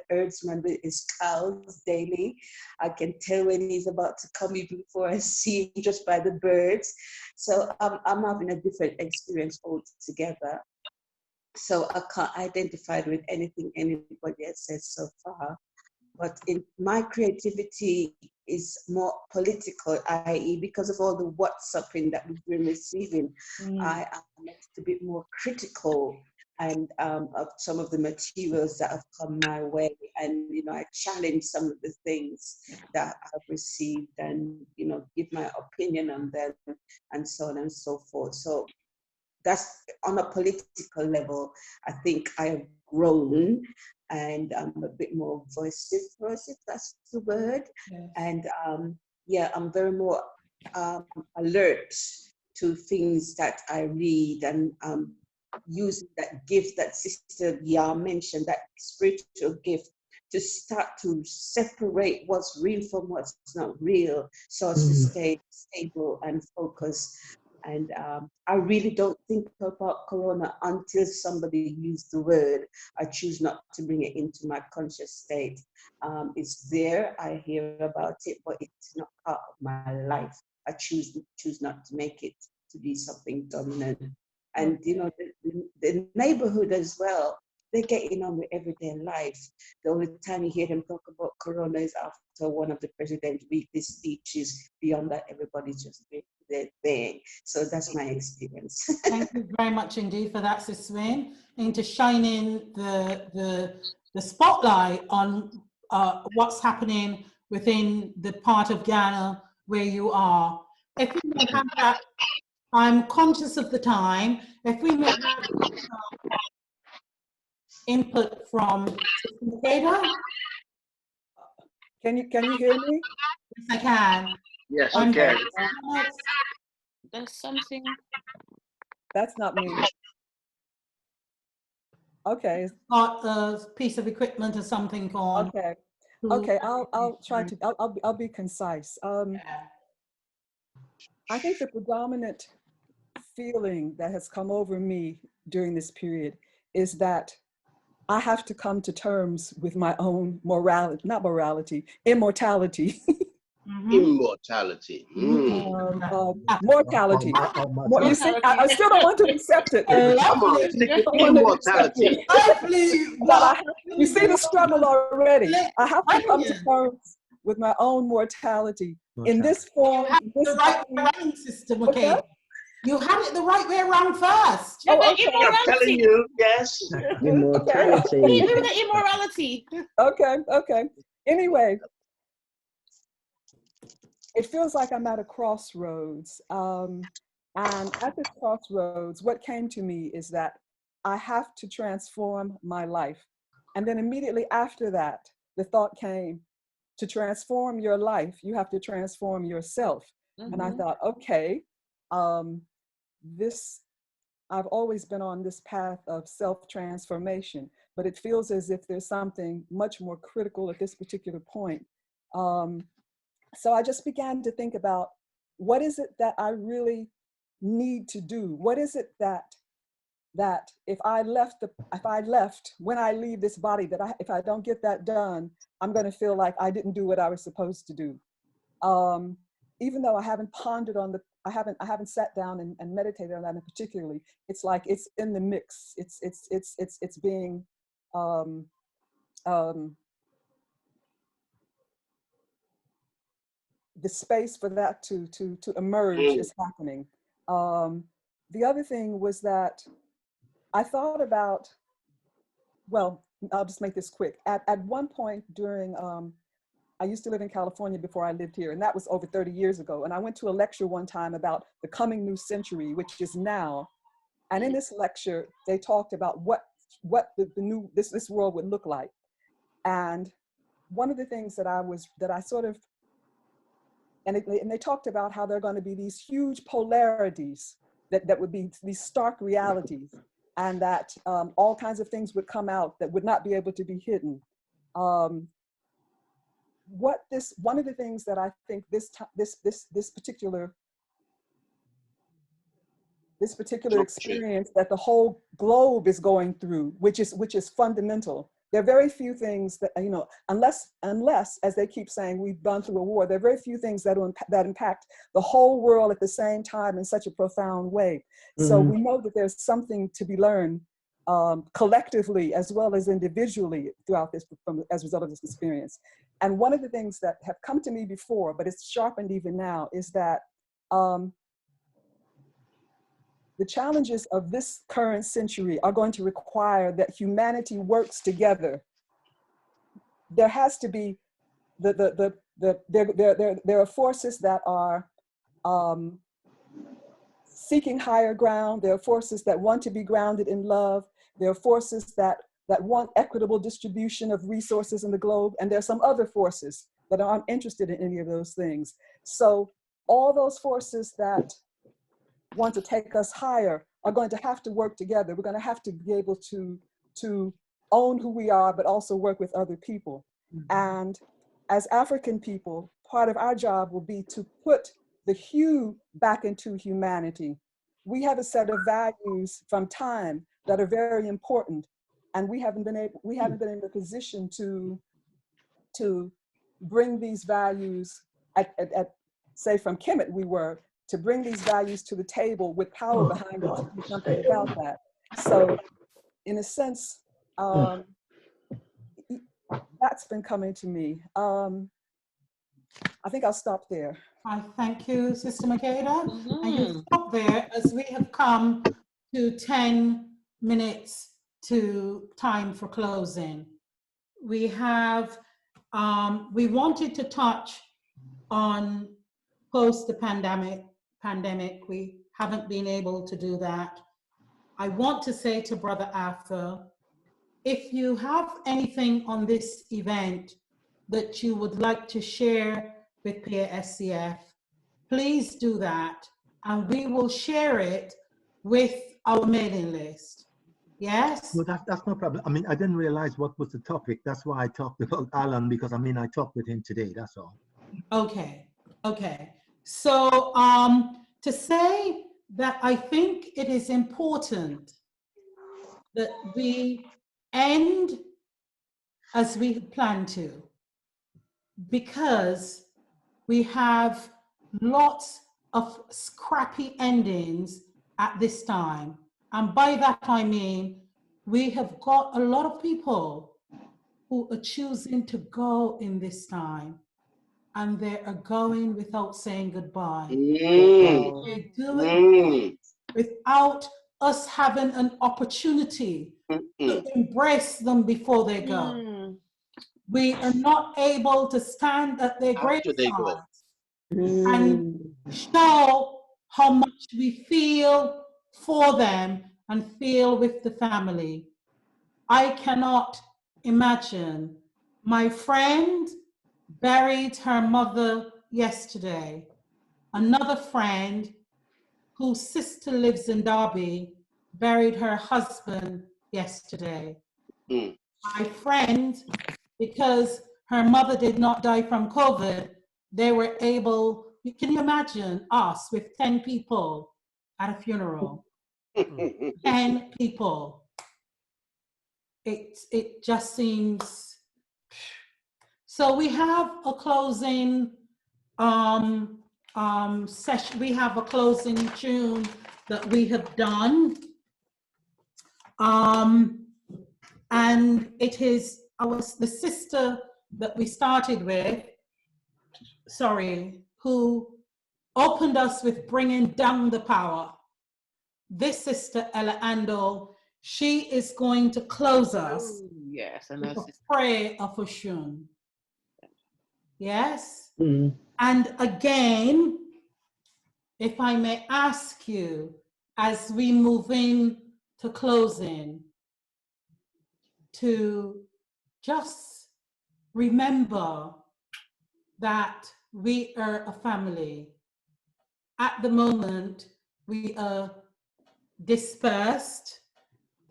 Speaker 6: herdsman with his cows daily. I can tell when he's about to come even before I see him just by the birds. So I'm having a different experience altogether. So I can't identify with anything anybody has said so far. But in my creativity is more political, i.e. because of all the WhatsApping that we've been receiving, I am a bit more critical and of some of the materials that have come my way. And, I challenge some of the things that I've received and, give my opinion on them and so on and so forth. So that's on a political level. I think I have grown and I'm a bit more vociferous, if that's the word. Yes. And I'm very more alert to things that I read and using that gift that Sister Ya mentioned, that spiritual gift, to start to separate what's real from what's not real, so as to stay stable and focused. And I really don't think about Corona until somebody used the word. I choose not to bring it into my conscious state. It's there, I hear about it, but it's not part of my life. I choose not to make it to be something dominant. And the neighborhood as well. they're getting on with everyday life. The only time you hear them talk about corona is after one of the president's weekly speeches. Beyond that, everybody's just doing their thing. So that's my experience.
Speaker 3: Thank you very much indeed for that, Sis Wayne, into shining the spotlight on what's happening within the part of Ghana where you are. If we may have that, I'm conscious of the time. If we may have input from Sister Makeda.
Speaker 21: Can you hear me?
Speaker 3: Yes, I can.
Speaker 1: Yes, I can.
Speaker 15: There's something.
Speaker 21: That's not me. Okay.
Speaker 3: Got a piece of equipment or something on.
Speaker 21: Okay. Okay. I'll try to. I'll be concise. I think the predominant feeling that has come over me during this period is that I have to come to terms with my own morality, not morality, immortality.
Speaker 1: Immortality.
Speaker 21: Mortality. You see, I still don't want to accept it.
Speaker 1: Come on, stick with immortality.
Speaker 21: You see the struggle already. I have to come to terms with my own mortality in this form.
Speaker 3: The right ranking system, okay? You had it the right way around first.
Speaker 21: Oh, okay.
Speaker 1: I'm telling you, yes.
Speaker 21: Immortality.
Speaker 15: The immorality.
Speaker 21: Okay, okay. Anyway, it feels like I'm at a crossroads. And at this crossroads, what came to me is that I have to transform my life. And then immediately after that, the thought came, to transform your life, you have to transform yourself. Mm-hmm. And I thought, okay, I've always been on this path of self-transformation, but it feels as if there's something much more critical at this particular point. So I just began to think about, what is it that I really need to do? What is it that if I left, when I leave this body, if I don't get that done, I'm going to feel like I didn't do what I was supposed to do. Even though I haven't pondered on I haven't sat down and meditated on that particularly. It's like it's in the mix. It's being the space for that to emerge is happening. The other thing was that I thought about, well, I'll just make this quick. At one point during, I used to live in California before I lived here, and that was over 30 years ago. And I went to a lecture one time about the coming new century, which is now. And in this lecture, they talked about what this world would look like. And one of the things that I sort of, and they talked about how there are going to be these huge polarities that would be these stark realities, and that all kinds of things would come out that would not be able to be hidden. One of the things that I think this particular experience that the whole globe is going through, which is fundamental. There are very few things that, unless, as they keep saying, we've gone through a war, there are very few things that impact the whole world at the same time in such a profound way. Mm-hmm. So we know that there's something to be learned collectively as well as individually throughout this, as a result of this experience. And one of the things that have come to me before, but it's sharpened even now, is that the challenges of this current century are going to require that humanity works together. There has to be, there are forces that are seeking higher ground. There are forces that want to be grounded in love. There are forces that want equitable distribution of resources in the globe. And there are some other forces that aren't interested in any of those things. So all those forces that want to take us higher are going to have to work together. We're going to have to be able to own who we are, but also work with other people. Mm-hmm. And as African people, part of our job will be to put the hue back into humanity. We have a set of values from time that are very important, and we haven't been in a position to bring these values at say from Kemet we were, to bring these values to the table with power behind it to do something about that. So in a sense, That's been coming to me. I think I'll stop there.
Speaker 3: I thank you, Sister Makeda. And you stop there as we have come to 10 minutes to time for closing. We have, we wanted to touch on post the pandemic. We haven't been able to do that. I want to say to Brother Arthur, if you have anything on this event that you would like to share with PASCF, please do that, and we will share it with our mailing list. Yes?
Speaker 17: Well, that's no problem. I mean, I didn't realize what was the topic. That's why I talked about Alan, because I mean, I talked with him today, that's all.
Speaker 3: Okay, okay. So to say that I think it is important that we end as we plan to, because we have lots of scrappy endings at this time. And by that I mean, we have got a lot of people who are choosing to go in this time, and they are going without saying goodbye. They're doing it without us having an opportunity to embrace them before they go. We are not able to stand at their gravesides and show how much we feel for them and feel with the family. I cannot imagine. My friend buried her mother yesterday. Another friend whose sister lives in Derby buried her husband yesterday. My friend, because her mother did not die from COVID, they were able, can you imagine us with 10 people at a funeral? 10 people. It just seems. So we have a closing session. We have a closing tune that we have done. And it is the sister that we started with, who opened us with bringing down the power. This sister, Ella Andol, she is going to close us with a prayer of Oshun. Yes? And again, if I may ask you, as we move in to closing, to just remember that we are a family. At the moment, we are dispersed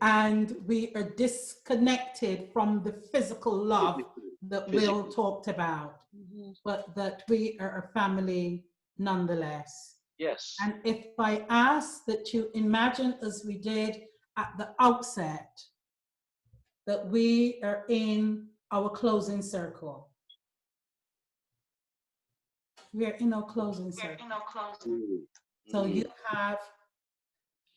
Speaker 3: and we are disconnected from the physical love that Will talked about, but that we are a family nonetheless.
Speaker 1: Yes.
Speaker 3: And if I ask that you imagine, as we did at the outset, that we are in our closing circle. We are in our closing circle. So you have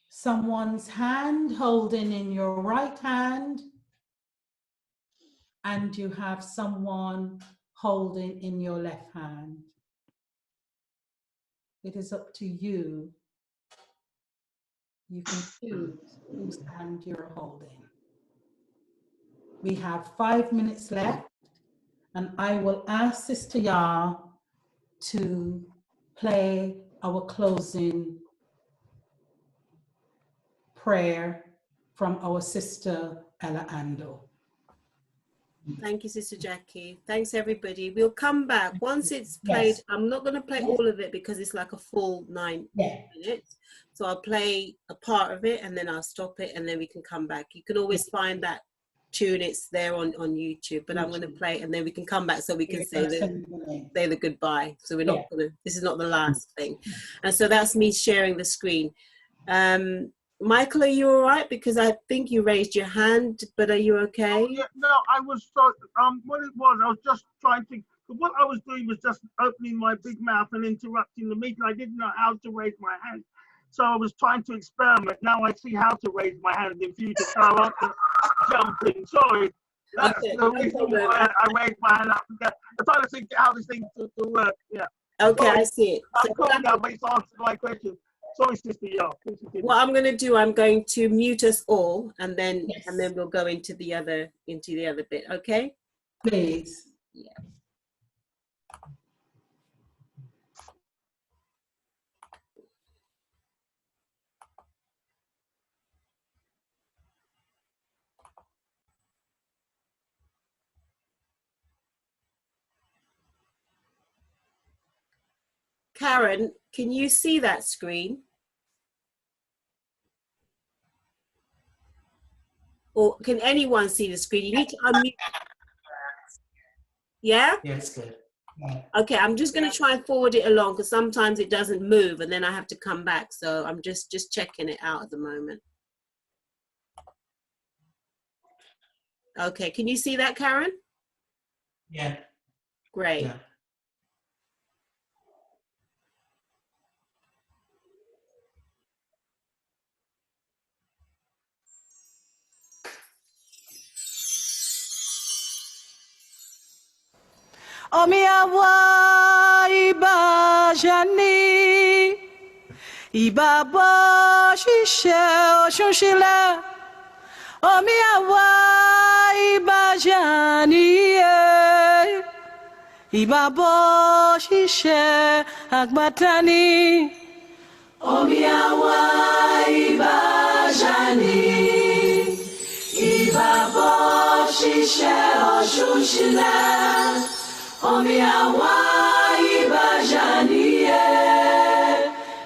Speaker 3: someone's hand holding in your right hand, and you have someone holding in your left hand. It is up to you. You can choose whose hand you're holding. We have 5 minutes left, and I will ask Sister Yah to play our closing prayer from our sister Ella Andol.
Speaker 4: Thank you, Sister Jackie. Thanks, everybody. We'll come back once it's played. Yes. I'm not going to play all of it because it's like a full 9 minutes. So I'll play a part of it and then I'll stop it and then we can come back. You can always find that tune. It's there on YouTube, but I'm going to play it and then we can come back so we can say the goodbye. So we're not going to, this is not the last thing. And so that's me sharing the screen. Michael, are you all right? Because I think you raised your hand, but are you okay?
Speaker 2: Oh, yeah, no, I was so, what it was, I was just trying to, what I was doing was just opening my big mouth and interrupting the meeting. I didn't know how to raise my hand. So I was trying to experiment. Now I see how to raise my hand in future. So jumping. Sorry. That's
Speaker 4: Okay,
Speaker 2: the
Speaker 4: no
Speaker 2: reason
Speaker 4: problem.
Speaker 2: why I raised my hand up. I'm trying to think how this thing to work. Yeah.
Speaker 4: Okay,
Speaker 2: Sorry.
Speaker 4: I see it.
Speaker 2: I'm
Speaker 4: So
Speaker 2: calling out, but it's answered my question. Sorry, Sister Yo.
Speaker 4: what I'm going to do, I'm going to mute us all, and then we'll go into the other bit. Okay.
Speaker 3: Please.
Speaker 4: Yeah. Karen, can you see that screen? Or can anyone see the screen? You need to unmute. Yeah?
Speaker 13: Yeah, it's good.
Speaker 4: Okay, I'm just going to try and forward it along because sometimes it doesn't move and then I have to come back. So I'm just checking it out at the moment. Okay, can you see that, Karen?
Speaker 13: Yeah.
Speaker 4: Great.
Speaker 13: Yeah.
Speaker 14: Omi awa iba jani, iba bo ṣíṣe oṣunṣile. Omi awa iba jani, iba bo ṣíṣe agbatani. Omi awa iba jani, iba bo ṣíṣe oṣunṣile. Omi awa iba janiye,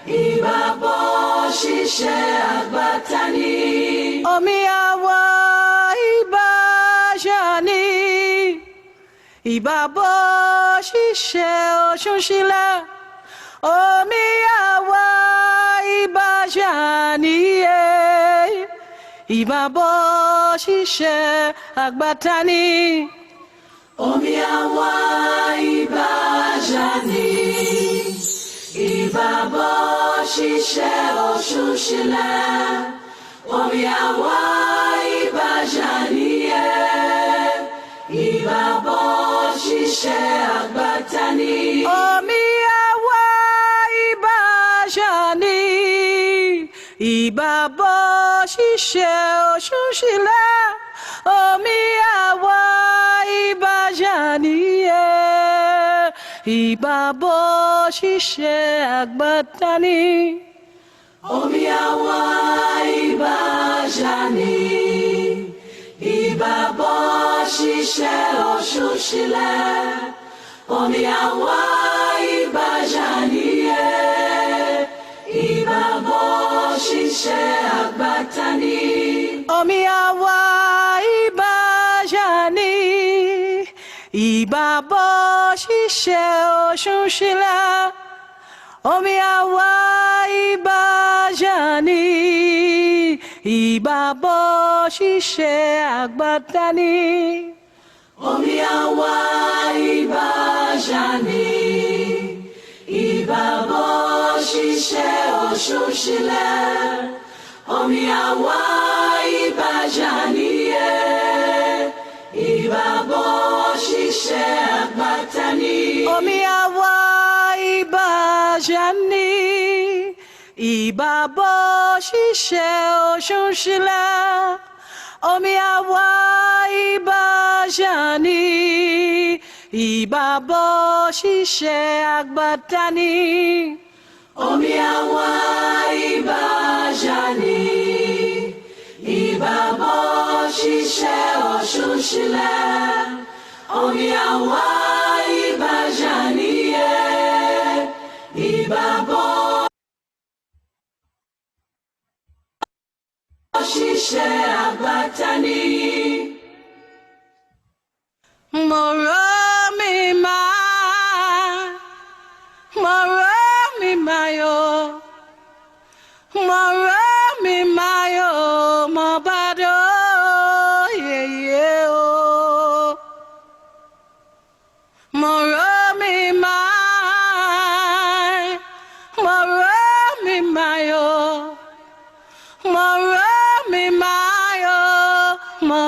Speaker 14: iba bo ṣíṣe agbatani. Omi awa iba jani, iba bo ṣíṣe oṣunṣile. Omi awa iba janiye, iba bo ṣíṣe agbatani. Omi awa iba jani, iba bo ṣíṣe oṣunṣile. Omi awa iba janiye, iba bo ṣíṣe agbatani. Omi awa iba jani, iba bo ṣíṣe oṣunṣile. Omi awa iba janiye, iba bo ṣíṣe agbatani. Omi awa iba jani, iba bo ṣíṣe oṣunṣile. Omi awa iba janiye, iba bo ṣíṣe agbatani. Omi awa iba jani, iba bo ṣíṣe oṣunṣile. Omi awa iba jani, iba bo ṣíṣe agbatani. Omi awa iba jani, iba bo ṣíṣe oṣunṣile. Omi awa iba janiye, iba bo ṣíṣe agbatani. Omi awa iba jani, iba bo ṣíṣe oṣunṣile. Omi awa iba jani, iba bo ṣíṣe agbatani. Omi awa iba jani, iba bo ṣíṣe oṣunṣile. Omi awa iba janiye, iba bo ṣíṣe agbatani. Moro mi ma yo, moro mi ma yo, mo bado ye ye o. Moro mi ma yo, moro mi ma yo, mo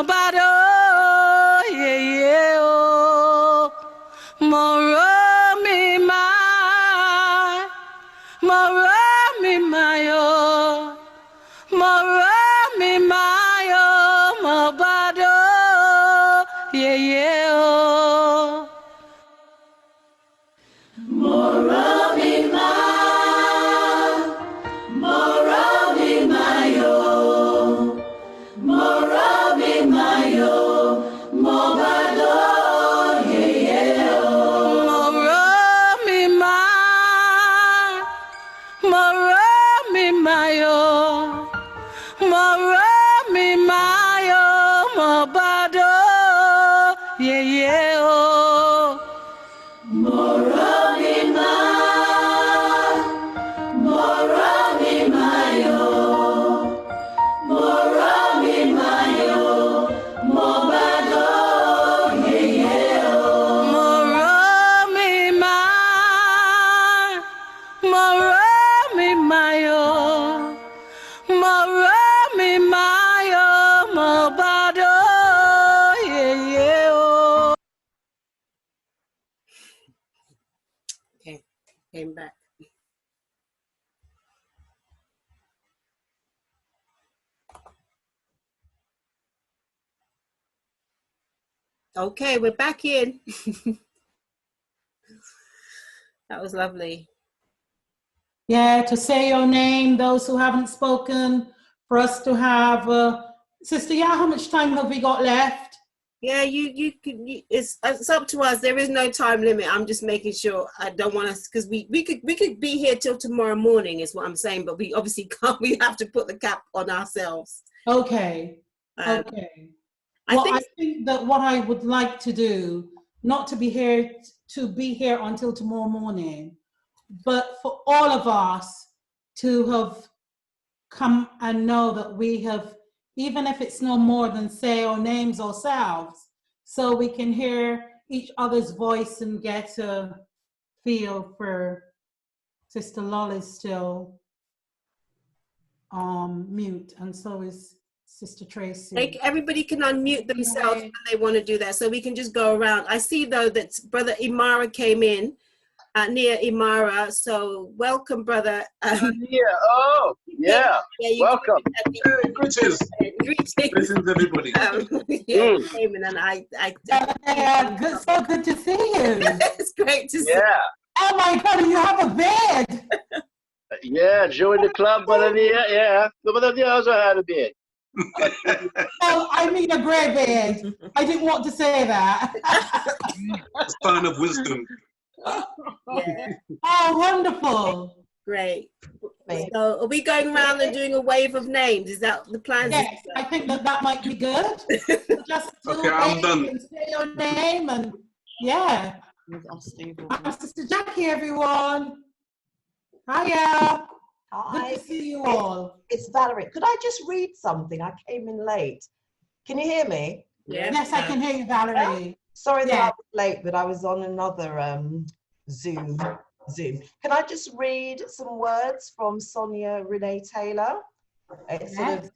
Speaker 4: Okay, came back. Okay, we're back in. That was lovely.
Speaker 3: Yeah, to say your name, those who haven't spoken, for us to have, Sister Ya, how much time have we got left?
Speaker 4: Yeah, you can. It's up to us. There is no time limit. I'm just making sure. I don't want us, because we could be here till tomorrow morning, is what I'm saying. But we obviously can't. We have to put the cap on ourselves.
Speaker 3: Okay. Okay. Well, I think that what I would like to do, not to be here until tomorrow morning, but for all of us to have come and know that we have, even if it's no more than say our names ourselves, so we can hear each other's voice and get a feel for Sister Lolly's still mute, and so is Sister Tracy.
Speaker 4: Everybody can unmute themselves when they want to do that, so we can just go around. I see though that Brother Imara came in, near Imara. So welcome, brother.
Speaker 1: Yeah, welcome.
Speaker 9: Greetings. Greetings, everybody.
Speaker 4: Yeah, he came in, and I
Speaker 3: good, so good to see you.
Speaker 4: It's great to see.
Speaker 1: Yeah.
Speaker 3: Oh my God, you have a beard.
Speaker 1: Yeah, join the club, but yeah. Nobody also had a beard.
Speaker 3: Oh, I mean a grey beard. I didn't want to say that.
Speaker 9: A sign of wisdom.
Speaker 4: Yeah.
Speaker 3: Oh, wonderful.
Speaker 4: Great. So are we going around and doing a wave of names? Is that the plan?
Speaker 3: Yes, I think that might be good. Just
Speaker 9: okay, I'm done.
Speaker 3: And say your name and yeah. I'm Sister Jackie, everyone. Hiya.
Speaker 12: Hi.
Speaker 3: Good to see you all.
Speaker 12: It's Valerie. Could I just read something? I came in late. Can you hear me?
Speaker 4: Yeah.
Speaker 3: Yes, I can hear you, Valerie.
Speaker 12: Sorry that I was late, but I was on another Zoom. Can I just read some words from Sonia Renee Taylor? It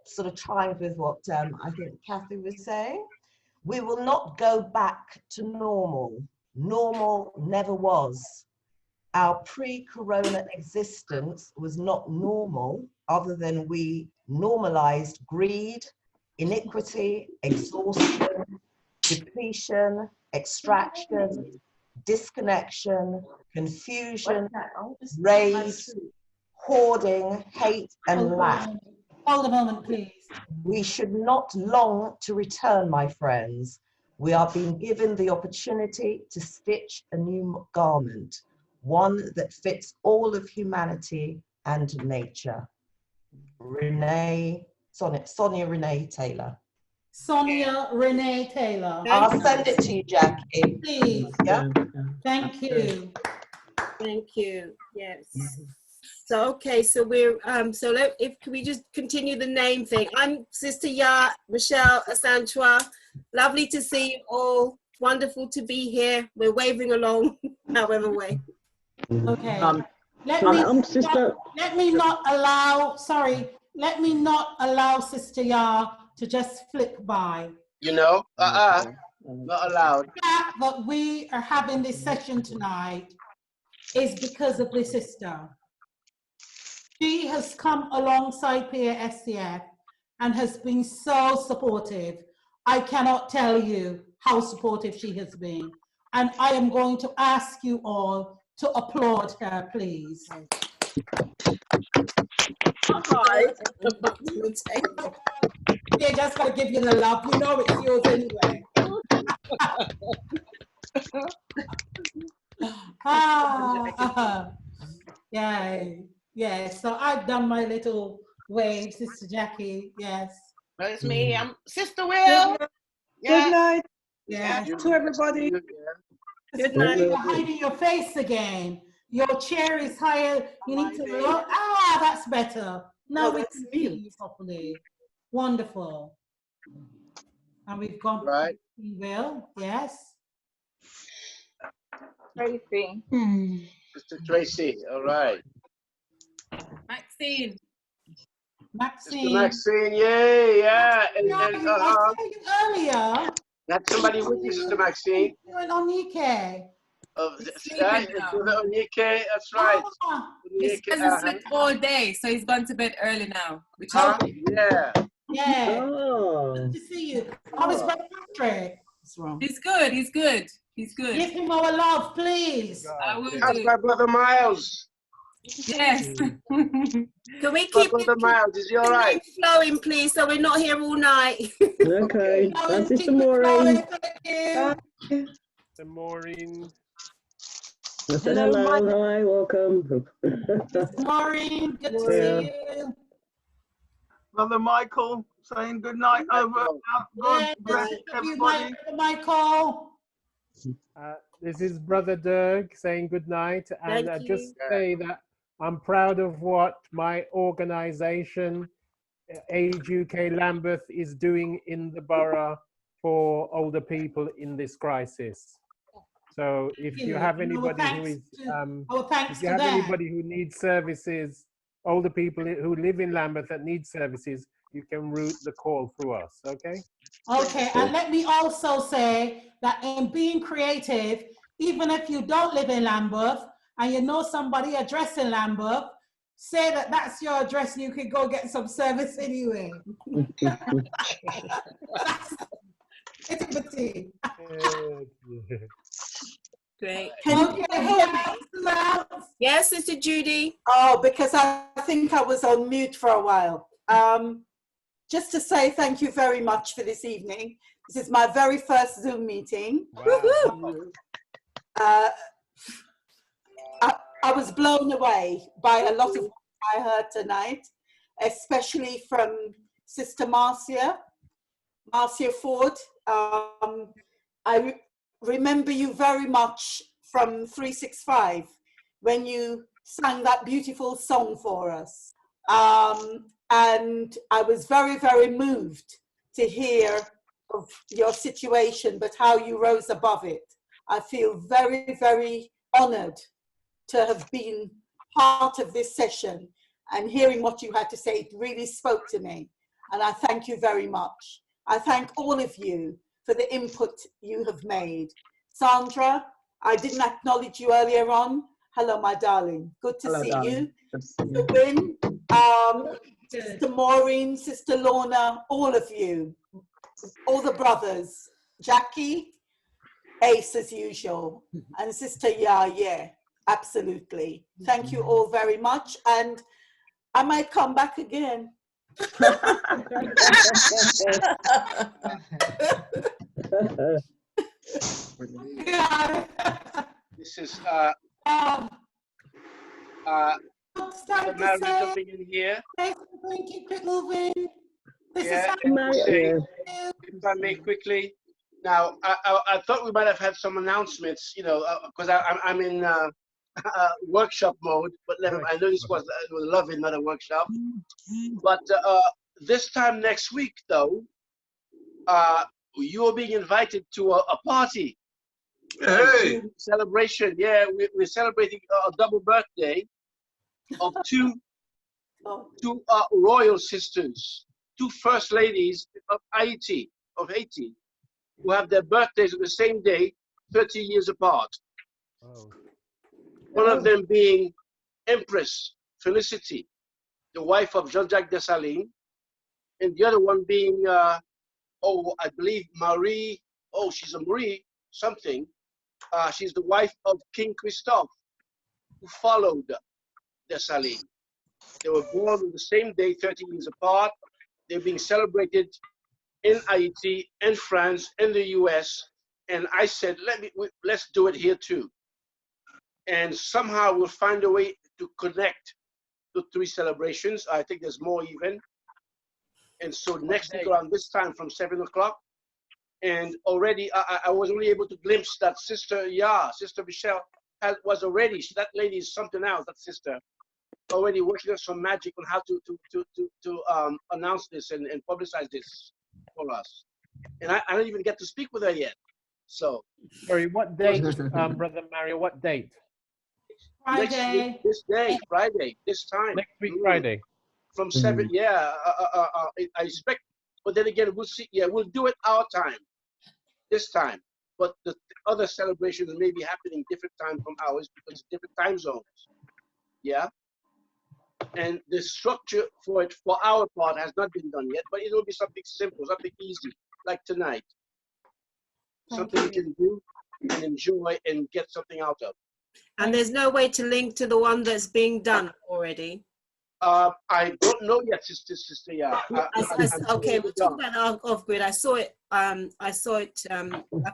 Speaker 12: sort of chimes with what I think Kathy was saying. We will not go back to normal. Normal never was. Our pre-corona existence was not normal, other than we normalized greed, iniquity, exhaustion, depletion, extraction, disconnection, confusion, rage, hoarding, hate, and lack.
Speaker 3: Hold a moment, please.
Speaker 12: We should not long to return, my friends. We are being given the opportunity to stitch a new garment, one that fits all of humanity and nature. Sonia Renee Taylor.
Speaker 3: Sonia Renee Taylor.
Speaker 12: I'll send it to you, Jackie.
Speaker 3: Please.
Speaker 12: Yeah.
Speaker 3: Thank you.
Speaker 4: Thank you. Yes. So okay, so we're can we just continue the name thing? I'm Sister Ya Michelle Asantua. Lovely to see you all. Wonderful to be here. We're waving along, however way.
Speaker 3: Okay. Let me not allow Sister Ya to just flick by.
Speaker 1: Not allowed.
Speaker 3: The fact that we are having this session tonight is because of the sister. She has come alongside PASCF and has been so supportive. I cannot tell you how supportive she has been. And I am going to ask you all to applaud her, please. They just gotta give you the love. You know it's yours anyway. Yay. Yeah, so I've done my little wave, Sister Jackie. Yes.
Speaker 15: It's me. I'm Sister Will.
Speaker 21: Good night.
Speaker 3: Yeah.
Speaker 21: To everybody.
Speaker 3: Good night. You're hiding your face again. Your chair is higher. You need to look. Ah, that's better. Now we can see you properly. Wonderful. And we've gone
Speaker 1: right.
Speaker 3: Will. Yes.
Speaker 11: Tracy.
Speaker 1: Mr. Tracy, all right.
Speaker 11: Maxine.
Speaker 3: Maxine.
Speaker 1: Mr. Maxine, yay, yeah.
Speaker 3: I saw you earlier.
Speaker 1: That's somebody with you, Sister Maxine.
Speaker 3: You and Onike.
Speaker 1: Onike, that's right.
Speaker 11: He hasn't slept all day, so he's gone to bed early now. Which
Speaker 1: yeah.
Speaker 3: Yeah.
Speaker 20: Oh.
Speaker 3: Good to see you. How is Brother Patrick?
Speaker 11: What's wrong? He's good. He's good. He's good.
Speaker 3: Give him our love, please.
Speaker 11: I will
Speaker 1: How's
Speaker 11: do.
Speaker 1: my brother Miles?
Speaker 11: Yes.
Speaker 4: Can we keep
Speaker 1: the Miles? Is he all right?
Speaker 4: flowing, please, so we're not here all night?
Speaker 20: Okay. That's Sister Maureen.
Speaker 5: Sister Maureen.
Speaker 20: Hello. Hi, welcome.
Speaker 3: Maureen, good to see you.
Speaker 2: Brother Michael saying good night over. God bless everybody.
Speaker 3: Michael.
Speaker 5: This is Brother Dirk saying good night, and I just say that I'm proud of what my organization, Age UK Lambeth, is doing in the borough for older people in this crisis. So if you have anybody who is, if you have anybody who needs services, older people who live in Lambeth that need services, you can route the call through us, okay?
Speaker 3: Okay, and let me also say that in being creative, even if you don't live in Lambeth and you know somebody address in Lambeth, say that that's your address and you can go get some service anyway. Creativity.
Speaker 4: Great.
Speaker 12: Yes,
Speaker 4: Sister Judy.
Speaker 12: Oh, because I think I was on mute for a while. Just to say thank you very much for this evening. This is my very first Zoom meeting. Wow. I was blown away by a lot of what I heard tonight, especially from Sister Marcia Ford. I remember you very much from 365 when you sang that beautiful song for us. And I was very, very moved to hear of your situation, but how you rose above it. I feel very, very honored to have been part of this session, and hearing what you had to say, it really spoke to me. And I thank you very much. I thank all of you for the input you have made. Sandra, I didn't acknowledge you earlier on. Hello, my darling. Good to see you. Sister Wynn, Sister Maureen, Sister Lorna, all of you, all the brothers, Jackie, Ace as usual, and Sister yeah, absolutely. Thank you all very much, and I might come back again.
Speaker 1: This is something in here.
Speaker 3: Keep it moving.
Speaker 1: Yeah, if I may quickly. Now, I thought we might have had some announcements, you know, because I'm in workshop mode, but I know this was Love-In, not a workshop. But this time next week, though, you are being invited to a party.
Speaker 9: Hey!
Speaker 1: Celebration, yeah, we're celebrating a double birthday of two royal sisters, two first ladies of Haiti, who have their birthdays on the same day, 30 years apart. Oh. One of them being Empress Felicity, the wife of Jean-Jacques Dessalines, and the other one being, I believe Marie, she's a Marie something, She's the wife of King Christophe, who followed Dessalines. They were born on the same day, 30 years apart. They're being celebrated in Haiti, in France, in the US. And I said, let's do it here too. And somehow we'll find a way to connect the three celebrations. I think there's more even. And so next week around this time from 7 o'clock, and already I was only able to glimpse that Sister Michelle was already, that lady is something else, that sister, already working on some magic on how to announce this and publicize this for us. And I don't even get to speak with her yet. So.
Speaker 5: Sorry, what date, Brother Mario, what date?
Speaker 3: Friday.
Speaker 1: Friday, this time.
Speaker 5: Next week, Friday.
Speaker 1: From 7, I expect, but then again, we'll see. Yeah, we'll do it our time, this time. But the other celebrations may be happening different time from ours because it's different time zones. Yeah. And the structure for it, for our part, has not been done yet, but it will be something simple, something easy, like tonight. Something you can do and enjoy and get something out of.
Speaker 4: And there's no way to link to the one that's being done already?
Speaker 1: I don't know yet, sister. Yeah.
Speaker 4: Okay, we'll talk about that off grid. I saw it. I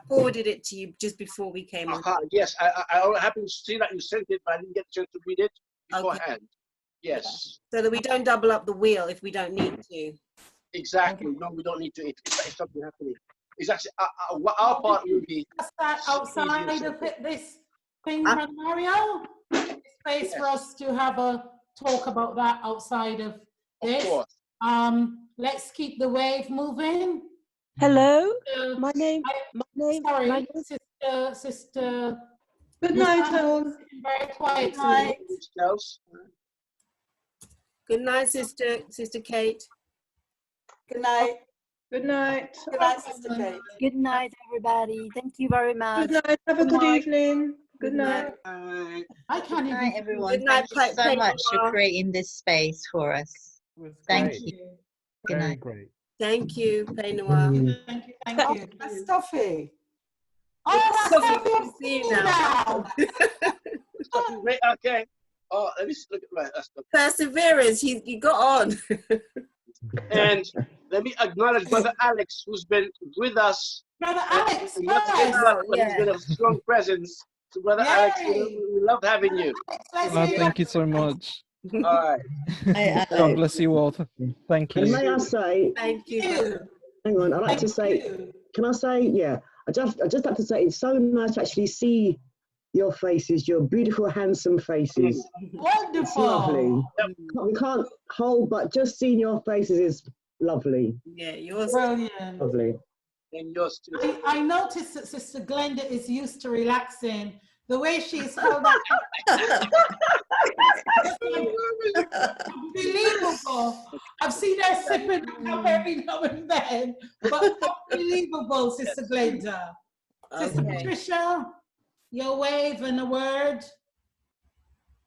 Speaker 4: forwarded it to you just before we came on.
Speaker 1: Yes, I happened to see that you sent it, but I didn't get a chance to read it beforehand. Okay. Yes.
Speaker 4: So that we don't double up the wheel if we don't need to.
Speaker 1: Exactly. No, we don't need to. If something happening. It's actually our part will be
Speaker 3: outside of this thing, Mario. Space for us to have a talk about that outside of this.
Speaker 1: Of course.
Speaker 3: Let's keep the wave moving.
Speaker 8: Hello. My name.
Speaker 3: Sorry, sister.
Speaker 8: Good night, all.
Speaker 3: Very quiet.
Speaker 4: Good night, Sister Kate.
Speaker 8: Good night.
Speaker 22: Good night.
Speaker 8: Good night, Sister Kate.
Speaker 22: Good night, everybody. Thank you very much.
Speaker 8: Good night. Have a good evening. Good night.
Speaker 3: I can't even.
Speaker 10: Night, everyone.
Speaker 4: Good night,
Speaker 10: Thank you so much for creating this space for us. Thank you. Good night.
Speaker 5: Great.
Speaker 4: Thank you, Pay Noir.
Speaker 3: Thank you.
Speaker 8: Stuffy.
Speaker 4: Oh, see you now.
Speaker 1: Okay. Oh, let me look at my stuff.
Speaker 4: Perseverance. You got on.
Speaker 1: And let me acknowledge Brother Alex, who's been with us.
Speaker 3: Brother Alex,
Speaker 1: he's been a strong presence. So, Brother Alex, we love having you.
Speaker 23: Thank you so much.
Speaker 1: All right.
Speaker 23: God bless you all. Thank you.
Speaker 20: And may I say,
Speaker 4: thank you.
Speaker 20: Hang on, I'd like to say, can I say, yeah, I just have to say, it's so nice to actually see your faces, your beautiful, handsome faces.
Speaker 3: Wonderful.
Speaker 20: It's lovely. We can't hold, but just seeing your faces is lovely.
Speaker 4: Yeah, yours.
Speaker 3: Brilliant.
Speaker 20: Lovely.
Speaker 1: And yours too.
Speaker 3: I noticed that Sister Glenda is used to relaxing. The way she's held up. Unbelievable. I've seen her sipping up every now and then, but unbelievable, Sister Glenda. Sister Patricia, your wave and a word.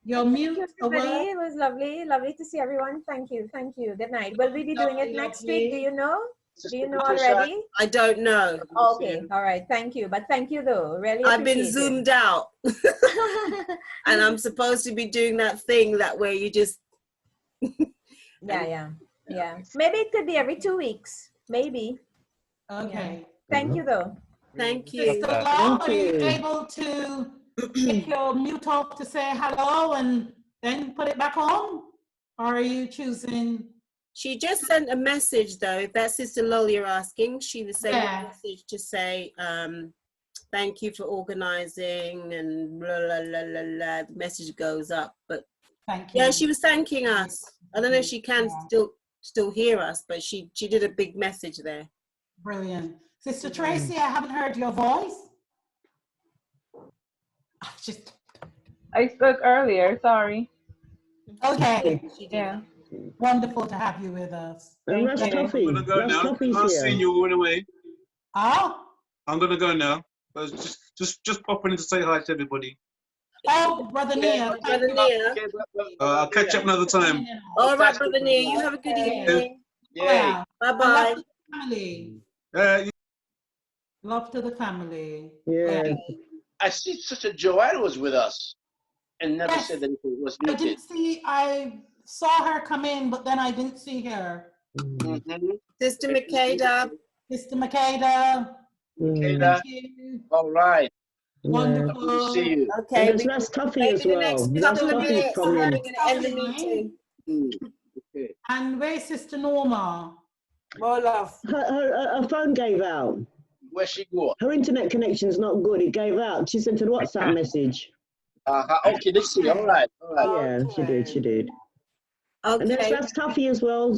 Speaker 3: Your mute, a word.
Speaker 24: It was lovely to see everyone. Thank you. Good night. Will we be doing it next week? Do you know? Do you know already?
Speaker 4: I don't know.
Speaker 24: Okay, all right. Thank you. But thank you though. Really
Speaker 4: I've been zoomed out. And I'm supposed to be doing that thing that where you just
Speaker 24: Yeah. Maybe it could be every 2 weeks. Maybe.
Speaker 3: Okay.
Speaker 24: Yeah. Thank you though.
Speaker 4: Thank you.
Speaker 3: Sister Law, are you able to take your mute off to say hello and then put it back on? Or are you choosing?
Speaker 4: She just sent a message though. If that's Sister Lol you're asking, she was sending a message to say, thank you for organizing and blah, blah, blah, blah, blah. The message goes up, but
Speaker 3: thank you.
Speaker 4: Yeah, she was thanking us. I don't know if she can still hear us, but she did a big message there.
Speaker 3: Brilliant. Sister Tracy, I haven't heard your voice.
Speaker 22: I spoke earlier, sorry.
Speaker 3: Okay.
Speaker 22: Yeah.
Speaker 3: Wonderful to have you with us.
Speaker 9: I'm gonna go now. I've seen you all the way.
Speaker 3: Oh?
Speaker 9: I'm gonna go now. But just popping in to say hi to everybody.
Speaker 3: Oh, Brother Nia.
Speaker 4: Brother Nia.
Speaker 9: I'll catch up another time.
Speaker 4: All right, Brother Nia. You have a good evening.
Speaker 3: Yeah.
Speaker 4: Bye-bye.
Speaker 3: Family. Love to the family.
Speaker 20: Yeah.
Speaker 1: I see Sister Joanne was with us and never said that it was
Speaker 3: I
Speaker 1: muted.
Speaker 3: didn't see, I saw her come in, but then I didn't see her.
Speaker 4: Sister Makeda.
Speaker 3: Sister Makeda.
Speaker 1: Makeda.
Speaker 3: Thank you.
Speaker 1: All right.
Speaker 3: Wonderful.
Speaker 1: Good to see you.
Speaker 4: Okay.
Speaker 20: And there's Tuffy as well. That's Tuffy's come in.
Speaker 4: We're going to end the meeting.
Speaker 1: Okay.
Speaker 3: And where's Sister Norma?
Speaker 8: More love.
Speaker 20: Her phone gave out.
Speaker 1: Where she go?
Speaker 20: Her internet connection's not good. It gave out. She sent a WhatsApp message.
Speaker 1: Okay, let's see. All right. All right.
Speaker 20: Yeah, she did. She did.
Speaker 4: Okay.
Speaker 20: And there's Ras Tuffy as well.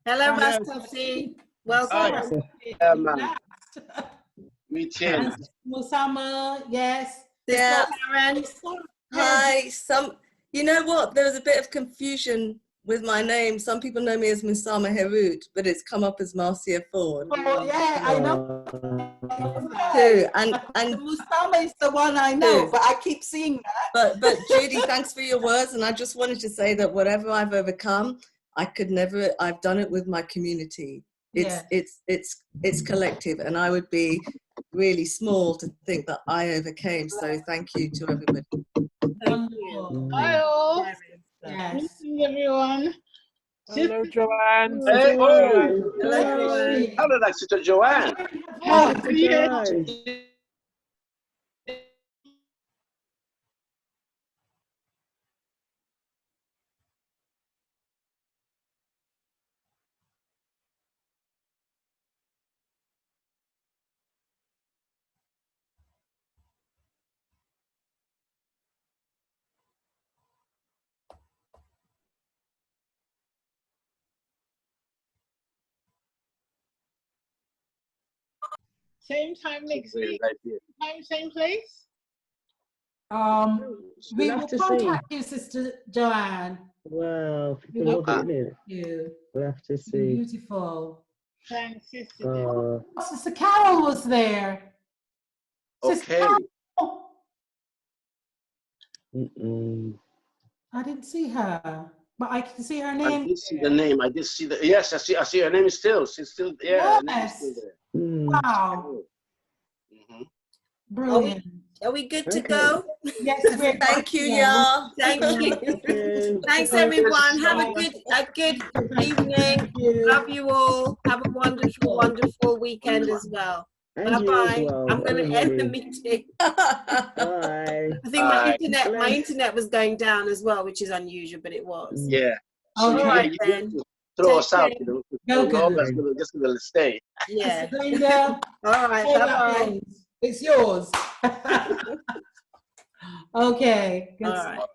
Speaker 4: Hello, Ras Tuffy. Welcome.
Speaker 1: Yeah, man. Me too.
Speaker 3: And Musama, yes.
Speaker 7: Yeah.
Speaker 4: Karen.
Speaker 7: Hi. You know what? There was a bit of confusion with my name. Some people know me as Musama Herut, but it's come up as Marcia Ford.
Speaker 3: Oh, yeah, I know.
Speaker 7: Too. And
Speaker 8: Musama is the one I know, but I keep seeing that.
Speaker 7: But Judy, thanks for your words. And I just wanted to say that whatever I've overcome, I've done it with my community. It's collective, and I would be really small to think that I overcame. So thank you to everybody.
Speaker 4: Thank you.
Speaker 15: Hi all.
Speaker 3: Yes.
Speaker 15: Everyone.
Speaker 5: Hello, Joanne.
Speaker 1: Hey,
Speaker 4: Hello, Joanne.
Speaker 1: How did I, Sister Joanne?
Speaker 15: Oh, yeah. Same time next week. Same place.
Speaker 3: We will contact you, Sister Joanne.
Speaker 20: Wow,
Speaker 3: We will contact you.
Speaker 20: We'll have to see.
Speaker 3: Beautiful.
Speaker 15: Thanks, sister.
Speaker 3: Sister Carol was there.
Speaker 1: Okay.
Speaker 3: I didn't see her, but I can see her
Speaker 1: I
Speaker 3: name.
Speaker 1: did see the name. I did see the. Yes, I see her name is still. She's still. Yeah, her name is still there.
Speaker 3: Wow. Brilliant.
Speaker 4: Are we good to go?
Speaker 3: Yes,
Speaker 7: thank you, y'all.
Speaker 4: Thank you. Thanks, everyone. Have a good evening. Love you all. Have a wonderful, wonderful weekend as well. Bye-bye. I'm going to end the meeting.
Speaker 20: Bye.
Speaker 4: I think my internet was going down as well, which is unusual, but it was.
Speaker 1: Yeah.
Speaker 4: All right,
Speaker 1: you
Speaker 4: then.
Speaker 1: throw us out, you know. Just gonna stay.
Speaker 4: Yeah.
Speaker 3: All
Speaker 4: right. Bye-bye.
Speaker 3: It's yours. Okay. Good
Speaker 4: All
Speaker 3: stuff.
Speaker 4: right.